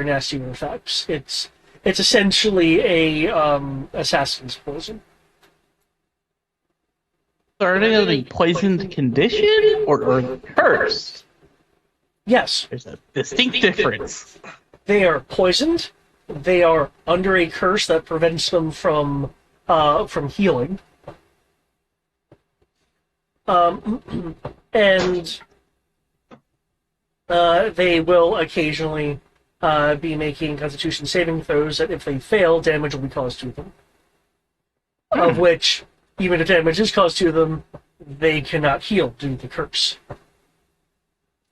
nastier effects. It's essentially a assassin's poison. Are they the poisoned condition or cursed? Yes. There's a distinct difference. They are poisoned. They are under a curse that prevents them from healing. And they will occasionally be making Constitution saving throws that, if they fail, damage will be caused to them. Of which, even if damage is caused to them, they cannot heal due to the curse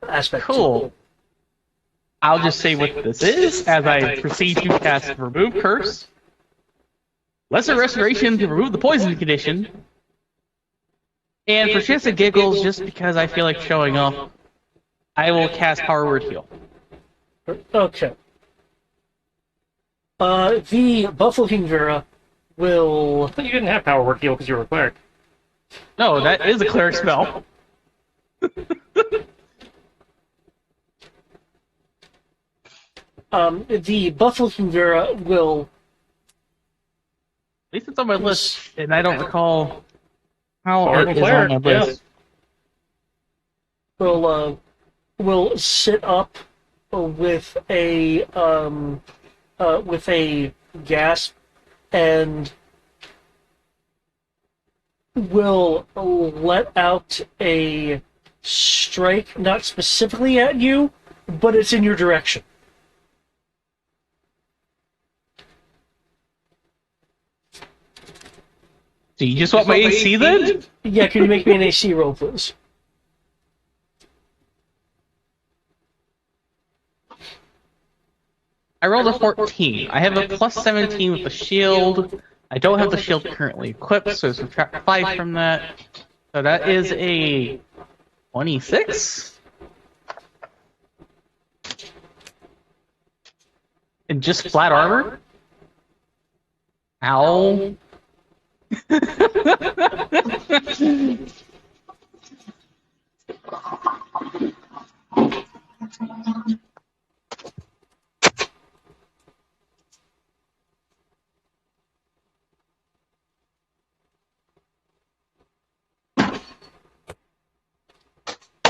aspect. Cool. I'll just say what this is as I proceed to cast Remove Curse, Lesser Restoration to remove the poison condition, and for shits and giggles, just because I feel like showing off, I will cast Power Word Heal. Okay. The Buffalo King Vera will... I thought you didn't have power word heal because you were a cleric. No, that is a cleric spell. The Buffalo King Vera will... At least it's on my list, and I don't recall how Bard it and is on cleric, my list. will sit up with a gasp and will let out a strike, not specifically at you, but it's in your direction. Do you just want my AC then? Yeah, can you make me an AC roll, please? I rolled a 14. I have a plus 17 with the shield. I don't have the shield currently equipped, so subtract 5 from that. So that is a 26? And just flat armor? Ow.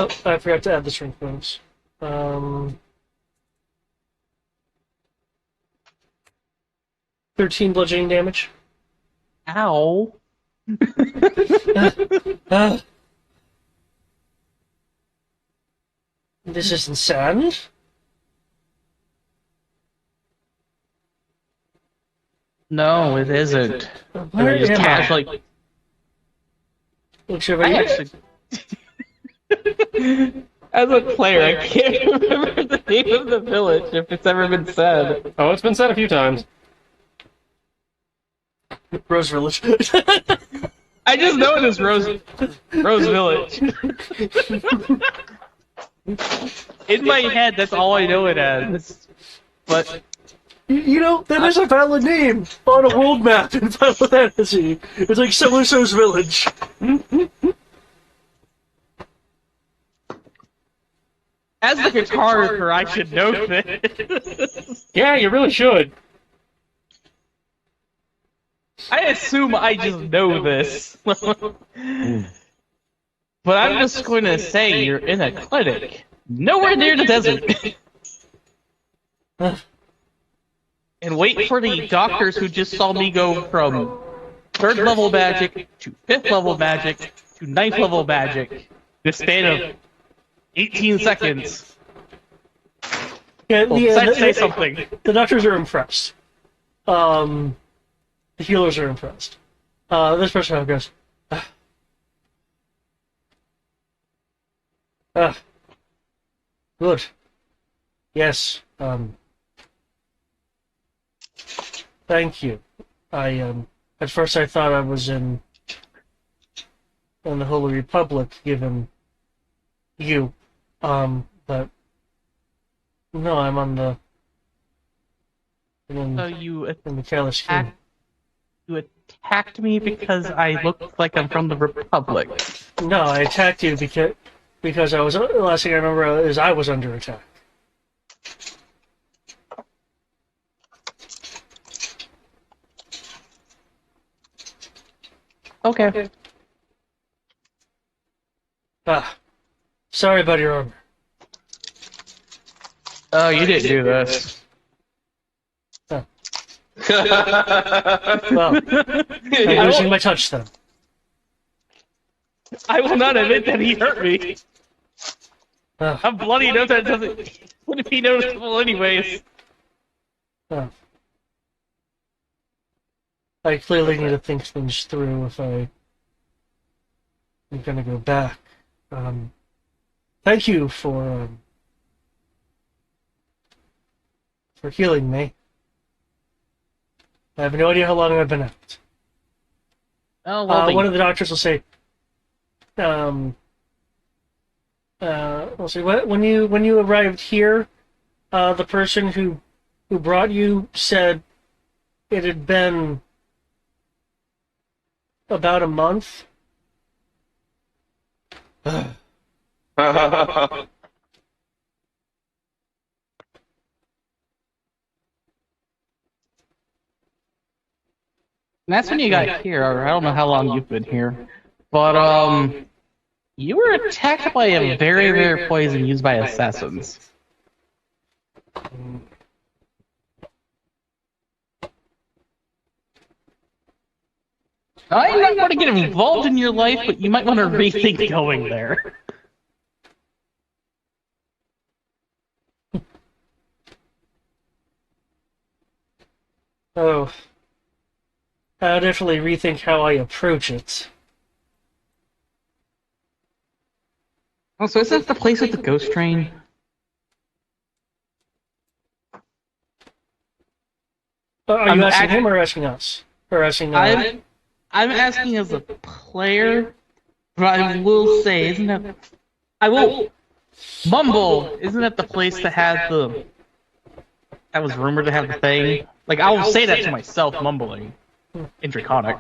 Oh, I forgot to add the strength bonus. 13 bludgeoning damage. Ow. This isn't sand. No, it isn't. Where I just am I? casually I actually, as a player, I can't remember the name of the village if it's ever been said. Oh, it's been said a few times. Rose Village. I just know it is Rose Village. In my head, that's all I know it as. But You know, that is a valid name on a world map in Final Fantasy. It's like so-and-so's village. as the guitarist, I should know this. Yeah, you really should. I assume I just know this. But I'm just going to say you're in a clinic. Nowhere near the desert. And wait for the doctors who just saw me go from 3rd level magic to 5th level magic to 9th level magic. This span of 18 seconds. Yeah, Well, decide to say something. The doctors are impressed. The healers are impressed. This person goes, good. Yes, thank you. At first I thought I was in the Holy Republic, given you, but no, I'm on the, So you in the Careless King. attacked me because I look like I'm from the Republic. No, I attacked you because I was, the last thing I remember is I was under attack. Okay. Sorry about your armor. Oh, you didn't do this. Well, I'm losing my touch then. I will not admit that he hurt me. I'm bloody enough that it wouldn't be noticeable anyways. I clearly need to think things through if I'm gonna go back. Thank you for healing me. I have no idea how long I've been out. Oh, well, one of the doctors will say, we'll say, when you arrived here, the person who brought you said it had been about a month. that's when you got here. I don't know how long you've been here. But, you were attacked by a very rare poison used by assassins. I'm not going to get involved in your life, but you might want to rethink going there. Oh, I'll definitely rethink how I approach it. Oh, so is that the place with the ghost train? Are you asking him or asking us? Or asking? I'm asking as a player, but I will say, isn't that? I will mumble. Isn't that the place that had the? That was rumored to have the thing. Like I will say that to myself, mumbling in Draconic.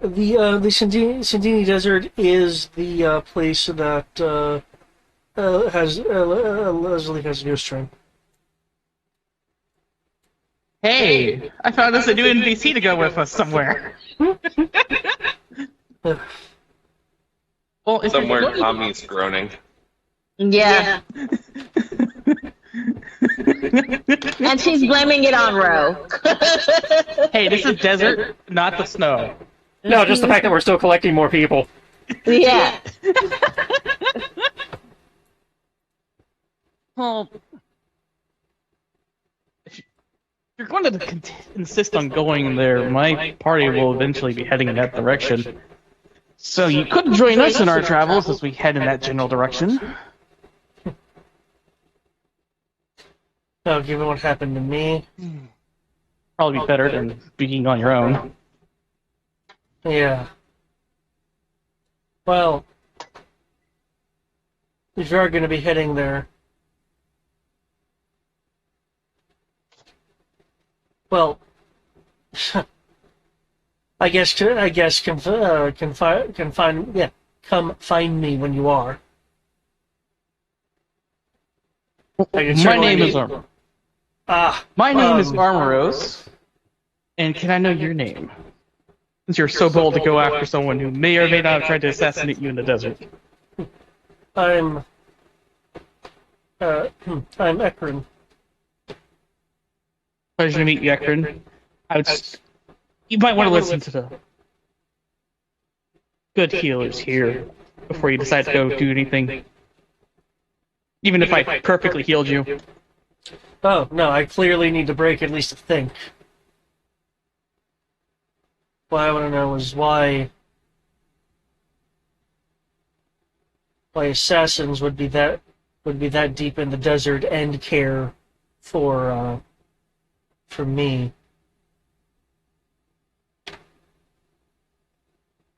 The Sandini Desert is the place that has Leslie has a ghost train. Hey, I found us a new NPC to go with us somewhere. Well, if Somewhere you're going Tommy's groaning. Yeah. And she's blaming it on Ro. hey, this is desert, not the snow. No, just the fact that we're still collecting more people. Yeah. Well, if you're going to insist on going there, my party will eventually be heading in that direction. So you could join us in our travels as we head in that general direction. No, given what happened to me, Probably be better than being on your own. yeah. Well, if you are going to be heading there, well, I guess come find me when you are. My name is Armor. My name is um, Armoros, and can I know your name? Since you're so bold to go after someone who may or may not have tried to assassinate you in the desert. I'm Ekron. Pleasure to meet you, Ekron. You might want to listen to the good healers here before you decide to go do anything. Even if I perfectly healed you. Oh, no, I clearly need to break at least a think. What I want to know is why assassins would be that deep in the desert and care for me.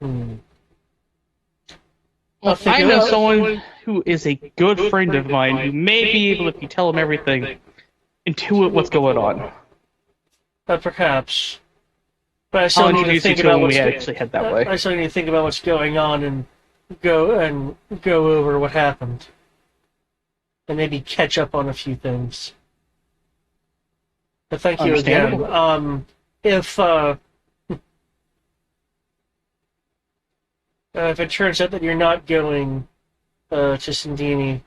Well, I know someone who is a good friend of mine who may be able, if you tell him everything, intuit what's going on. Perhaps. But I still I'll need to introduce you think to about him when what's we actually head that way. I still need to think about what's going on and go over what happened. And maybe catch up on a few things. But thank you again. If it turns out that you're not going to Sindini,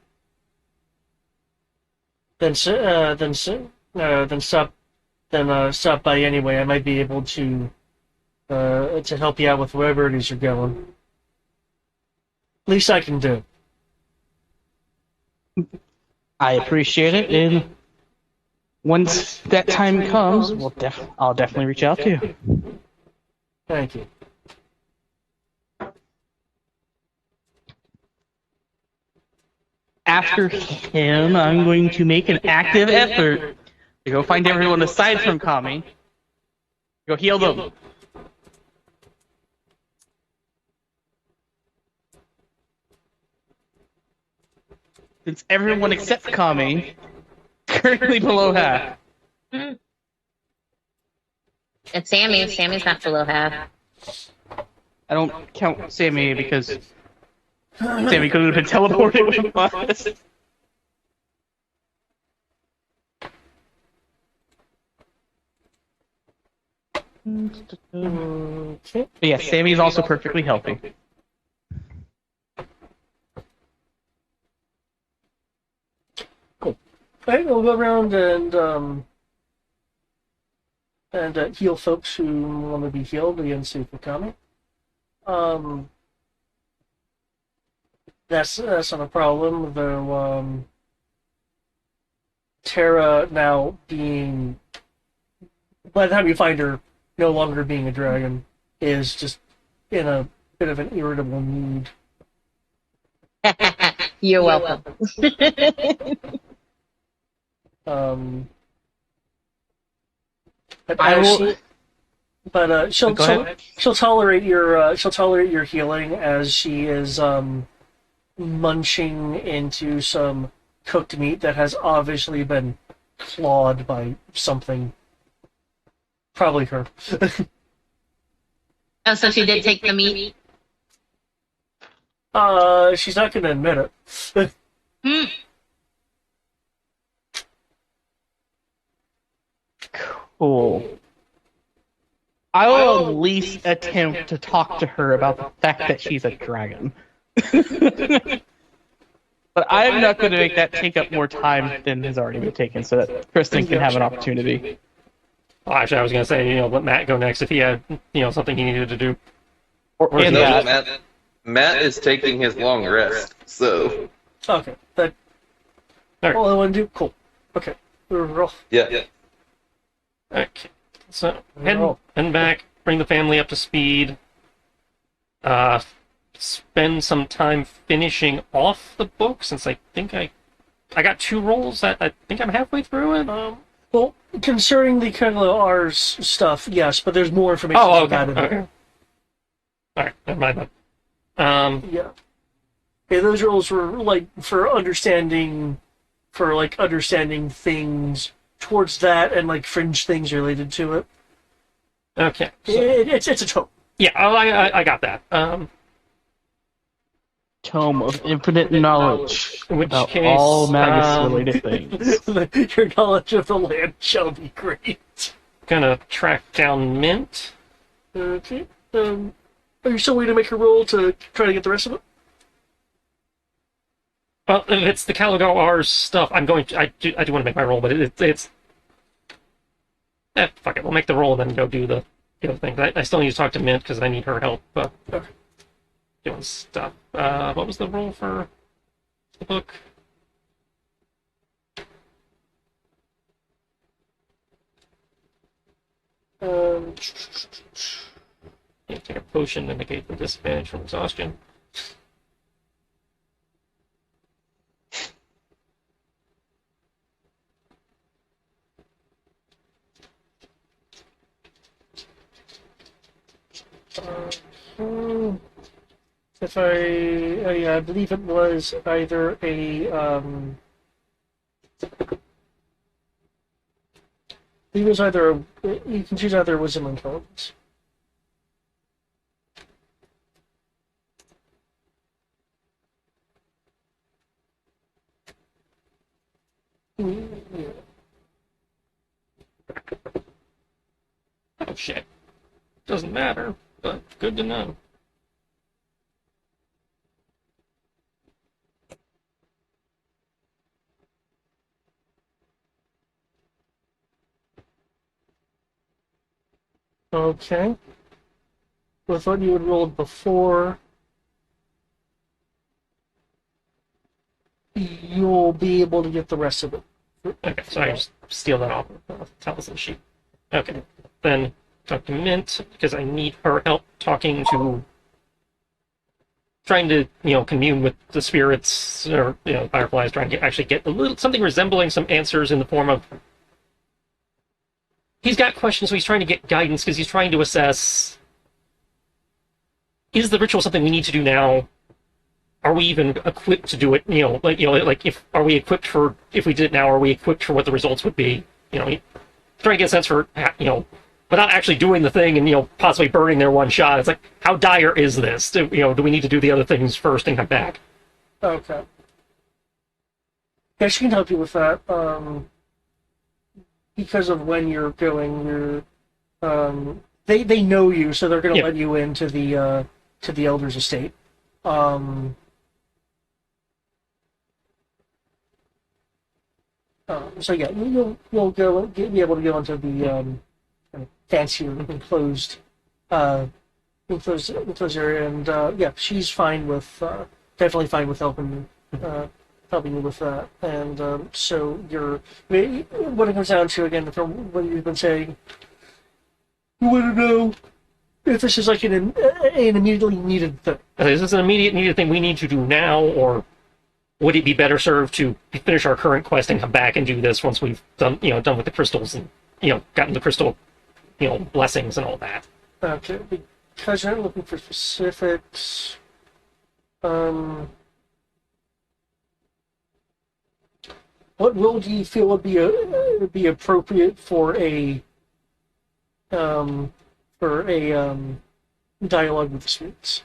then stop by anyway. I might be able to help you out with wherever it is you're going. Least I can do. I appreciate it, and once that time comes, I'll definitely reach out to you. Thank you. After him, I'm going to make an active effort to go find everyone aside from Kami. Go heal them. Since everyone except Kami currently below half. And Sammy's not below half. I don't count Sammy because Sammy could have been teleported with us. Okay. But yeah, Sammy's also perfectly healthy. Cool. Alright, we'll go around and heal folks who want to be healed against Super Kami. That's not a problem, though. Terra now being, by the time you find her, no longer being a dragon, is just in a bit of an irritable mood. You're welcome. But I will. she'll tolerate your healing as she is munching into some cooked meat that has obviously been clawed by something. Probably her. Oh, so she did take the meat? She's not gonna admit it. Cool. I will at least attempt to talk to her about the fact that she's a dragon. But I'm not going to make that take up more time than has already been taken, so that Kristen can have an opportunity. Well, actually, I was going to say, let Matt go next if he had, something he needed to do. Or No, that. Matt is taking his long rest, so Okay, that. Alright. All I want to do. Cool. Okay. Roll. yeah. Okay. So, head back, bring the family up to speed. spend some time finishing off the book since I think I got 2 rolls. I think I'm halfway through it. Well, concerning the Kegler stuff, yes, but there's more information Oh, okay. about it. Okay. All right, never mind then. Yeah. Yeah, those rules were like for understanding things towards that and like fringe things related to it. Okay. So, It's a tome. yeah, I got that. Tome of infinite knowledge In which about case, all Magus-related things. Your knowledge of the land shall be great. Gonna track down Mint. Okay. Are you still waiting to make a roll to try to get the rest of it? Well, if it's the Caligo R's stuff, I'm going to. I do want to make my roll, but it's. Fuck it. We'll make the roll and then go do the other thing. I still need to talk to Mint because I need her help doing stuff. What was the roll for the book? Yeah, take a potion to negate the disadvantage from exhaustion. If I believe it was either a you can choose either wisdom or intelligence. Oh shit. Doesn't matter, but good to know. Okay. With what you had rolled before, you'll be able to get the rest of it. Okay, so I just steal that off of the talisman sheet. Okay, then talk to Mint because I need her help trying to commune with the spirits or fireflies, trying to actually get a little something resembling some answers in the form of. He's got questions, so he's trying to get guidance because he's trying to assess: is the ritual something we need to do now? Are we even equipped to do it? If are we equipped for if we did it now? Are we equipped for what the results would be? Trying to get a sense for without actually doing the thing and possibly burning their one shot. It's like, how dire is this? Do we need to do the other things first and come back? Okay. Yeah, she can help you with that. Because of when you're going, they know you, so they're going to let you into the elder's estate. So yeah, you'll be able to go into the kind of fancier enclosed area, and yeah, she's fine with definitely fine with helping you with that. And so what it comes down to again from what you've been saying, you want to know if this is like an immediately needed thing. Is this an immediate needed thing we need to do now, or would it be better served to finish our current quest and come back and do this once we've done with the crystals and gotten the crystal blessings and all that? Okay, because you're looking for specifics. What role do you feel would be appropriate for a dialogue with the spirits?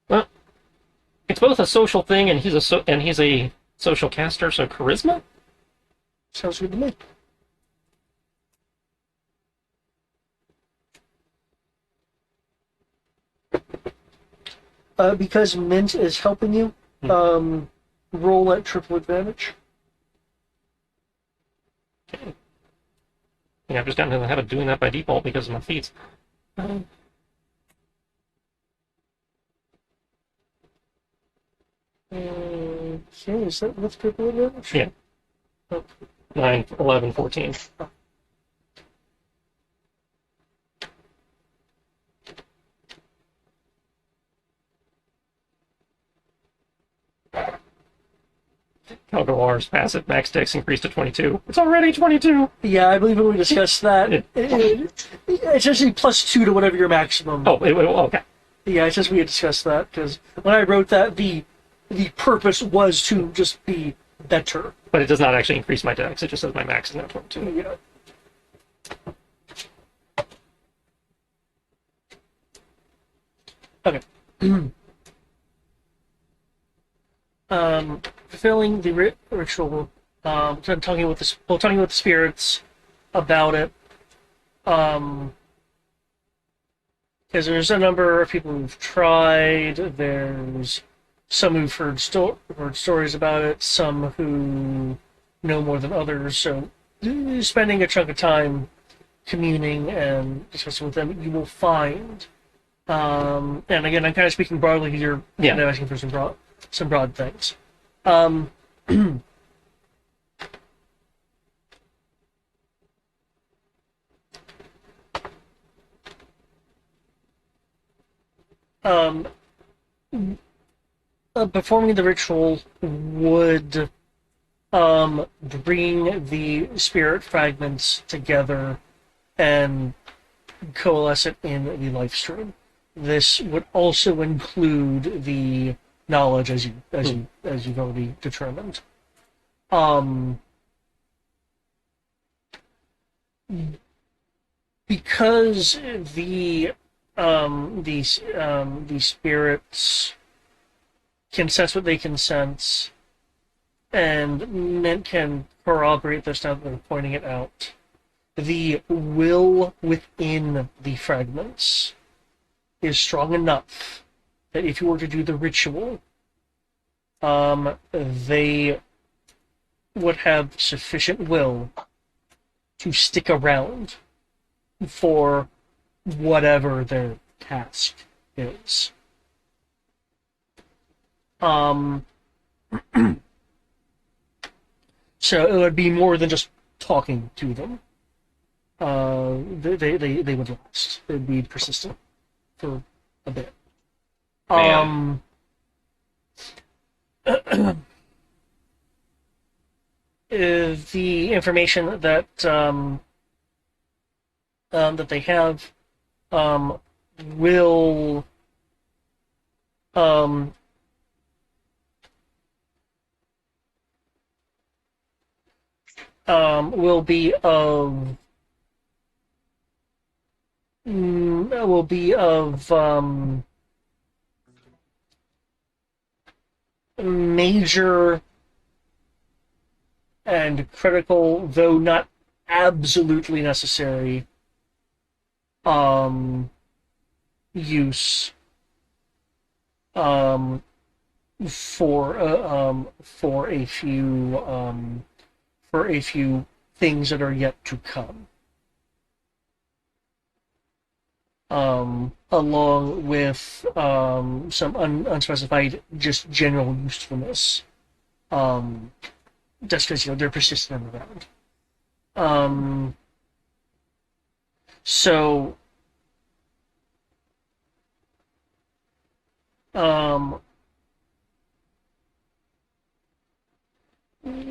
Well, it's both a social thing and he's a social caster, so charisma? Sounds good to me. Because Mint is helping you, roll at triple advantage. Okay. Yeah, I've just gotten into the habit of doing that by default because of my feats. Okay, is that with triple advantage? Yeah. Oh. 9, 11, 14. Kalgawar's passive max dex increased to 22. It's already 22! Yeah, I believe when we discussed that, it's actually +2 to whatever your maximum. Okay. Yeah, it's just we had discussed that, because when I wrote that, the purpose was to just be better. But it does not actually increase my dex, it just says my max is now 22. Yeah. Okay. Fulfilling the ritual. Talking with the spirits about it. Because there's a number of people who've tried. There's some who've heard stories about it. Some who know more than others. So, spending a chunk of time communing and discussing with them, you will find. And again, I'm kind of speaking broadly because you're kind of asking for some broad things. Performing the ritual would bring the spirit fragments together and coalesce it in the life stream. This would also include the knowledge, as you've already determined. Because the spirits can sense what they can sense, and men can corroborate this now that they're pointing it out. The will within the fragments is strong enough that if you were to do the ritual, they would have sufficient will to stick around for whatever their task is. So it would be more than just talking to them. They would last. They'd be persistent for a bit. The information that that they have will be of major and critical, though not absolutely necessary, use for a few things that are yet to come. Along with some unspecified, just general usefulness. Just because they're persistent around. So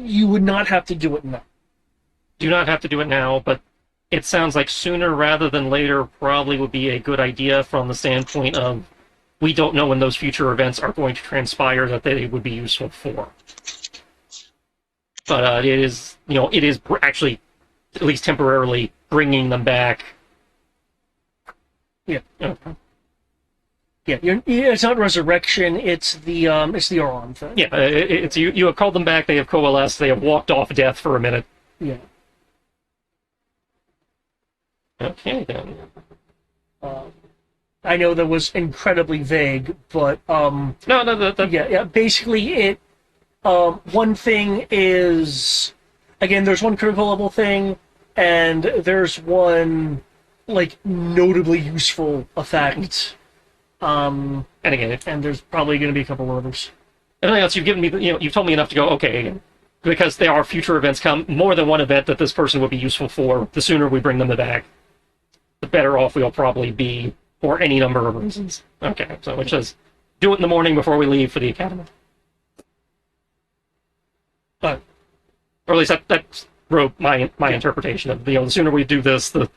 you would not have to do it now. Do not have to do it now, but it sounds like sooner rather than later probably would be a good idea from the standpoint of we don't know when those future events are going to transpire that they would be useful for. But it is actually, at least temporarily, bringing them back. Yeah. Okay. Yeah, it's not resurrection. It's the Oron thing. Yeah, it's you have called them back. They have coalesced. They have walked off death for a minute. Yeah. Okay then. I know that was incredibly vague, but No. yeah. Basically, it. One thing is, again, there's one critical level thing, and there's one notably useful effect. And again, and there's probably going to be a couple others. Everything else you've given me, you've told me enough to go, okay, again, because there are future events come, more than one event that this person would be useful for. The sooner we bring them back, the better off we'll probably be for any number of reasons. Okay, so which is do it in the morning before we leave for the academy. Or at least that wrote my interpretation of, the sooner we do this, the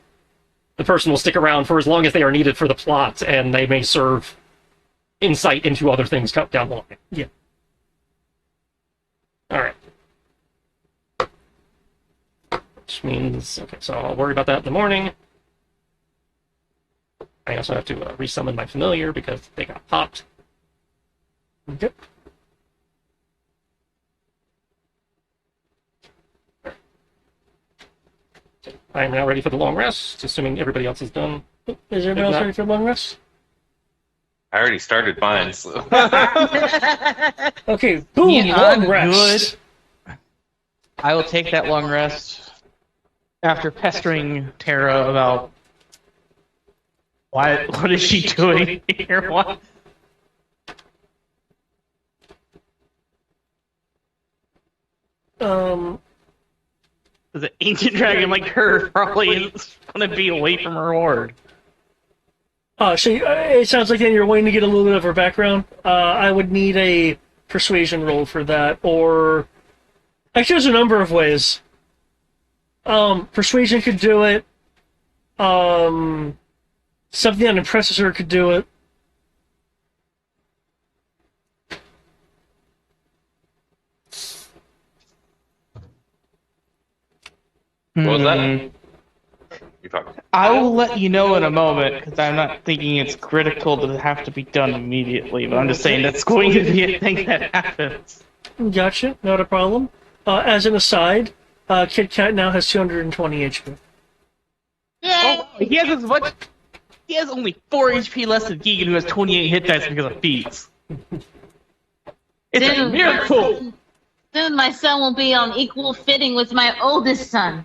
person will stick around for as long as they are needed for the plot, and they may serve insight into other things down the line. Yeah. All right. Which means, okay, so I'll worry about that in the morning. I also have to resummon my familiar because they got popped. Okay. I am now ready for the long rest, assuming everybody else is done. Is everybody else ready for a long rest? I already started mine, so. Okay, boom, Yeah, long I'm rest. good. I will take that long rest after pestering Tara about what is she doing here? What? Because an ancient dragon like her probably is going to be away from her horde. So it sounds like then you're waiting to get a little bit of her background. I would need a persuasion roll for that, or actually, there's a number of ways. Persuasion could do it. Something that impresses her could do it. What was that? Hmm. You talking? I will let you know in a moment, because I'm not thinking it's critical to have to be done immediately, but I'm just saying that's going to be a thing that happens. Gotcha, not a problem. As an aside, Kit Kat now has 220 HP. Yay! He has as much. He has only 4 HP less than Keegan, who has 28 hit dice because of feats. It's a Dude. miracle! Soon my son will be on equal footing with my oldest son.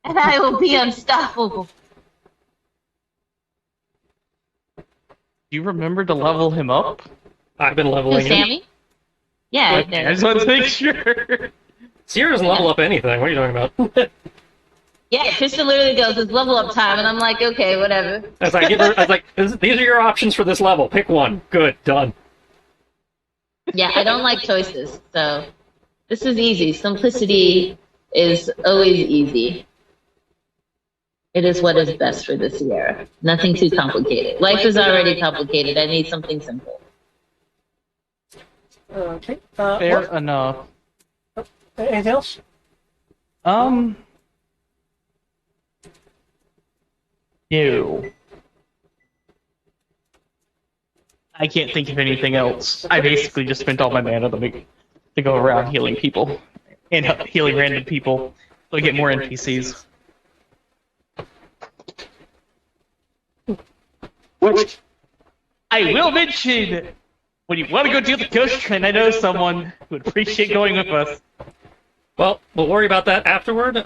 And I will be unstoppable. Do you remember to level him up? I've been Who, leveling him. Sammy? Yeah, I just want to make sure. Sierra doesn't level up anything. What are you talking about? yeah. Kristen literally goes, "It's level up time," and I'm like, "Okay, whatever." As I was like, these are your options for this level. Pick one. Good. Done. Yeah, I don't like choices, so this is easy. Simplicity is always easy. It is what is best for this Sierra. Nothing too complicated. Life is already complicated. I need something simple. Okay. Fair enough. Anything else? No. I can't think of anything else. I basically just spent all my mana to go around healing people. And healing random people. So I get more NPCs. Which, I will mention, when you want to go deal with the ghost train, I know someone who would appreciate going with us. Well, we'll worry about that afterward.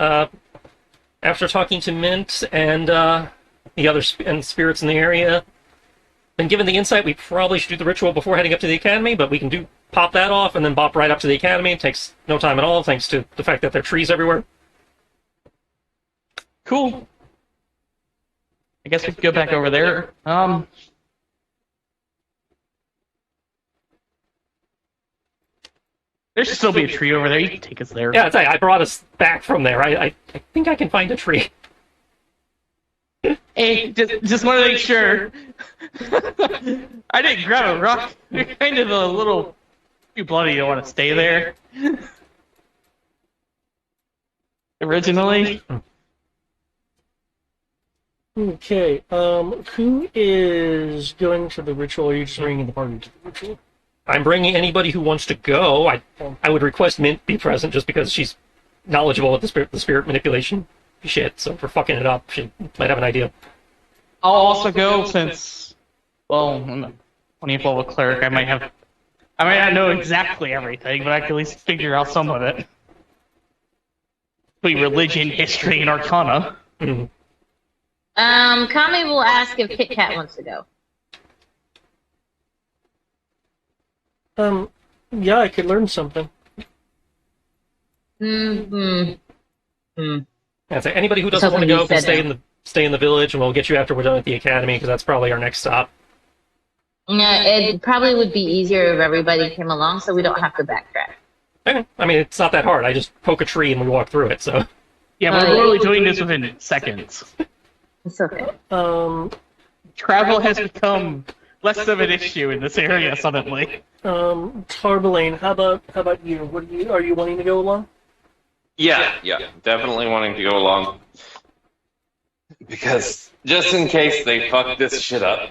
After talking to Mint and the other spirits in the area, and given the insight, we probably should do the ritual before heading up to the academy. But we can pop that off and then bop right up to the academy. It takes no time at all, thanks to the fact that there are trees everywhere. Cool. I guess we could go back over there. There should still be a tree over there. You can take us there. Yeah, I brought us back from there. I think I can find a tree. Hey, just want to make sure. I didn't grab a rock. You're kind of a little too bloody to want to stay there. Originally. Okay. Who is going to the ritual? Or are you just bringing the party to the ritual? I'm bringing anybody who wants to go. I would request Mint be present just because she's knowledgeable with the spirit manipulation shit. So for fucking it up, she might have an idea. I'll also go since, well, I'm a 20th level cleric. I might not know exactly everything, but I can at least figure out some of it. Between religion, history, and arcana. Mm-hmm. Kami will ask if Kit Kat wants to go. Yeah, I could learn something. Mm-hmm. Yeah, so anybody who doesn't Something want to go you can said stay in the village, and we'll get you after we're done at the academy because that's probably our next stop. Yeah, it probably would be easier if everybody came along, so we don't have to backtrack. Okay. I mean, it's not that hard. I just poke a tree and we walk through it. So Yeah, we're literally doing this within seconds. It's okay. Travel has become less of an issue in this area suddenly. Tarbalane, how about you? Are you wanting to go along? Yeah, definitely wanting to go along. Because just in case they fuck this shit up.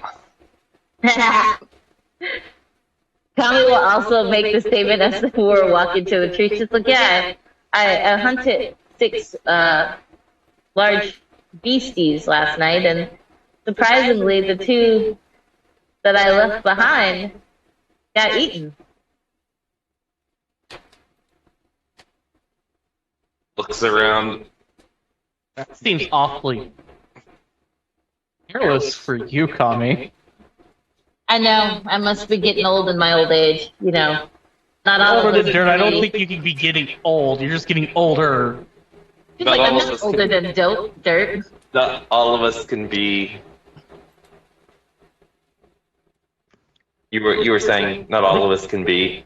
Tommy will also make the statement as we're walking to the tree. She's like, yeah, I hunted 6 large beasties last night, and surprisingly, the 2 that I left behind got eaten. Looks around. That seems awfully careless for you, Kami. I know, I must be getting old in my old age, you know. Not all Older of than us dirt, I don't can think you can be getting old. You're just getting older. She's Not like, I'm all of not us older can- than dirt. Not all of us can be. You were saying not all of us can be.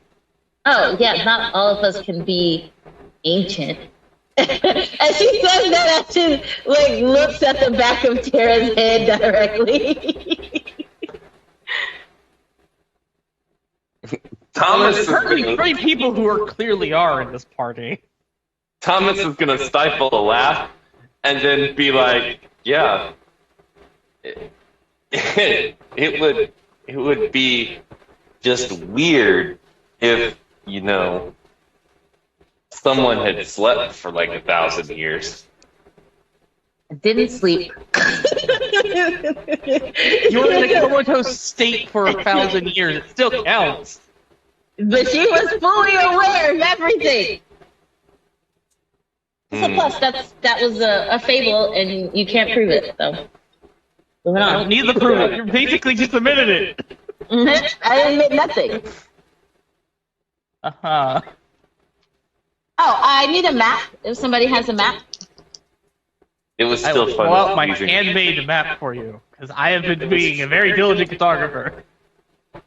Oh, yeah, not all of us can be ancient. And she says that as she like looks at the back of Tara's head directly. Thomas is Currently gonna, 3 people who are clearly are in this party. Thomas is gonna stifle a laugh and then be like, "Yeah, it would be just weird if someone had slept for like 1,000 years." Didn't sleep. You were in a comatose state for 1,000 years. It still counts. But she was fully aware of everything. So plus, that was a fable, and you can't prove it. So, moving I on. don't need the proof. You basically just admitted it. I didn't admit nothing. Uh-huh. Oh, I need a map. If somebody has a map. It was I still will fun. pull out my using- handmade map for you, because I have been being a very diligent photographer.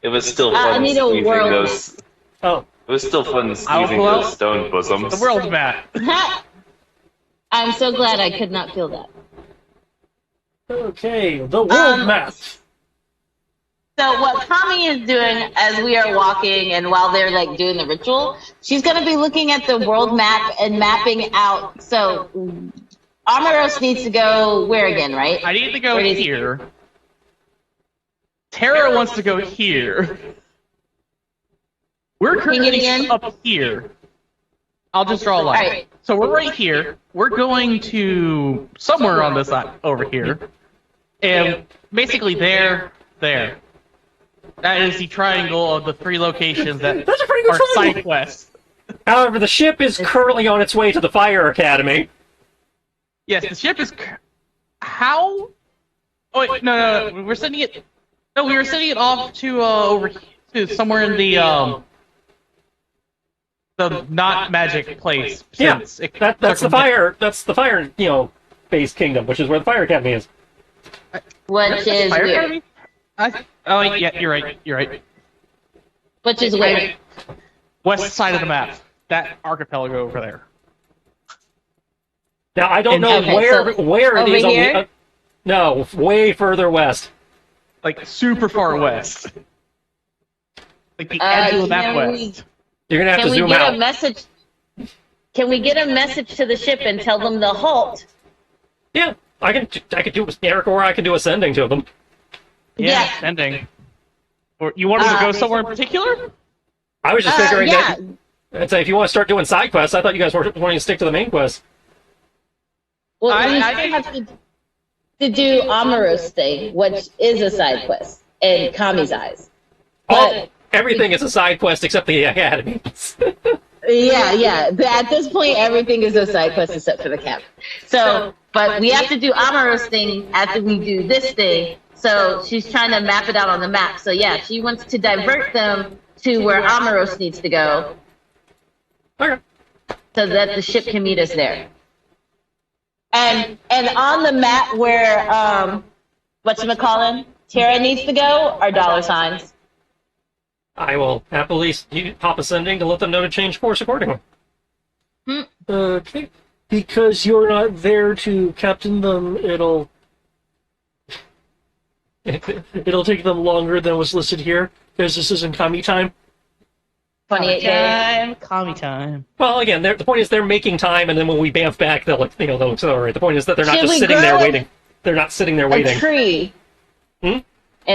It was still I fun need a squeezing world. those. Oh, It was still fun I'll squeezing pull those out stone bosoms. The world map. I'm so glad I could not feel that. okay. The world map. So what Tommy is doing as we are walking and while they're like doing the ritual, she's going to be looking at the world map and mapping out. So Amaros needs to go where again, right? I need to go Where does- here. Tara wants to go here. We're currently Pinging in? up here. I'll just draw a line. Alright. So we're right here. We're going to somewhere on this side over here. And basically there. That is the triangle of the 3 locations that That's a pretty good are triangle. side quests. However, the ship is currently on its way to the Fire Academy. Yes, the ship is. How? Oh wait, no. We're sending it. No, we were sending it off to over to somewhere in the not magic place. Yeah, Since it that's the circumvent- fire. That's the fire, based kingdom, which is where the Fire Academy is. Which is Fire weird. Academy? Oh yeah, you're right. Which is weird. West side of the map. That archipelago over there. Now I don't And- know Okay, where so it over is on here? the. No, way further west. Like super far west. Like the edge of the map can we- west. You're gonna have Can to we zoom get out. a message? Can we get a message to the ship and tell them to halt? Yeah, I can do Eric, or I can do ascending to them. Yeah, Yeah. ending. Or you wanted to go somewhere in particular? I was just figuring yeah. that. I'd say if you want to start doing side quests, I thought you guys were wanting to stick to the main quest. Well, I- we I still think- have to do Amaros thing, which is a side quest in Kami's eyes. All, everything is a side quest except the academy. Yeah. But at this point, everything is a side quest except for the cap. So, but we have to do Amaros thing after we do this thing. So she's trying to map it out on the map. So yeah, she wants to divert them to where Amaros needs to go, Okay. so that the ship can meet us there. And on the map where whatchamacallin, Tara needs to go are dollar signs. I will happily pop a sending to let them know to change course accordingly. Okay. Because you're not there to captain them, it'll take them longer than was listed here, because this isn't Kami time. 28 days. Time, Kami time. Well, again, the point is they're making time, and then when we bamf back, they'll accelerate. The point is that they're not Should just we sitting there grow waiting. They're not sitting there A waiting. tree. And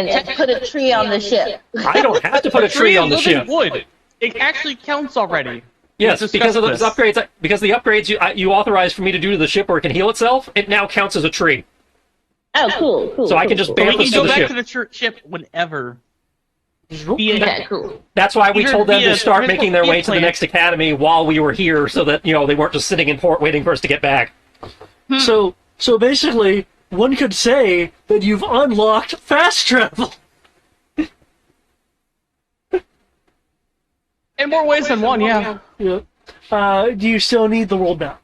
just put a tree on the ship. I don't have to put a tree on the ship. Wood. It actually counts already. Yes, Let's because of discuss those upgrades. Because the upgrades you authorized for me to do to the ship where it can heal itself, it now counts as a tree. Oh, cool. So I can just But we bamf can us to go the back ship. to the ship whenever. Okay, cool. That's why we Either told them via to start original making their way fleet to the plan. next academy while we were here, so that they weren't just sitting in port waiting for us to get back. So basically, one could say that you've unlocked fast travel. In more ways than one, yeah. Yeah. Do you still need the world map?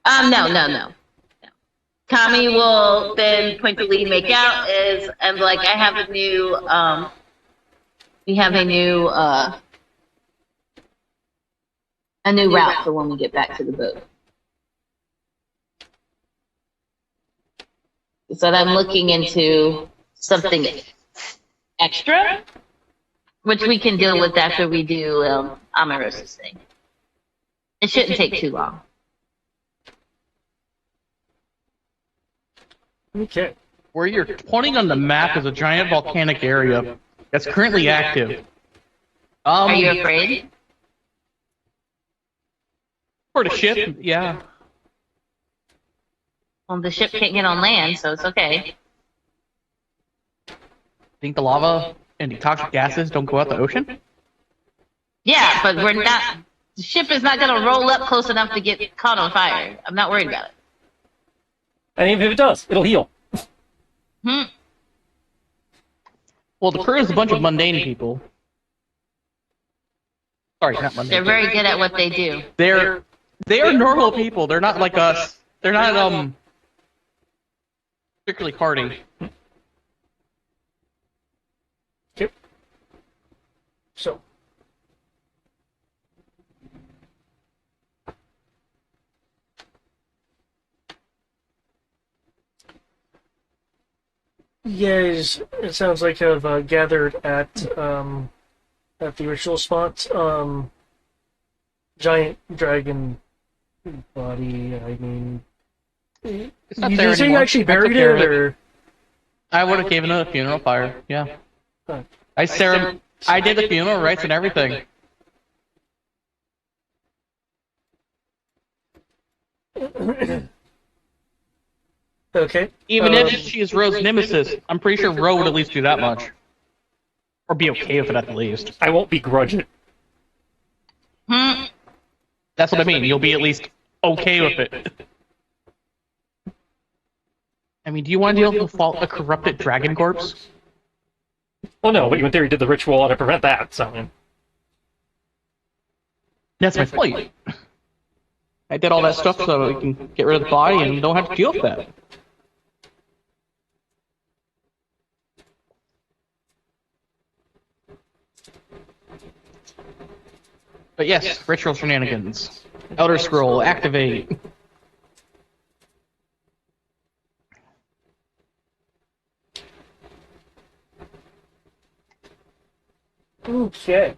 No. Kami will then pointedly make out and like I have a new we have a new route for when we get back to the boat. So I'm looking into something extra, which we can deal with after we do Amarosa's thing. It shouldn't take too long. Okay. Where you're pointing on the map is a giant volcanic area that's currently active. Are you afraid? For the ship, yeah. Well, the ship can't get on land, so it's okay. Think the lava and the toxic gases don't go out the ocean? Yeah, but we're not. The ship is not going to roll up close enough to get caught on fire. I'm not worried about it. And even if it does, it'll heal. Well, the crew is a bunch of mundane people. Sorry, not mundane. They're very good at what they do. They are normal people. They're not like us. They're not particularly hardy. Okay. So. You guys, it sounds like have gathered at the ritual spot. Giant dragon body. I mean, It's not you there say you anymore. actually I took buried care it, of or I would have given it a funeral fire. Yeah. Huh. I did the funeral rites and everything. okay? Even if she is Ro's nemesis, I'm pretty sure Ro would at least do that much. Or be okay with it at the least. I won't begrudge it. That's what I mean. You'll be at least okay with it. I mean, do you want to deal with a corrupted dragon corpse? Well, no, but you in theory did the ritual to prevent that, so. That's my point. I did all that stuff so we can get rid of the body and don't have to deal with that. But yes, ritual shenanigans. Elder Scroll, activate. Okay.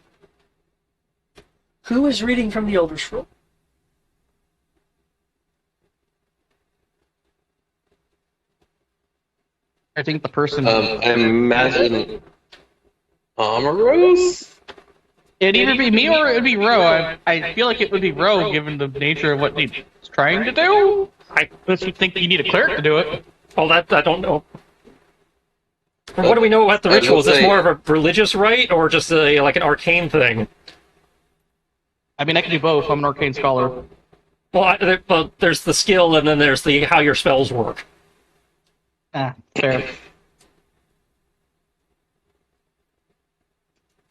Who is reading from the Elder Scroll? I think the person... I imagine Amaros? It'd either be me or it'd be Ro. I feel like it would be Ro, given the nature of what he's trying to do. Unless you think you need a cleric to do it. Well, that I don't know. What do we know about the I will ritual? Is this say- more of a religious rite or just like an arcane thing? I mean, I can do both. I'm an arcane scholar. Well, there's the skill, and then there's the how your spells work. Fair.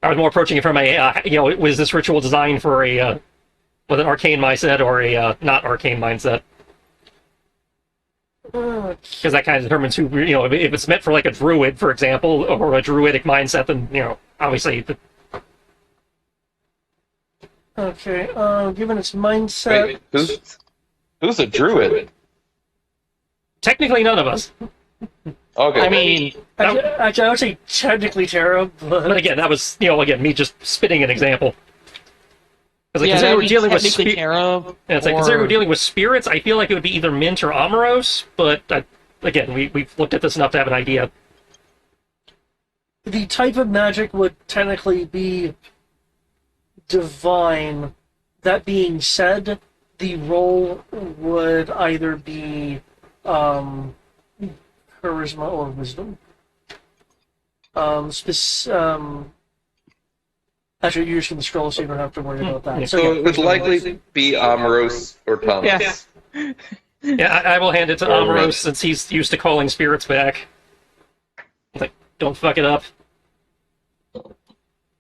I was more approaching it from a, was this ritual designed for a, with an arcane mindset or a not arcane mindset? Because that kind of determines who, if it's meant for like a druid, for example, or a druidic mindset, then, obviously, Okay, given its mindset... Wait, who's a druid? technically none of us. Okay. I mean, Actually, I would say technically Terra, But but... again, that was, again, me just spitting an example. Because yeah, considering that would we're be dealing with technically Terra. it's like, considering we're dealing with spirits, I feel like it would be either Mint or Amoros, but again, we've looked at this enough to have an idea. The type of magic would technically be divine. That being said, the role would either be charisma or wisdom. Actually, you're just going to scroll so you don't have to worry about that. So it would likely be Amoros or Thomas. Yeah. Yeah, I will hand it to Or Amoros Mint. since he's used to calling spirits back. Like, don't fuck it up.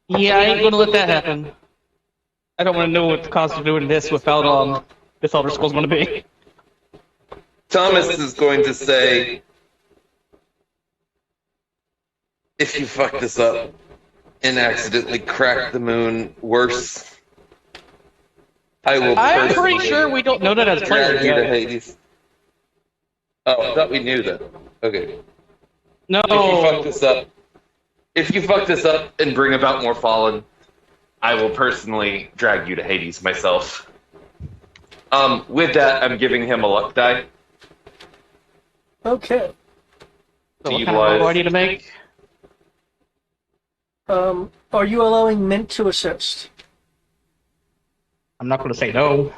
Yeah, I ain't gonna let that happen. I don't want to know what the cost of doing this without this Elder Scroll's gonna be. Thomas is going to say, if you fuck this up and accidentally crack the moon worse, I will I'm personally pretty sure we don't know that as drag players you to yet. Hades. Oh, I thought we knew that. Okay. No. If you fuck this up and bring about more fallen, I will personally drag you to Hades myself. With that, I'm giving him a luck die. Okay. So what kind of roll do I need to make? Are you allowing Mint to assist? I'm not gonna say no.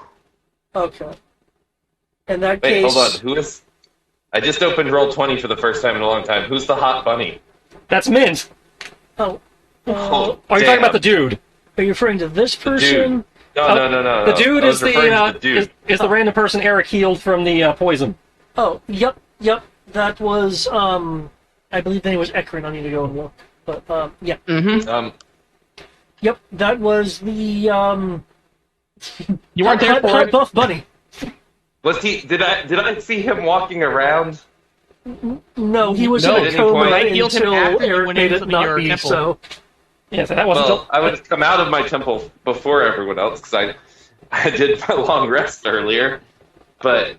Okay. In that Wait, case... hold on. Who is... I just opened Roll20 for the first time in a long time. Who's the hot bunny? That's Mint! Oh. Oh, Are you talking about the dude? Are you referring to this person? No. The dude I is was referring to the is the random person Eric healed from the poison. Oh, yep. That was, I believe the name was Ekron. I need to go and look. But, yeah. Mm-hmm. Yep, that was the, You weren't there for Hot it. Buff Bunny. Was he? Did I see him walking around? No, he was No, in at a any coma point. I healed him until after you Eric went made into it not your be, temple. so... Yeah, so that wasn't. Well, I would have come out of my temple before everyone else because I did my long rest earlier. But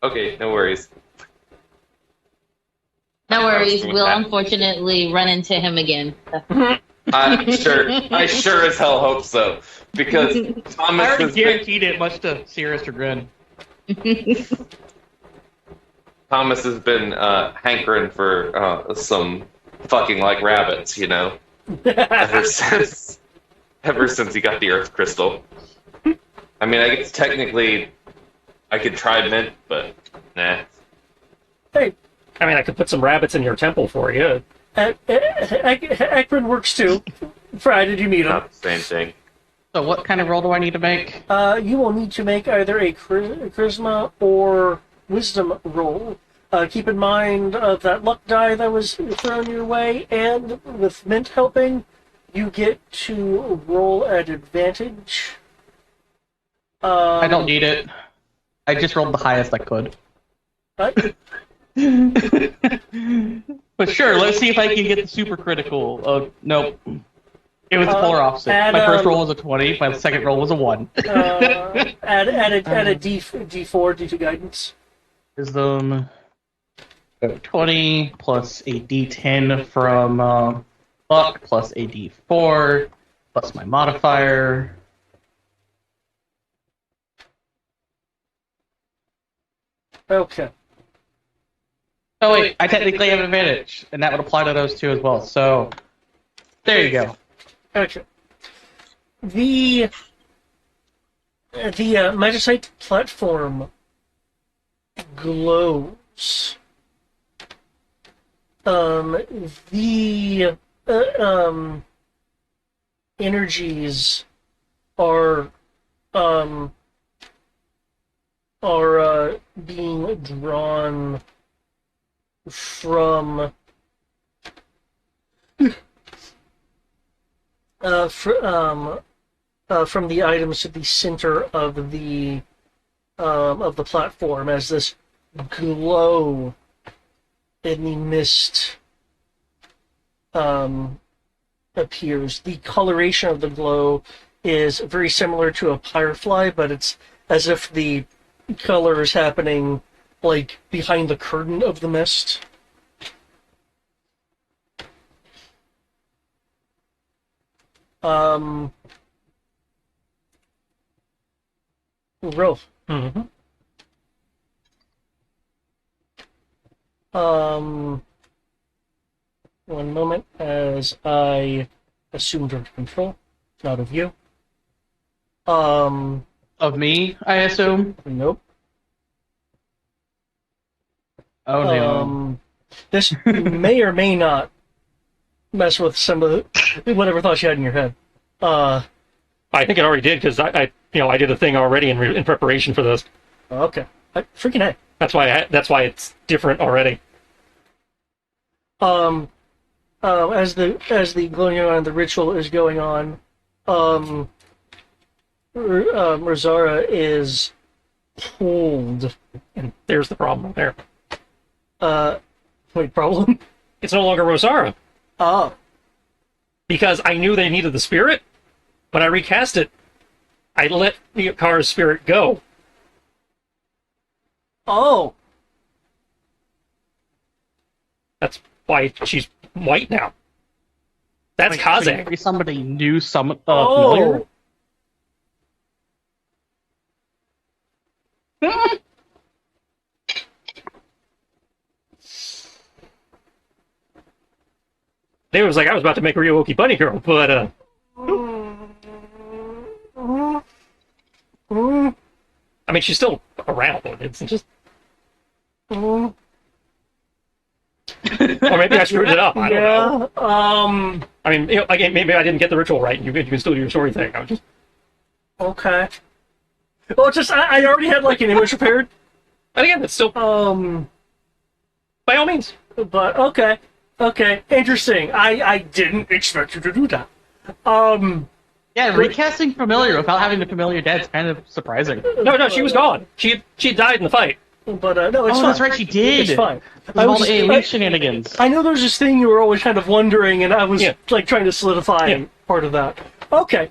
okay, no worries. No worries, we'll unfortunately run into him again. I sure as hell hope so because I Thomas already has been, guaranteed it, much to Sierra's chagrin. Thomas has been hankering for some fucking like rabbits, ever since he got the Earth Crystal. I mean, I guess technically I could try Mint, but nah. Hey, I mean, I could put some rabbits in your temple for you. Ekron works too. Fry, did you meet him? Not the same thing. So what kind of roll do I need to make? You will need to make either a charisma or wisdom roll. Keep in mind that luck die that was thrown your way, and with Mint helping, you get to roll at advantage. I don't need it. I just rolled the highest I could. What? But sure, let's see if I can get the super critical. Nope. It was the polar opposite. add, My first roll was a 20, my second roll was a 1. Add a D4 due to guidance. Wisdom 20 plus a D10 from luck plus a D4 plus my modifier. Okay. Oh wait, I technically have an advantage, and that would apply to those two as well. So there you go. Okay. The magicite platform glows. The energies are being drawn from from the items at the center of the platform as this glow in the mist appears. The coloration of the glow is very similar to a firefly, but it's as if the color is happening like behind the curtain of the mist. Rolf. Mm-hmm. One moment as I assume direct control, not of you. Of me, I assume. Nope. Oh no. This may or may not mess with some of the, whatever thoughts you had in your head. I think it already did because I did a thing already in preparation for this. Okay. Freaking A. That's why it's different already. As the glowing on the ritual is going on, Rosara is pulled. And there's the problem there. Wait, problem? It's no longer Rosara. Oh. Because I knew they needed the spirit. When I recast it, I let Yukara's spirit go. Oh. That's why she's white now. That's Like, Kazakh. maybe somebody knew some familiar. It was like I was about to make a Ryoki bunny girl, but I mean she's still around. It's just or maybe I screwed it up. I don't know. I mean, again, maybe I didn't get the ritual right. You can still do your story thing. I was just Okay. Well, it's just I already had like an image prepared. and again, it's still by all means. But okay, interesting. I didn't expect you to do that. Yeah, recasting familiar without having the familiar dead is kind of surprising. No, she was gone. She died in the fight. But no, it's Oh, fine. that's right, she did. It's fine. With all the alien shenanigans. I know there's this thing you were always kind of wondering, and I was like trying to solidify part of that. Okay.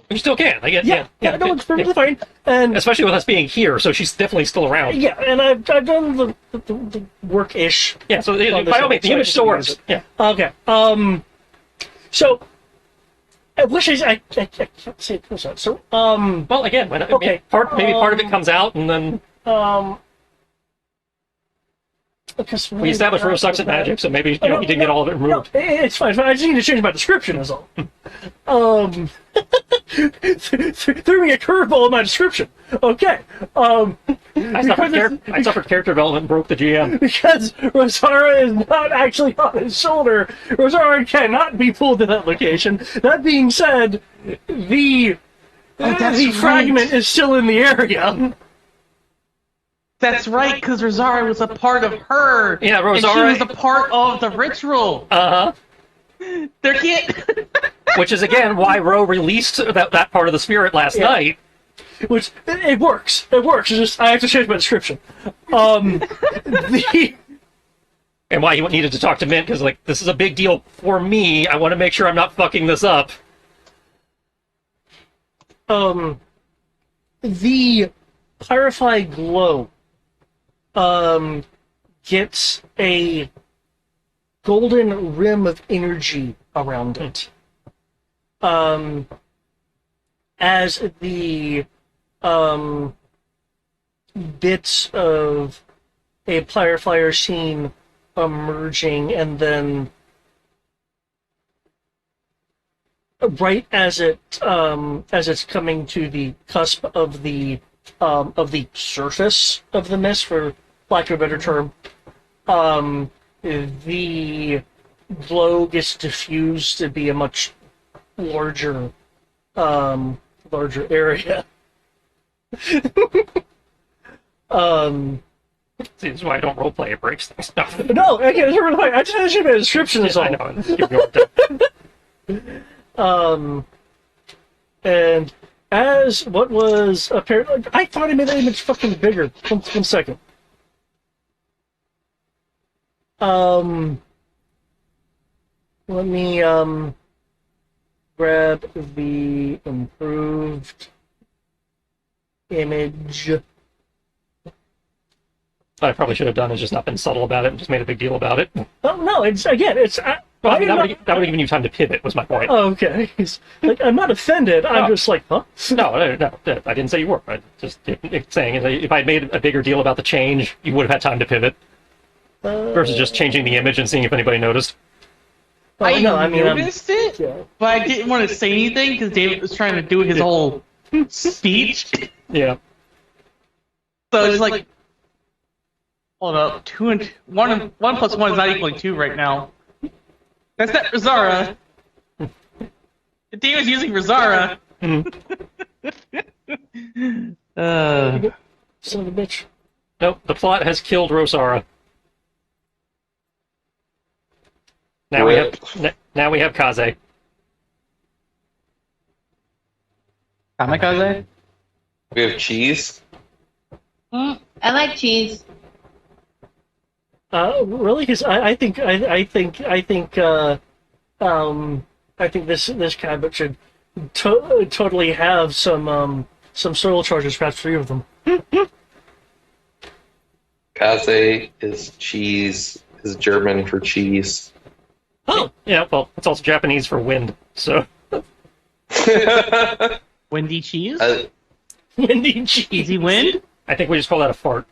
You still can. I get. Yeah, no, it's perfectly fine. And especially with us being here, so she's definitely still around. yeah, and I've done the work-ish. Yeah, so by all means, the image still works. Yeah. Okay. So I wish I can't say it goes out. So Well, again, okay. maybe part of it comes out, and then because we established Rose sucks at magic, so maybe you didn't get all of it removed. No, it's fine. I just need to change my description. Is all. Threw me a curveball in my description. Okay. I suffered character development and broke the GM. Because Rosara is not actually on his shoulder. Rosara cannot be pulled to that location. That being said, the fragment is still in the area. That's right, because Rosara was a part of her. Yeah, And she Rosara- was a part of the ritual. There can't. Which is again why Ro released that part of the spirit last night. Which it works. It works. It's just I have to change my description. And why he needed to talk to Mint because like this is a big deal for me. I want to make sure I'm not fucking this up. The Firefly glow gets a golden rim of energy around it. As the bits of a Firefly are seen emerging, and then right as it's coming to the cusp of the surface of the mist, for lack of a better term, the glow gets diffused to be a much larger area. See, this is why I don't roleplay. It breaks things. No, again, it's really fine. I just had to show you the description. Is all. I know. Keep going. And as what was apparently, I thought I made that image fucking bigger. One second. Let me grab the improved image. What I probably should have done is just not been subtle about it and just made a big deal about it. Oh no! It's again. It's Well, I mean, that would have given you time to pivot, was my point. Oh, okay. Like, I'm not offended. I'm No. just like, huh? No, I didn't say you were. I just saying if I had made a bigger deal about the change, you would have had time to pivot versus just changing the image and seeing if anybody noticed. I no, I mean, noticed it, yeah. but I didn't want to say anything because David was trying to do his whole speech. Yeah. So it's like, hold up, 1 plus 1 is not equaling 2 right now. That's not Rosara. David's using Rosara. Son of a bitch. Nope, the plot has killed Rosara. Now we have Kaze. Kamikaze? We have cheese. I like cheese. Really? Because I think this cabinet should totally have some soil charges, perhaps 3 of them. Kaze is cheese. Is German for cheese. Oh, yeah. Well, it's also Japanese for wind. So Windy cheese? Windy cheese. Easy wind? I think we just call that a fart.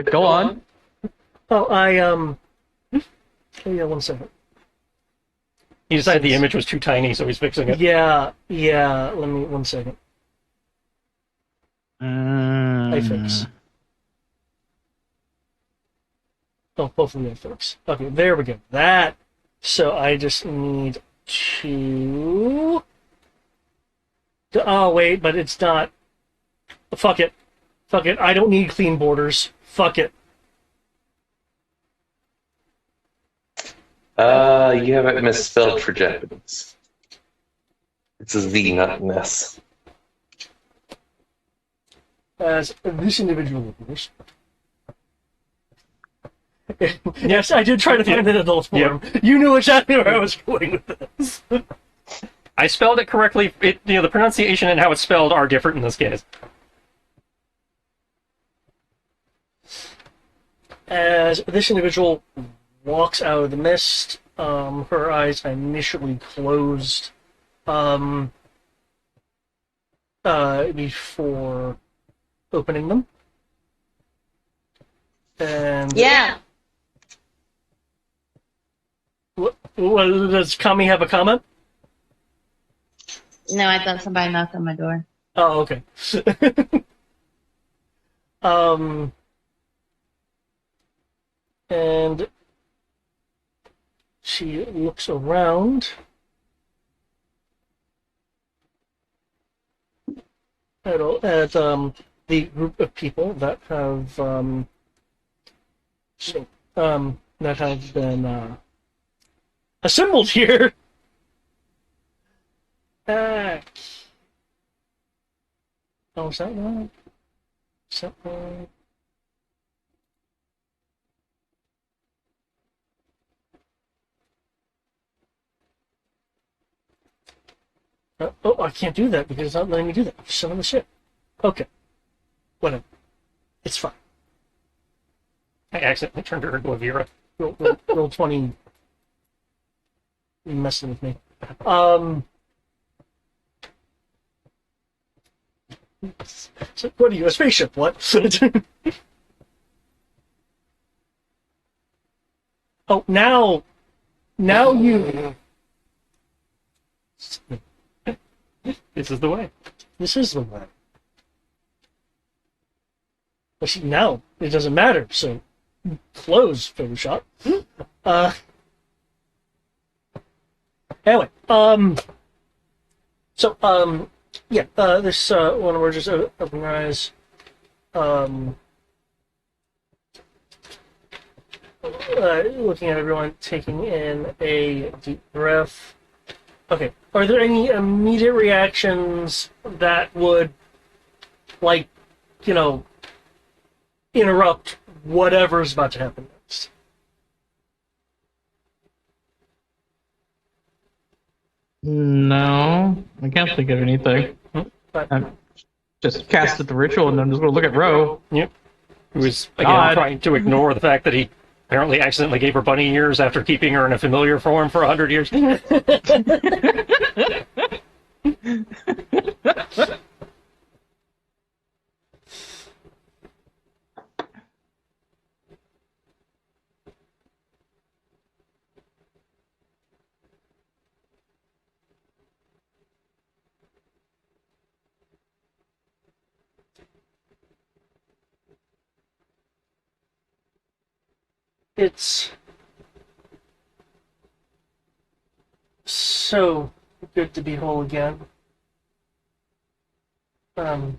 Go on. Oh, yeah, 1 second. He decided the image was too tiny, so he's fixing it. Yeah. Let me 1 second. I fix. Oh, hopefully I fix. Okay, there we go. That. So I just need to. Oh wait, but it's not. Fuck it. I don't need clean borders. Fuck it. You have it misspelled for Japanese. It's a Z, not an S. As this individual, of course. Yes, I did try to find an adult form. You knew exactly where I was going with this. I spelled it correctly. The pronunciation and how it's spelled are different in this case. As this individual walks out of the mist, her eyes initially closed before opening them. And Yeah. Does Kami have a comment? No, I thought somebody knocked on my door. Oh, okay. And she looks around at the group of people that have been assembled here. Oh, is that right? Is that right? Oh, I can't do that because it's not letting me do that. Son of a shit. Okay. Whatever. It's fine. I accidentally turned her into a Vera. Roll 20. You're messing with me. So what are you, a spaceship? What? Oh, now you. This is the way. This is the way. But see, now it doesn't matter. So close Photoshop. Anyway, yeah, this one we're just open your eyes. looking at everyone, taking in a deep breath. Okay. Are there any immediate reactions that would, like, you know, interrupt whatever's about to happen next? No, I can't think of anything. I'm just casted the ritual, and I'm just going to look at Ro. Yep. Who was, again, God. trying to ignore the fact that he apparently accidentally gave her bunny ears after keeping her in a familiar form for 100 years. It's so good to be whole again. And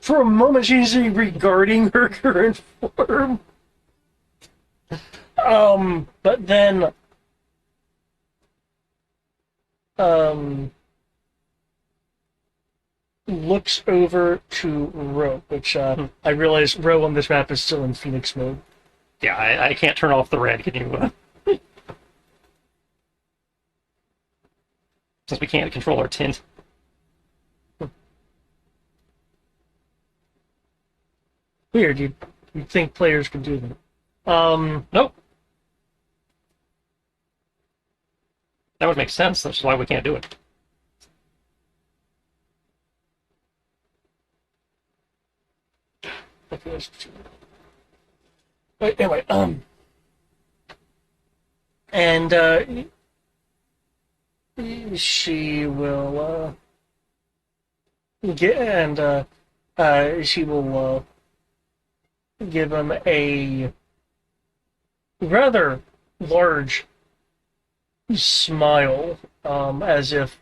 for a moment, she's regarding her current form. But then, looks over to Ro, which I realize Ro on this map is still in Phoenix mode. Yeah, I can't turn off the red. Can you? Since we can't control our tint. Weird. You'd think players could do that. Nope. That would make sense. That's why we can't do it. But anyway, and she will she will give him a rather large smile, as if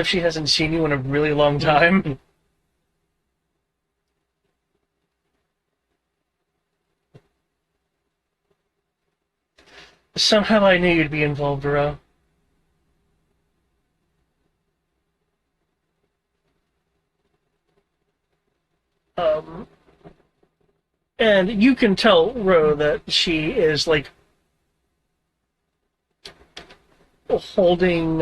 she hasn't seen you in a really long time. Somehow I knew you'd be involved, Ro. And you can tell Ro that she is like holding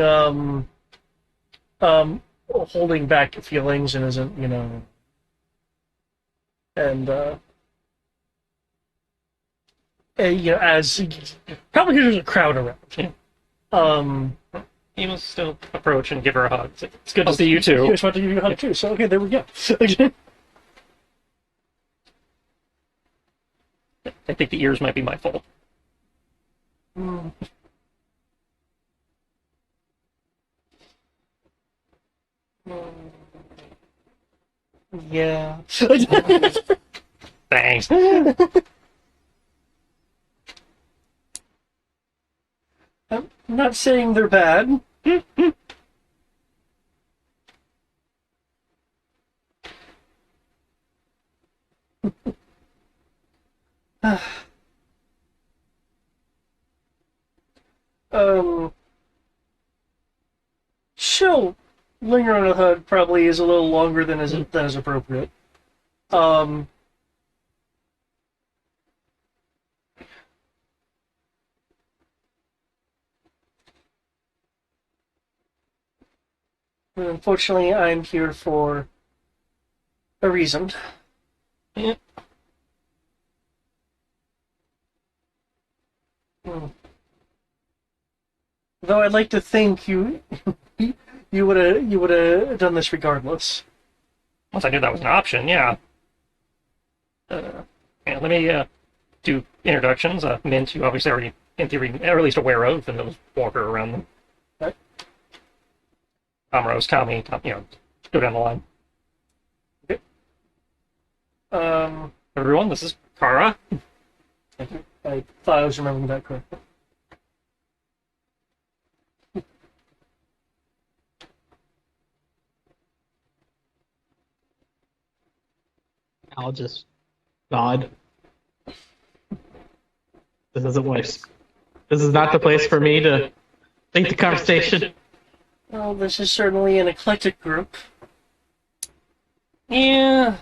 holding back feelings and isn't, and as probably because there's a crowd around. Yeah. He must still approach and give her a hug. It's good to see you too. I just want to give you a hug too. So okay, there we go. I think the ears might be my fault. Yeah. Thanks. I'm not saying they're bad. She'll linger on a hug probably is a little longer than is appropriate. Unfortunately, I'm here for a reason. Yeah. Though I'd like to think you you would have done this regardless. Once I knew that was an option, yeah. Yeah, let me do introductions. Mint, you obviously already, in theory, or at least aware of, and those walker around them. Right. Amros, Kami, go down the line. Okay. Everyone, this is Kara. I thought I was remembering that correctly. I'll just nod. This isn't place. This is not the place for me to lead the conversation. Well, this is certainly an eclectic group. Yeah.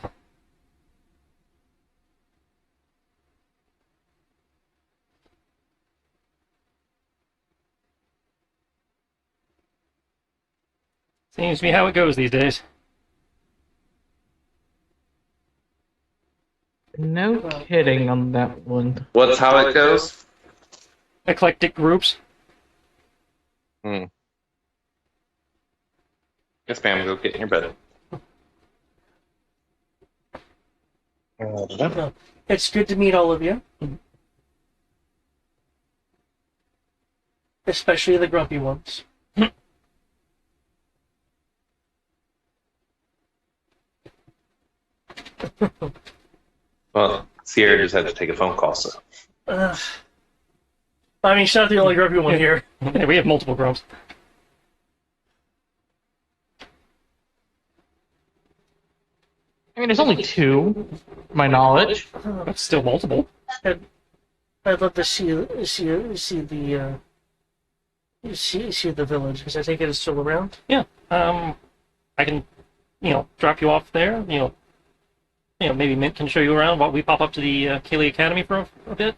Seems to be how it goes these days. No kidding on that one. What's how it goes? Eclectic groups. Yes, ma'am. Go get in your bed. Well, it's good to meet all of you. Especially the grumpy ones. Well, Sierra just had to take a phone call, so. I mean, she's not the only grumpy one here. Yeah, we have multiple grumps. I mean, there's only two, to my knowledge. That's still multiple. I'd love to see the village, because I think it is still around. Yeah. I can, drop you off there. Maybe Mint can show you around while we pop up to the Kaylee Academy for a bit.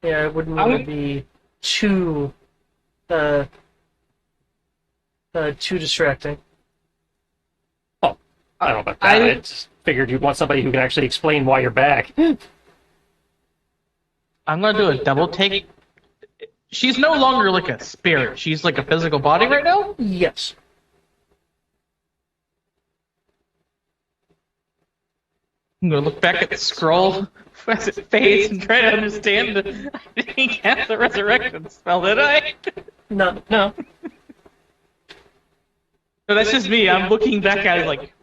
Yeah, it wouldn't want to be too distracting. Oh, I don't know about that. I just figured you'd want somebody who can actually explain why you're back. I'm gonna do a double take. She's no longer like a spirit. She's like a physical body right now? Yes. I'm gonna look back at the scroll as it fades and try to understand I didn't cast the resurrection spell, did I? No. No. No, that's just me. I'm looking back at it like,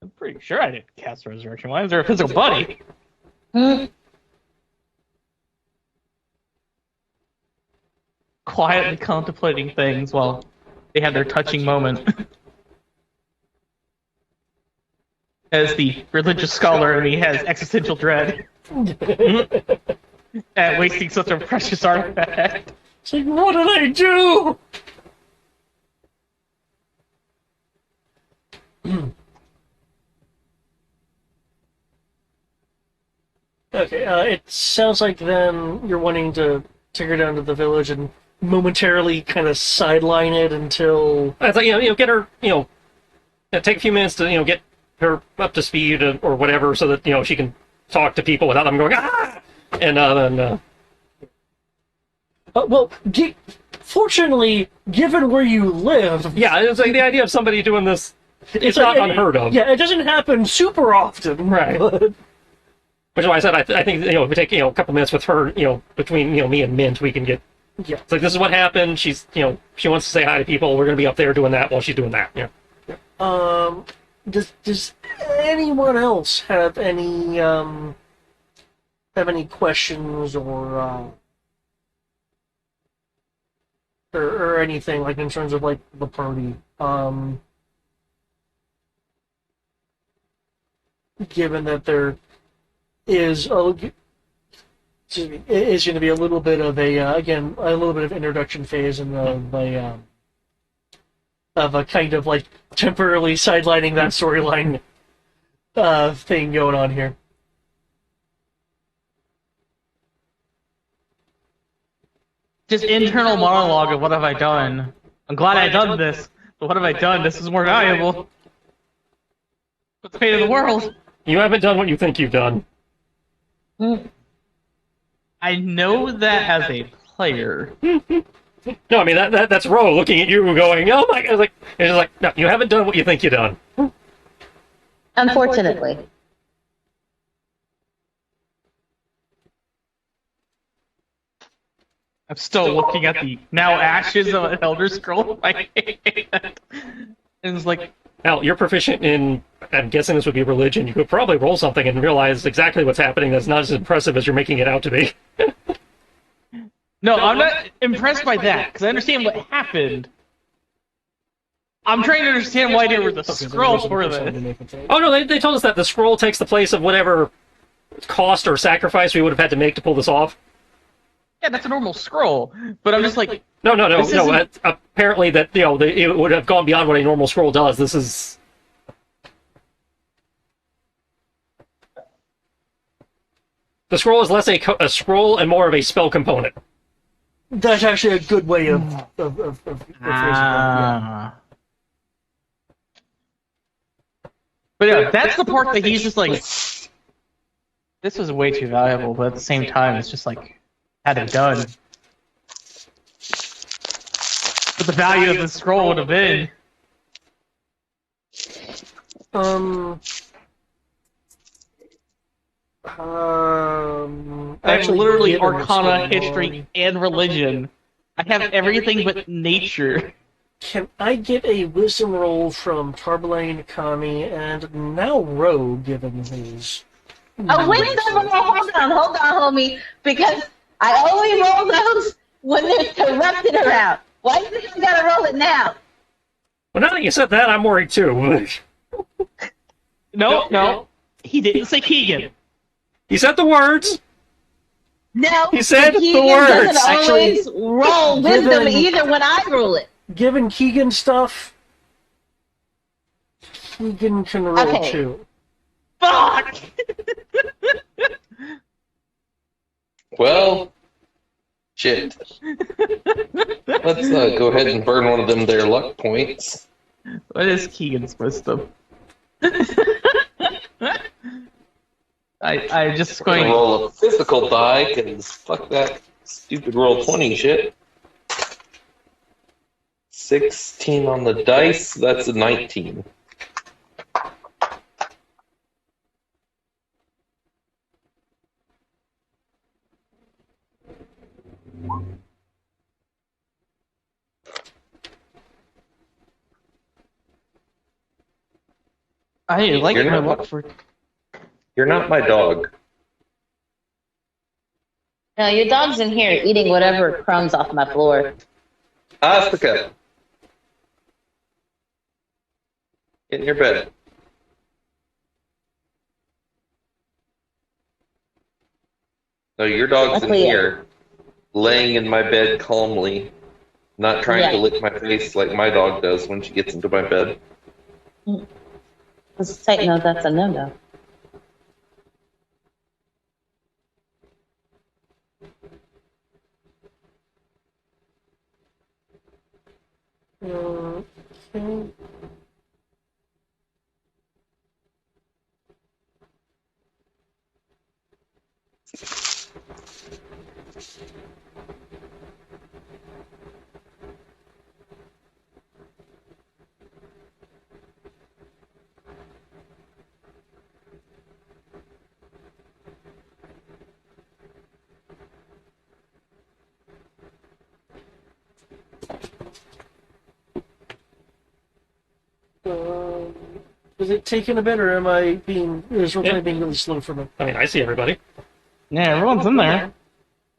I'm pretty sure I didn't cast resurrection. Why is there a physical body? Quietly contemplating things while they have their touching moment. As the religious scholar in me has existential dread at wasting such a precious artifact. It's like, what did I do? Okay, it sounds like then you're wanting to take her down to the village and momentarily kind of sideline it until... It's like, get her, take a few minutes to, get her up to speed or whatever so that, she can talk to people without them going, ah! And then... well, fortunately, given where you live... Yeah, it's like the idea of somebody doing this, it's like, not unheard of. Yeah, it doesn't happen super often. Right. But... Which is why I said I think, if we take, a couple minutes with her, between, me and Mint, we can get... Yeah. It's like, this is what happened. She's, she wants to say hi to people. We're going to be up there doing that while she's doing that. Yeah. Does anyone else have any questions or anything like in terms of like the party? Given that there is is going to be a little bit of a introduction phase and of a kind of like temporarily sidelining that storyline thing going on here. Just internal monologue of what have I done. I'm glad I done this, but what have I done? This is more valuable. What's the fate of the world? You haven't done what you think you've done. I know that as a player. No, I mean that's Ro looking at you going, oh my god, it's just like, no, you haven't done what you think you've done. Unfortunately. I'm still looking at the now ashes of an Elder Scroll. And it's like, Al, you're proficient in, I'm guessing this would be religion. You could probably roll something and realize exactly what's happening that's not as impressive as you're making it out to be. no, I'm not impressed by that, because I understand what happened. I'm trying to understand why there was a scroll for this. Oh no, they told us that the scroll takes the place of whatever cost or sacrifice we would have had to make to pull this off. Yeah, that's a normal scroll. But I'm just like, No. This isn't- Apparently, that it would have gone beyond what a normal scroll does. This is. The scroll is less a scroll and more of a spell component. That's actually a good way of phrasing that. Yeah. But yeah, that's the part that he's just like, this was way too valuable, but at the same time, it's just like, had it done. But the value of the scroll would have been. I have literally Arcana, History, and Religion. I have everything but Nature. Can I get a wisdom roll from Tarbalane, Kami, and now Rogue, given his... Oh, wait a minute, hold on, homie, because I only roll those when there's corrupted around. Why do you think I gotta roll it now? Well, now that you said that, I'm worried too. No. He didn't say Keegan. He said the words. No, He said the Keegan words. doesn't always roll wisdom either when I roll it. Given Keegan stuff, Keegan can roll Okay. too. Fuck! Well, shit. Let's go ahead and burn one of them there luck points. What is Keegan's wisdom? I just I'm going. gonna roll a physical die, because fuck that stupid roll 20 shit. 16 on the dice, that's a 19. I like You're my not- luck for. You're not my dog. No, your dog's in here eating whatever crumbs off my floor. Asuka. Get in your bed. No, your dog's in Luckily, here, laying in my bed calmly, not trying to Yeah. lick my face like my dog does when she gets into my bed. Let's take note that's a no-no. Okay. Is it taking a bit, or am I being? Is Roll20 being really slow for me? I mean, I see everybody. Yeah, everyone's in there.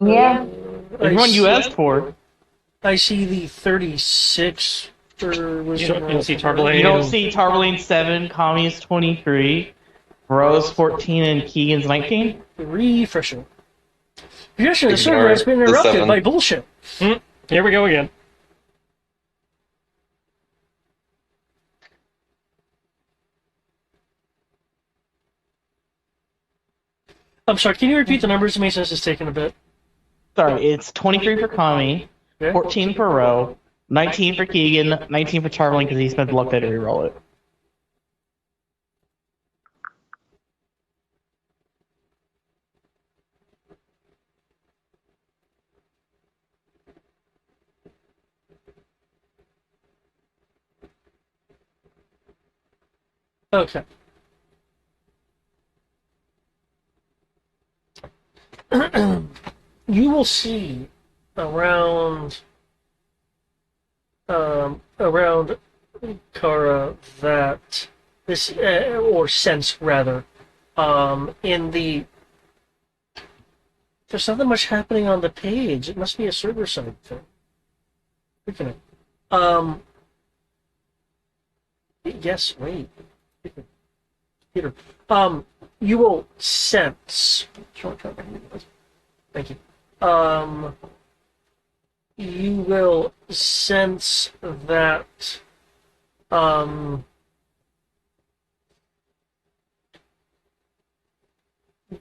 Yeah. Everyone you asked for. I see the 36 for wisdom. You don't roll see for Tarbalane. You don't see Tarbalane 7, Kami is 23, Rose 14, and Keegan's 19. Refreshing. Refreshing, the server Ignore has been the interrupted 7. by bullshit. Here we go again. I'm sorry, can you repeat the numbers to me since it's taken a bit? Sorry, it's 23 for Kami, Okay. 14 for Ro, 19 for Keegan, 19 for Tarbalane because he spent luck day to reroll it. Okay. You will see around Kara that this or sense rather in the there's nothing much happening on the page. It must be a server side thing. Freaking it. Yes, wait. Peter. You will sense. Thank you. You will sense that,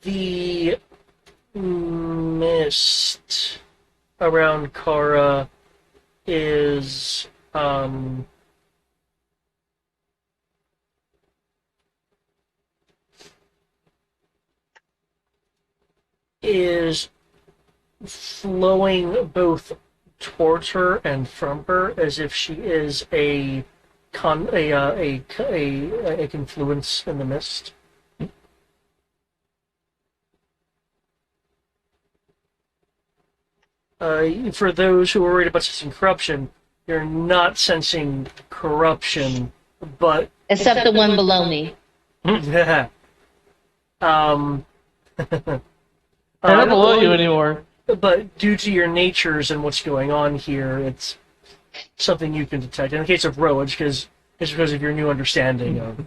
the mist around Kara is, is flowing both towards her and from her as if she is a confluence in the mist. For those who are worried about sensing corruption, you're not sensing corruption, but Except the one below me. um, They're not below you anymore. but due to your natures and what's going on here, it's something you can detect. In the case of Roach, because it's because of your new understanding of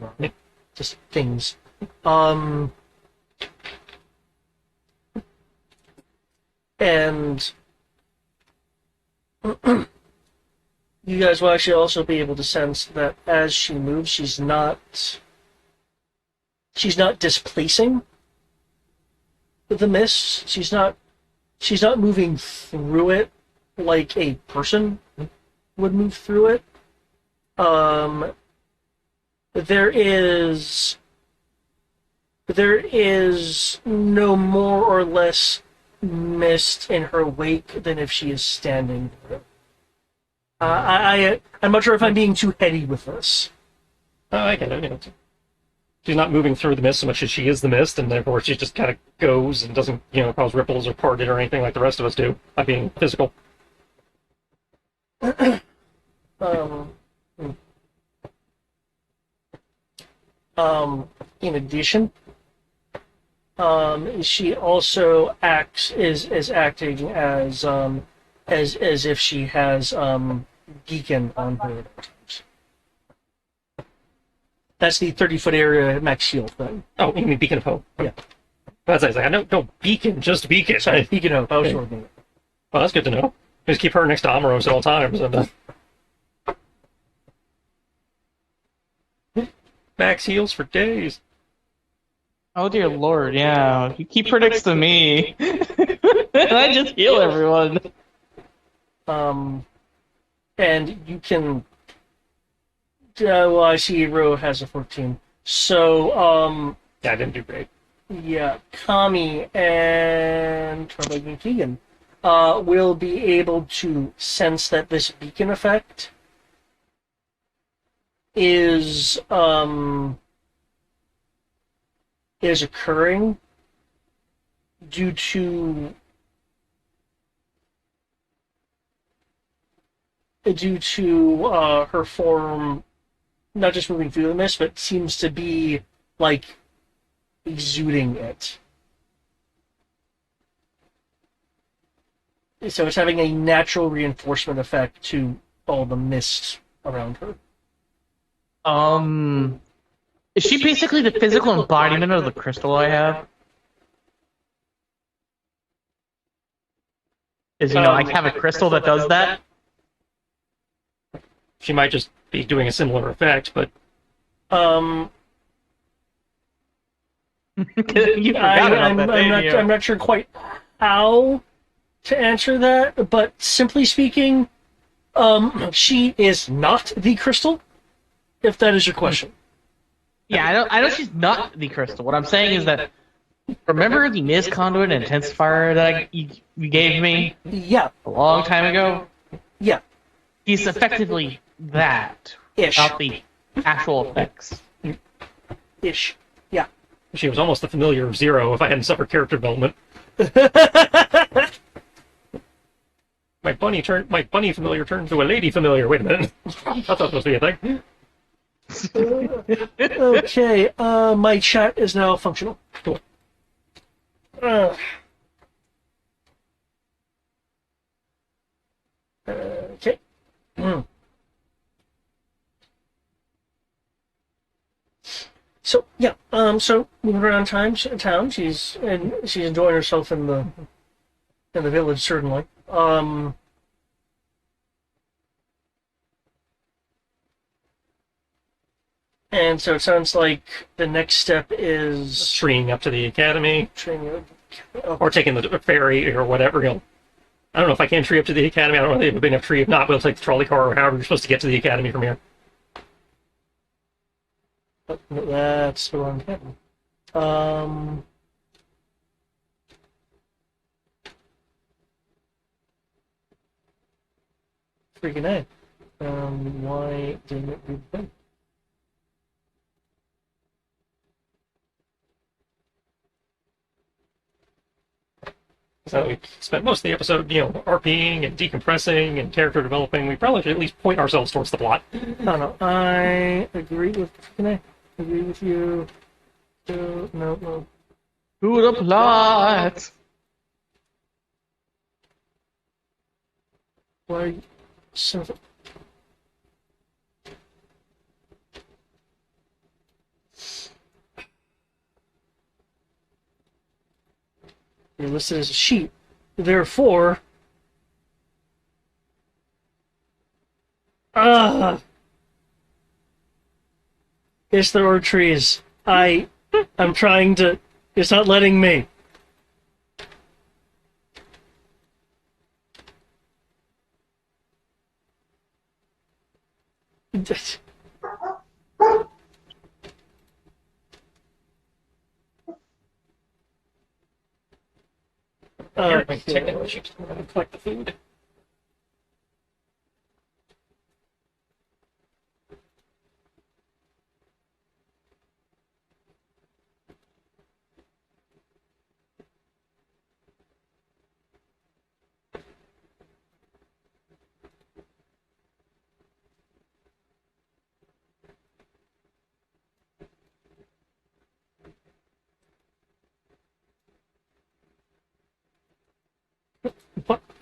just things. And you guys will actually also be able to sense that as she moves, she's not displacing the mist. She's not moving through it like a person would move through it. There is no more or less mist in her wake than if she is standing there. I'm not sure if I'm being too heady with this. Oh, I get it. You know, she's not moving through the mist so much as she is the mist, and therefore she just kind of goes and doesn't, cause ripples or part it or anything like the rest of us do by being physical. In addition, she also is acting as if she has beacon on her. That's the 30-foot area max shield thing. Oh, you mean Beacon of Hope? Yeah. That's nice. I know, no, Beacon, just Beacon. Sorry, beacon of hope. I was short of it. Well, that's good to know. Just keep her next to Amaros at all times. And, max heals for days. Oh dear lord, yeah. You keep her next to me. And I just heal everyone. And you can. Well, I see Ro has a 14. So, Yeah, I didn't do great. yeah, Kami and Keegan will be able to sense that this beacon effect is occurring due to her form not just moving through the mist, but seems to be like exuding it. So it's having a natural reinforcement effect to all the mist around her. Is she basically the physical embodiment of the crystal I have? Is, I have a crystal that does that? She might just be doing a similar effect, but Um, You forgot about that, didn't you? I'm not sure quite how to answer that, but simply speaking, she is not the crystal, if that is your question. Yeah, I know she's not the crystal. What I'm saying is that, remember the Miz Conduit and Intensifier that you gave me Yeah, a long time ago? yeah, He's effectively that, ish, without the actual effects. ish. Yeah. she was almost the familiar of Zero if I hadn't suffered character development. My bunny familiar turned to a lady familiar. Wait a minute. That's not supposed to be a thing. Okay, my chat is now functional. Cool. Okay. So yeah, so moving around town, she's enjoying herself in the village certainly. And so it sounds like the next step is Treeing up to the academy, training. or taking the ferry, or whatever. I don't know if I can tree up to the academy. I don't know if they have a big enough tree. If not, we'll take the trolley car, or however you're supposed to get to the academy from here. That's the wrong academy. Freaking A. Why didn't it do the thing? So we spent most of the episode, RPing and decompressing and character developing. We probably should at least point ourselves towards the plot. No, I agree with freaking A. Agree with you. No. To the plot. Why? So. You're listed as a sheep. Therefore. It's the word trees. I'm trying to. It's not letting me. Technically, she can collect the food.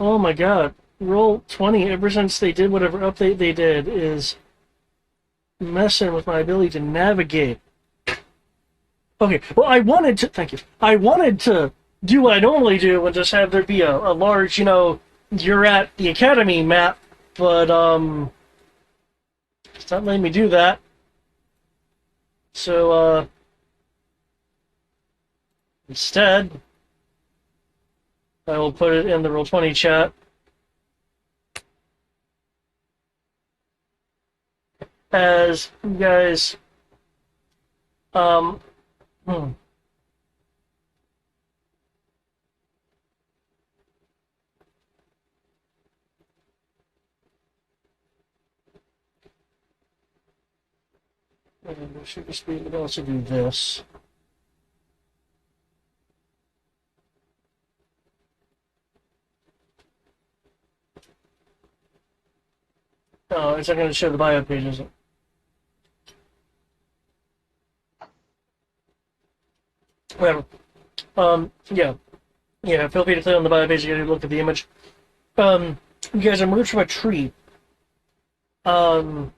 Oh my god. Roll 20, ever since they did whatever update they did, is messing with my ability to navigate. Okay, well, thank you. I wanted to do what I normally do and just have there be a large, you're at the academy map, but, it's not letting me do that. So, instead, I will put it in the Roll20 chat. As you guys, and should just be able to also do this. Oh, it's not going to show the bio page, is it? Whatever. Yeah. Yeah, feel free to click on the bio page to look at the image. You guys emerge from a tree. That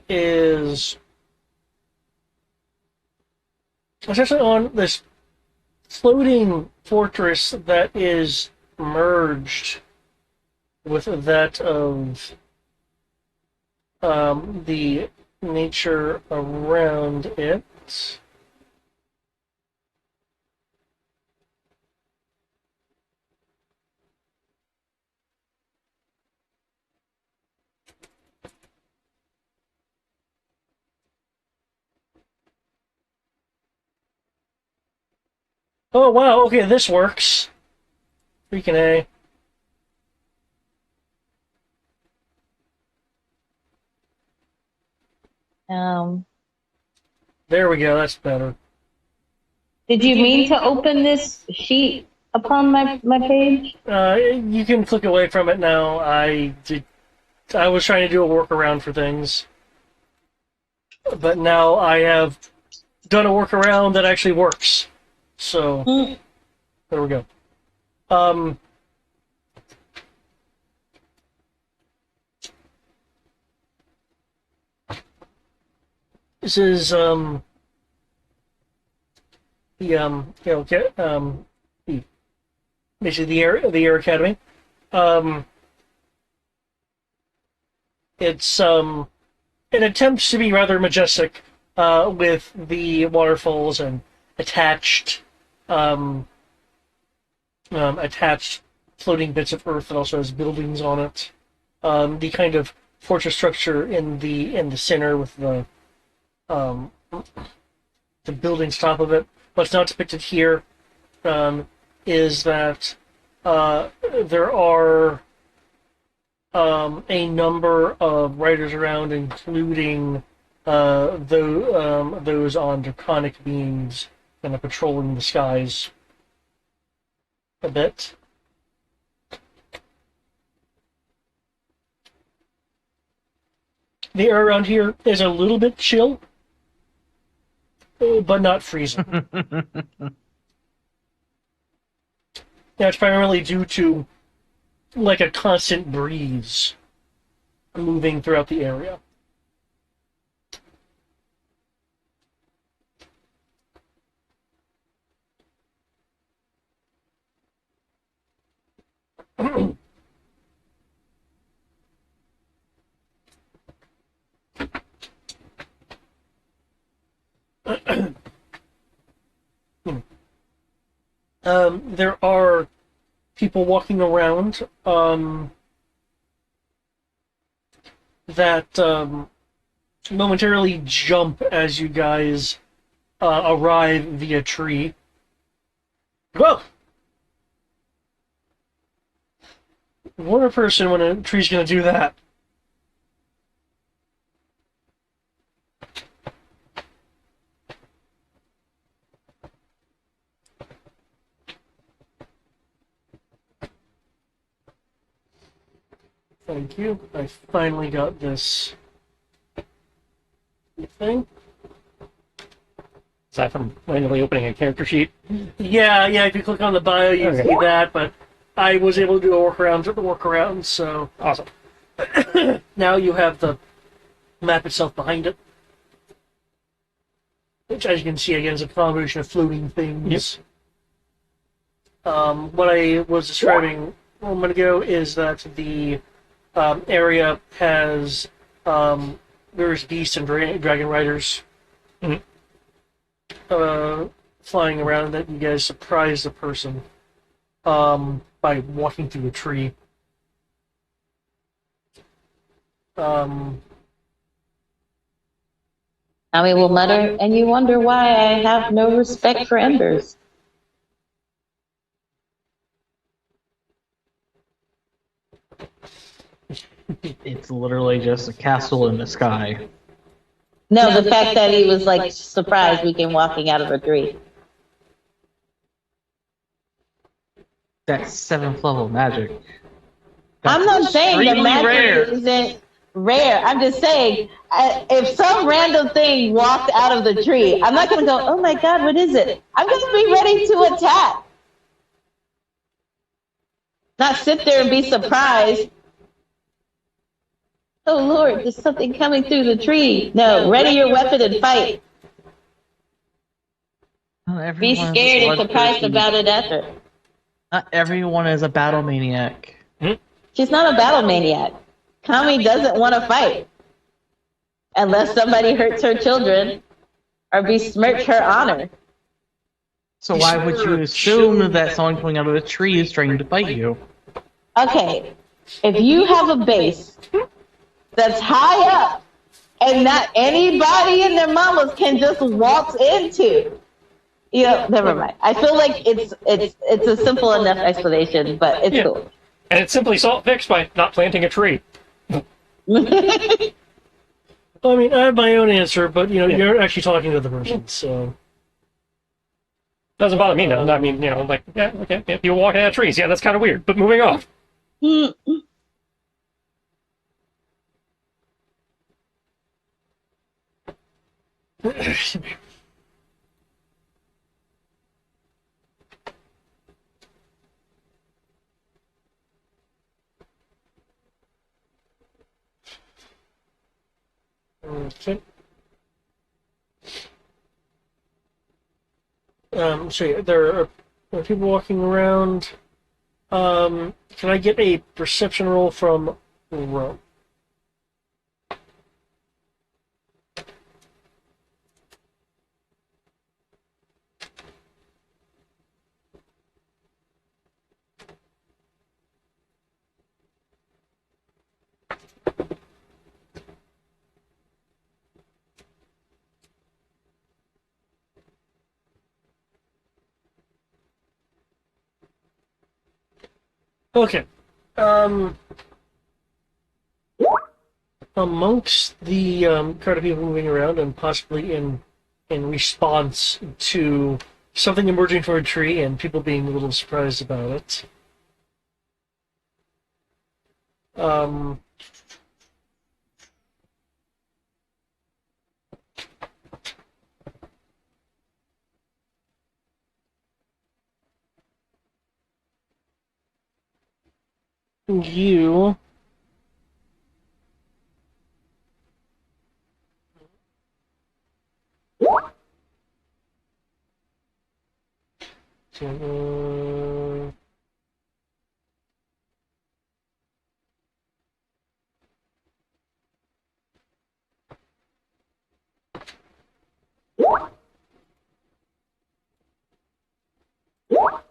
is essentially on this floating fortress that is merged with that of the nature around it. Oh wow, okay, this works. Freaking A. There we go, that's better. Did you mean to open this sheet upon my page? You can click away from it now. I was trying to do a workaround for things. But now I have done a workaround that actually works. So, there we go. This is the basically the Air Academy. Um, it's It attempts to be rather majestic, with the waterfalls and attached um, attached floating bits of earth that also has buildings on it. The kind of fortress structure in the center with um, the buildings top of it. What's not depicted here is that there are a number of riders around, including those on draconic beings, kind of patrolling the skies a bit. The air around here is a little bit chill, but not freezing. Now, it's primarily due to like a constant breeze moving throughout the area. There are people walking around that momentarily jump as you guys arrive via tree. Whoa! What a person when a tree's gonna do that. Thank you. I finally got this thing. Aside from randomly opening a character sheet. Yeah, if you click on the bio, you Okay. see that, but I was able to do a workaround, so Awesome. now you have the map itself behind it. Which, as you can see, again, is a combination of floating things. What I was describing a moment ago is that the area has various beasts and dragon riders flying around that you guys surprise the person by walking through a tree. Tommy will mutter, and you wonder why I have no respect for embers. It's literally just a castle in the sky. No, the fact that he was like surprised we came walking out of a tree. That's 7th level magic. I'm not saying the extremely magic rare. isn't rare. I'm just saying if some random thing walked out of the tree, I'm not going to go, oh my God, what is it? I'm going to be ready to attack. Not sit there and be surprised. Oh Lord, there's something coming through the tree. No, ready your weapon and fight. Be scared and surprised about it after. Not everyone is a battle maniac. She's not a battle maniac. Kami doesn't want to fight. Unless somebody hurts her children or besmirch her honor. So why would you assume that someone coming out of a tree is trying to fight you? Okay, if you have a base that's high up and not anybody and their mamas can just waltz into, never mind. I feel like it's a simple enough explanation, but it's cool. And it's simply fixed by not planting a tree. I mean, I have my own answer, but you're actually talking to the person, so Doesn't bother me, no. I mean, like, yeah, okay, yeah, people walking out of trees. Yeah, that's kind of weird, but moving on. okay. So yeah, there are people walking around. Can I get a perception roll from Rome? Okay. Amongst the crowd of people moving around, and possibly in response to something emerging from a tree and people being a little surprised about it. Um, you uh,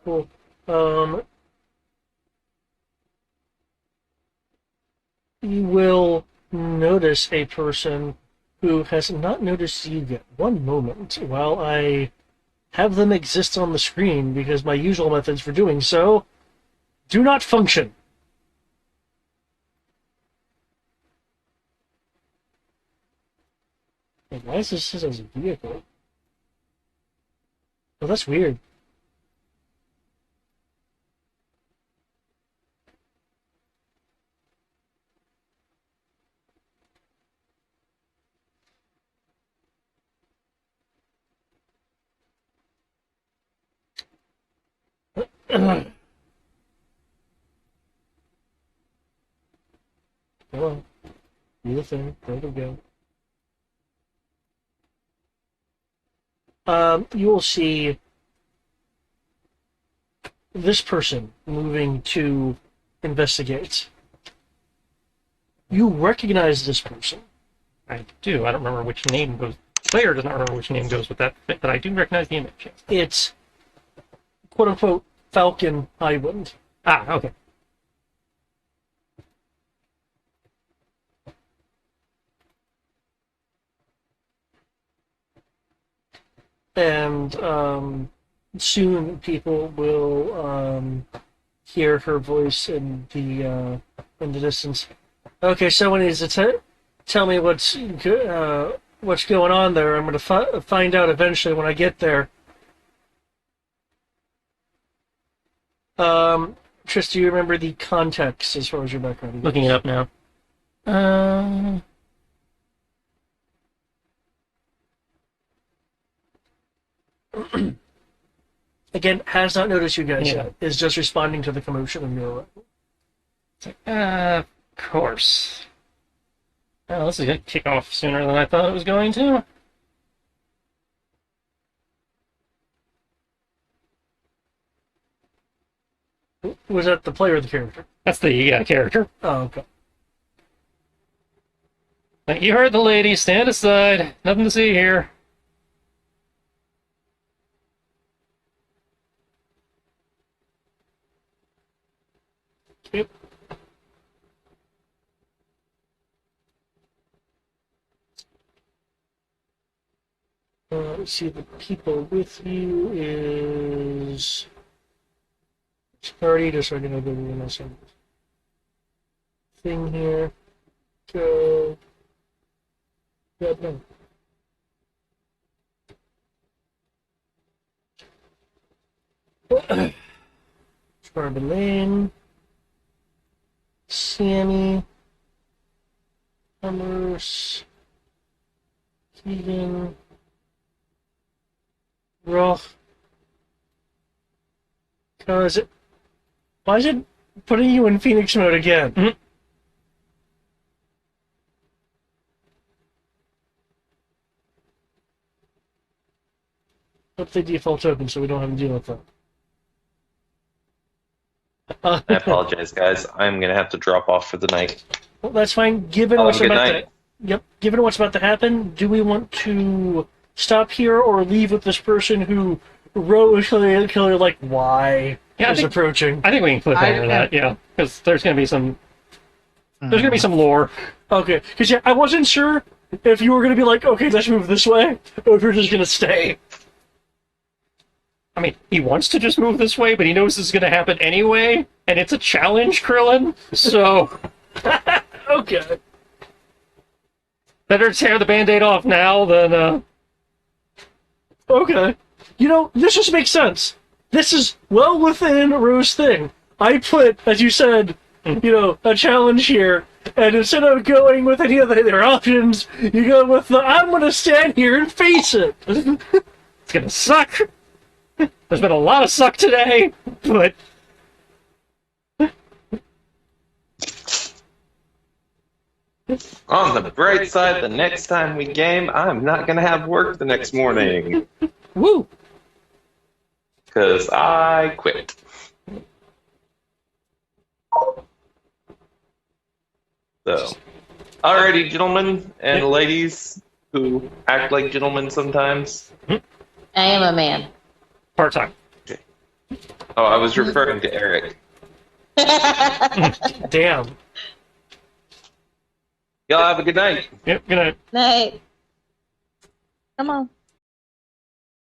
cool. You will notice a person who has not noticed you yet. One moment, while I have them exist on the screen, because my usual methods for doing so do not function. Wait, why is this as a vehicle? Oh, that's weird. Come on, do the thing. There we go. You will see this person moving to investigate. You recognize this person. I do. I don't remember which name goes. Player does not remember which name goes with that, but I do recognize the image. It's quote unquote Falcon Highwind. Ah, okay. And soon people will hear her voice in the distance. Okay, someone needs to tell me what's going on there. I'm going to find out eventually when I get there. Tris, do you remember the context as far as your background? Looking it up now. Again, has not noticed you guys Yeah. yet. Is just responding to the commotion of your arrival. It's like, of course. Well, this is going to kick off sooner than I thought it was going to. Was that the player or the character? That's the character. Oh, okay. Like, you heard the lady. Stand aside. Nothing to see here. Yep. Let's see, the people with you is party. Just so I can go to the thing here. Go. Yeah, no. Charbelaine, Sammy, Summers, Keegan, Roth. Why is it putting you in Phoenix mode again? Mm-hmm. But they default open, so we don't have to deal with that. I apologize, guys. I'm gonna have to drop off for the night. Well, that's fine. Given Have what's a good about night. to, yep. Given what's about to happen, do we want to stop here or leave with this person who Rose killer like why Yeah, I is think- approaching? I think we can cliffhanger that, yeah, because there's gonna be some lore. Okay, because I wasn't sure if you were gonna be like, okay, let's move this way, or if you're just gonna stay. I mean, he wants to just move this way, but he knows this is gonna happen anyway, and it's a challenge, Krillin. So Okay. better tear the Band-Aid off now than Okay. You know, this just makes sense. This is well within Rose's thing. I put, as you said, you know, a challenge here, and instead of going with any of their options, you go with the I'm gonna stand here and face it. It's gonna suck. There's been a lot of suck today, but On the bright side, the next time we game, I'm not gonna have work the next morning. woo! Because I quit. So, alrighty, gentlemen and ladies who act like gentlemen sometimes. I am a man. Part-time. Oh, I was referring to Eric. Damn. Y'all have a good night. Yep, good night. Night. Come on.